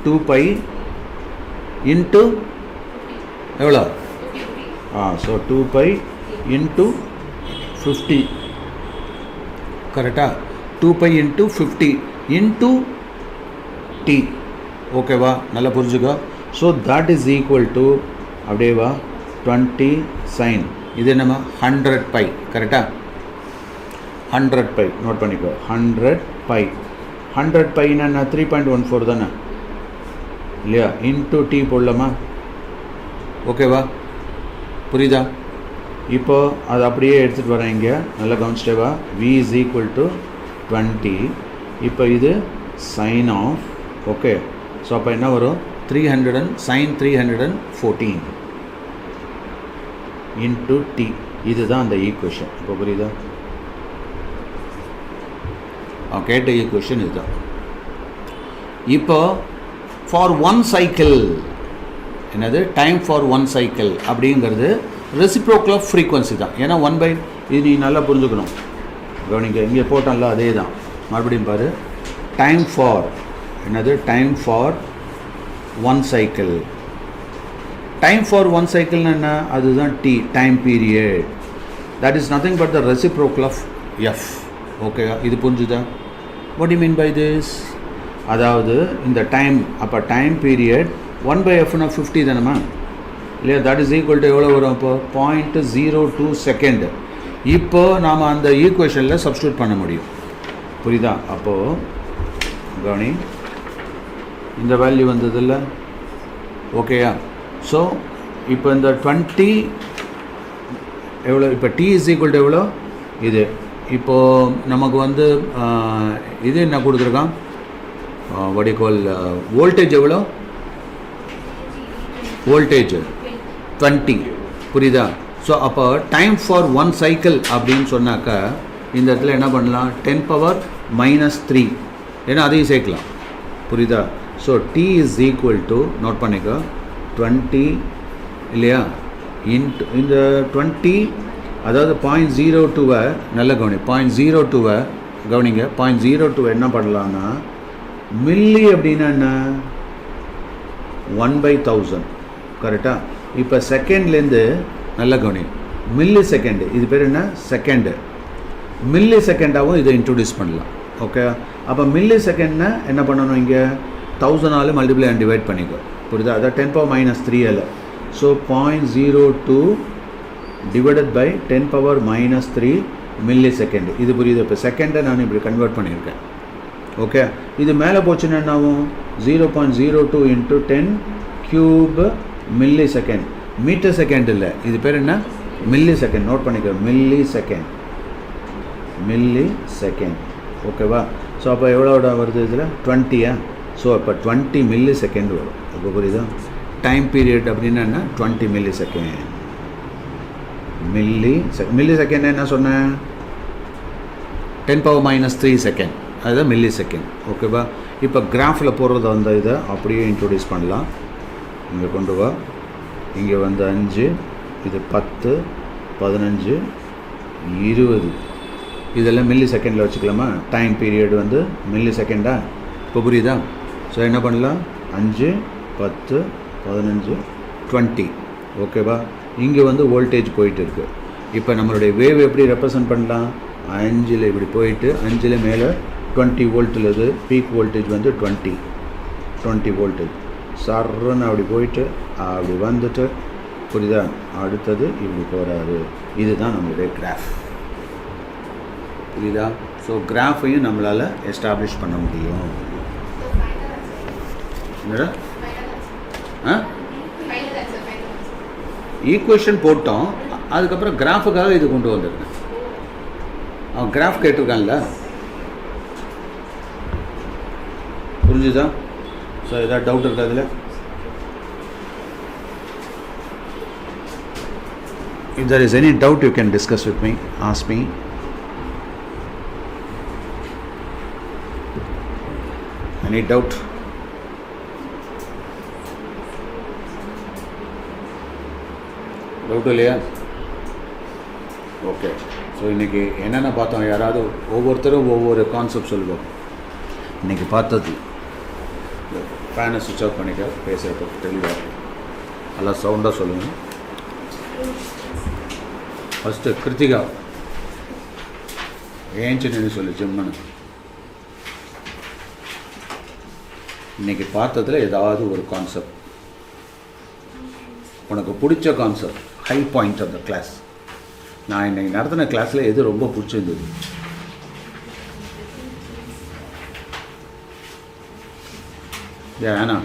2π இன்ட்டு எவ்வளோ? So 2π into 50. கரெக்டாக? 2π இன்ட்டு 50 இன்ட்டு டி. ஓகேவா? நல்லா புரிஞ்சுக்கோ. So that is equal to அப்படியேவா 20 சைன், இது என்னம்மா 100π. கரெக்டாக? 100π நோட் பண்ணிக்கோ. 100π என்ன 3.14 தானே இல்லையா? இன்ட்டு டி போடலாமா? ஓகேவா? புரியுதா? இப்போ அது அப்படியே எடுத்துகிட்டு வரேன் இங்கே, நல்லா கவனிச்சிட்டேவா? v is equal to 20. இப்போ இது சைன் ஆஃப், ஓகே. ஸோ அப்போ என்ன வரும்? 300 சைன் 314 இன்ட்டு டி. இதுதான் அந்த ஈக்குவேஷன். இப்போ புரியுதா? கேட்ட ஈக்குவேஷன் இதுதான். இப்போ ஃபார் ஒன் சைக்கிள், என்னது டைம் ஃபார் ஒன் சைக்கிள் அப்படிங்கிறது ரெசிப்ரோக்கல் ஆஃப் ஃப்ரீக்வன்சி தான். ஏன்னா 1/, இது நீ நல்லா புரிஞ்சுக்கணும். கவனிங்க, இங்கே போட்டோம்ல அதே தான். மறுபடியும் பாரு. டைம் ஃபார், என்னது time for one cycle. Time for one சைக்கிள்னு என்ன? அதுதான் T, time period. That is nothing but the reciprocal of F. Okay, இது புரிஞ்சுதா? What you mean by this? அதாவது இந்த டைம், அப்போ டைம் பீரியட் 1/fனா 50 தானேம்மா இல்லையா? தட் இஸ் ஈக்குவல் டு எவ்வளோ வரும்? இப்போ 0.02 செகண்ட். இப்போ நாம் அந்த ஈக்குவேஷனில் சப்ஸ்டியூட் பண்ண முடியும். புரியுதா? அப்போது கவனி, இந்த வேல்யூ வந்ததில்ல. ஓகேயா? ஸோ இப்போ இந்த 20 எவ்வளோ? இப்போ டி இஸ் ஈக்குவல் டு எவ்வளோ? இது இப்போது நமக்கு வந்து இது என்ன கொடுத்துருக்கான்? வாட் யூ கால் வோல்டேஜ் எவ்வளோ? வோல்டேஜ் 20. புரியுதா? ஸோ அப்போ டைம் ஃபார் ஒன் சைக்கிள் அப்படின்னு சொன்னாக்கா இந்த இடத்துல என்ன பண்ணலாம்? 10⁻³ ஏன்னா அதையும் சேர்க்கலாம். புரியுதா? So d is equal to, note பண்ணிக்கோ, 20 இல்லையா? இன்ட்டு இந்த 20, அதாவது 0.02 நல்ல கவனி, 0.02 கவனிங்க. 0.02 என்ன பண்ணலான்னா மில்லி அப்படின்னா என்ன? 1/1000. கரெக்டாக? இப்போ செகண்ட்லேருந்து நல்ல கவனி, மில்லி செகண்டு, இது பேர் என்ன? செகண்டு. மில்லி செகண்டாகவும் இதை இன்ட்ரடியூஸ் பண்ணலாம். ஓகே, அப்போ மில்லி செகண்ட்னா என்ன பண்ணணும்? இங்கே 1000 மல்டிப்ளை அண்ட் டிவைட் பண்ணிக்கோ. புரியுதா? அதான் 10⁻³ so 0.02 divided by 10⁻³ millisecond. இது புரியுது? இப்போ செகண்டை நான் இப்படி கன்வெர்ட் பண்ணியிருக்கேன். ஓகே, இது மேலே போச்சுன்னா என்ன ஆகும்? 0.02 into 10³ millisecond. Metre second இல்லை, இது பேர் என்ன? Millisecond. நோட் பண்ணிக்கோ, மில்லி செகண்ட். Millisecond. ஓகேவா? ஸோ அப்போ எவ்வளோட வருது இதில்? 20. ஸோ இப்போ 20 மில்லி செகண்ட் வரும். இப்போ புரியுதா? டைம் பீரியட் அப்படின்னா என்ன? 20 மில்லி செகண்ட். மில்லி செகண்ட் என்ன சொன்னேன்? 10⁻³ செகண்ட், அதுதான் மில்லி செகண்ட். ஓகேவா? இப்போ கிராஃபில் போடுறது அந்த இதை அப்படியே இன்ட்ரடியூஸ் பண்ணலாம். இங்கே கொண்டு வா. இங்கே வந்து 5, இது 10, 15, 20, இதெல்லாம் மில்லி செகண்டில் வச்சுக்கலாமா? டைம் பீரியட் வந்து மில்லி செகண்டா? இப்போ புரியுதா? ஸோ என்ன பண்ணலாம்? 5, 10, 15, 20. ஓகேவா? இங்கே வந்து வோல்டேஜ் போயிட்டு இருக்குது. இப்போ நம்மளுடைய வேவ் எப்படி ரெப்ரசன்ட் பண்ணலாம்? 5 இப்படி போயிட்டு 5 மேலே 20 வோல்ட்டில் இது பீக் வோல்டேஜ் வந்து 20. 20 வோல்டேஜ் சர்ன்னு அப்படி போயிட்டு அப்படி வந்துட்டு புரியுதா, அடுத்தது இப்படி போகிறாரு. இதுதான் நம்மளுடைய கிராஃப். புரியுதா? ஸோ கிராஃபையும் நம்மளால் எஸ்டாப்ளிஷ் பண்ண முடியும். என்னடா ஈக்குவேஷன் போட்டோம், அதுக்கப்புறம் கிராஃபுக்காக இது கொண்டு வந்துருக்கேன். அவன் கிராஃப் கேட்டிருக்கான்ல, புரிஞ்சுதா? ஸோ ஏதாவது டவுட் இருக்கா அதில்? If there is any doubt, you can discuss with me, ask me. Any doubt? Doubt இல்லையா? ஓகே. ஸோ இன்றைக்கி என்னென்ன பார்த்தோம், யாராவது ஒவ்வொருத்தரும் ஒவ்வொரு கான்செப்ட் சொல்லுவோம். இன்றைக்கி பார்த்தது ஃபேனை சுவிட்ச் ஆஃப் பண்ணிக்க, பேசுகிறப்ப தெளிவாக நல்லா சவுண்டாக சொல்லுங்கள். ஃபஸ்ட்டு கிருத்திகா ஏன்ச்சு நின்று சொல்லு ஜிம்மனு. இன்றைக்கி பார்த்ததில் ஏதாவது ஒரு கான்செப்ட் உனக்கு பிடிச்ச concept, high point of the class. நான் இன்றைக்கி நடத்தின கிளாஸில் எது ரொம்ப பிடிச்சிருந்தது? ஏன்னா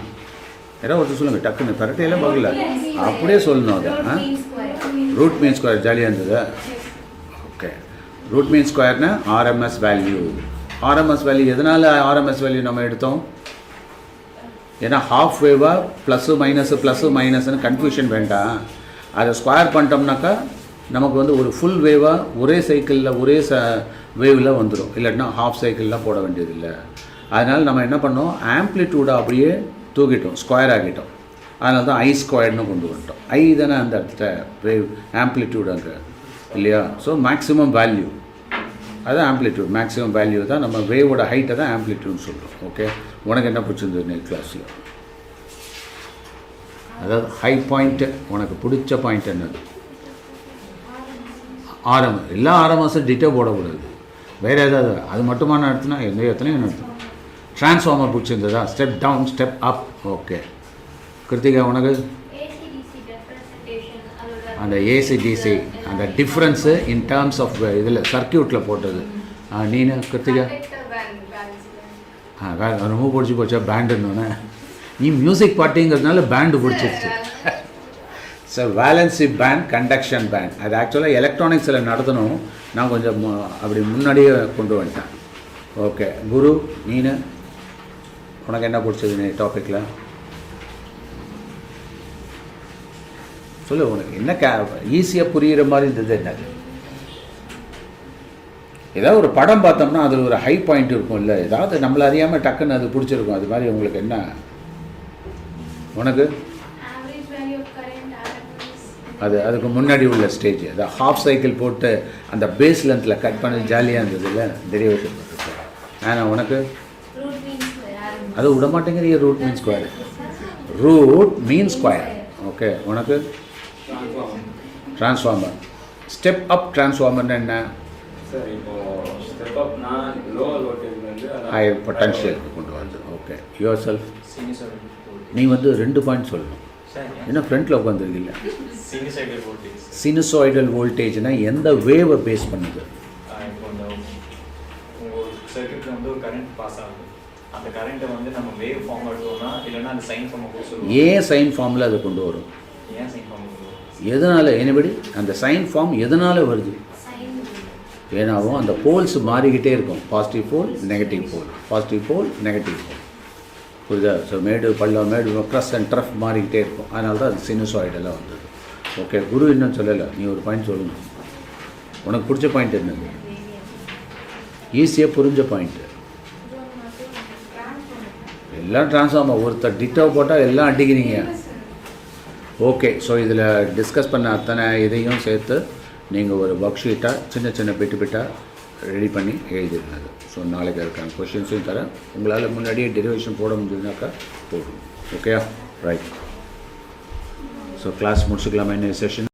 யாராவது ஒருத்தர் சொல்லுங்கள் டக்குன்னு, கரெக்டாக பார்க்கல, அப்படியே சொல்லணும். அதை ரூட் மீன் ஸ்கொயர் ஜாலியாக இருந்தது. ஓகே, ரூட் மீன் ஸ்கொயர்னா ஆர்எம்எஸ் வேல்யூ. ஆர்எம்எஸ் வேல்யூ எதனால் ஆர்எம்எஸ் வேல்யூ நம்ம எடுத்தோம்? ஏன்னா ஹாஃப் வேவாக ப்ளஸ்ஸு மைனஸ்னு கன்ஃபியூஷன் வேண்டாம். அதை ஸ்கொயர் பண்ணிட்டோம்னாக்கா நமக்கு வந்து ஒரு ஃபுல் வேவாக ஒரே சைக்கிளில் ஒரே வேவில் வந்துடும். இல்லைன்னா ஹாஃப் சைக்கிள்லாம் போட வேண்டியதில்லை. அதனால் நம்ம என்ன பண்ணோம், ஆம்ப்ளிடியூடை அப்படியே தூக்கிட்டோம், ஸ்கொயர் ஆகிட்டோம். அதனால தான் ஐ ஸ்கொயர்னு கொண்டு வந்துட்டோம். ஐ தானே அந்த இடத்த வேவ் ஆம்ப்ளிடியூட் அங்கே இல்லையா? ஸோ மேக்ஸிமம் வேல்யூ அதுதான் ஆம்ப்ளிடியூட். மேக்ஸிமம் வேல்யூ தான் நம்ம வேவோட ஹைட்டை தான் ஆம்ப்ளிடியூட்னு சொல்கிறோம். ஓகே, உனக்கு என்ன பிடிச்சிருந்தது நெக்ஸ்ட் கிளாஸில்? அதாவது ஹை பாயிண்ட்டு, உனக்கு பிடிச்ச பாயிண்ட் என்னது? ஆர்எம்எஸ். எல்லா ஆர்எம்எஸும் டிட்டோ போடக்கூடாது, வேறு ஏதாவது அது மட்டுமா நடத்தினா எத்தனையோ நடத்தணும். ட்ரான்ஸ்ஃபார்மர் பிடிச்சிருந்ததா? Step down, step up. Okay Krithika, உனக்கு அந்த ஏசிடிசி அந்த டிஃப்ரென்ஸு இன் டேர்ம்ஸ் ஆஃப் இதில் சர்க்கியூட்டில் போட்டது. நீனு கிருத்திகா? ரொம்ப பிடிச்சி போச்சா பேண்டுன்னு? நீ மியூசிக் பார்ட்டிங்கிறதுனால பேண்டு பிடிச்சிருச்சு. So valency band, conduction band, அது ஆக்சுவலாக எலக்ட்ரானிக்ஸில் நடத்தணும். நான் கொஞ்சம் அப்படி முன்னாடியே கொண்டு வந்துட்டேன். ஓகே குரு, நீனு உனக்கு என்ன பிடிச்சது நீ டாப்பிக்கில் சொல்லு. உனக்கு என்ன ஈஸியாக புரிகிற மாதிரி இருந்தது என்னது? ஏதாவது ஒரு படம் பார்த்தோம்னா அதில் ஒரு ஹை பாயிண்ட் இருக்கும் இல்லை, ஏதாவது நம்மளை அறியாமல் டக்குன்னு அது பிடிச்சிருக்கும். அது மாதிரி உங்களுக்கு என்ன? உனக்கு அதுக்கு முன்னாடி உள்ள ஸ்டேஜ், அதை ஹாஃப் சைக்கிள் போட்டு அந்த பேஸ் லென்த்தில் கட் பண்ணி ஜாலியாக இருந்தது இல்லை, டெரிவேஷன் பண்ணிருக்கேன். ஆனால் உனக்கு அது விட மாட்டேங்கிறிய. Root mean square, root mean square. Okay, உனக்கு ட்ரான்ஸ்ஃபார்மர், ஸ்டெப் அப் ட்ரான்ஸ்ஃபார்மர்னு என்ன? ஹை பொட்டன்ஷியலுக்கு கொண்டு வந்து. ஓகே, யுவர் செல்ஃப் நீ வந்து 2 பாயிண்ட் சொல்லணும். என்ன ஃப்ரண்ட்டில் உட்காந்துருக்கீங்க? சினுசாய்டல் வோல்டேஜ்னா எந்த வேவை பேஸ் பண்ணுது? ஏன் சைன் ஃபார்மில் அதை கொண்டு வரும்? எதனால்? எனிபடி அந்த சைன் ஃபார்ம் எதனால் வருது? ஏன்னாவும் அந்த போல்ஸ் மாறிக்கிட்டே இருக்கும். பாசிட்டிவ் போல், நெகட்டிவ் போல், பாசிட்டிவ் போல், நெகட்டிவ் போல். புரியுதா? ஸோ மேடு பள்ளம், மேடு க்ரஸ் அண்ட் ட்ரஃப் மாறிக்கிட்டே இருக்கும். அதனால தான் அது சினுசாய்டெல்லாம் வந்தது. ஓகே குரு, இன்னும் சொல்லலை, நீ ஒரு பாயிண்ட் சொல்லணும். உனக்கு பிடிச்ச பாயிண்ட் என்னது? ஈஸியாக புரிஞ்ச பாயிண்ட்டு. எல்லாம் ட்ரான்ஸ்ஃபார்மர், ஒருத்தர் டிட்டோ போட்டால் எல்லாம் அடிக்கிறீங்க. ஓகே, ஸோ இதில் டிஸ்கஸ் பண்ண அத்தனை இதையும் சேர்த்து நீங்கள் ஒரு ஒர்க் ஷீட்டாக சின்ன சின்ன பிட்டாக ரெடி பண்ணி எழுதிருந்தது. ஸோ நாளைக்கு அதுக்கான கொஷின்ஸையும் தரேன். உங்களால் முன்னாடியே டெரிவேஷன் போட முடியுதுனாக்கா போடும். Okay right. ஸோ கிளாஸ் முடிச்சுக்கலாமா? என்ன செஷன்?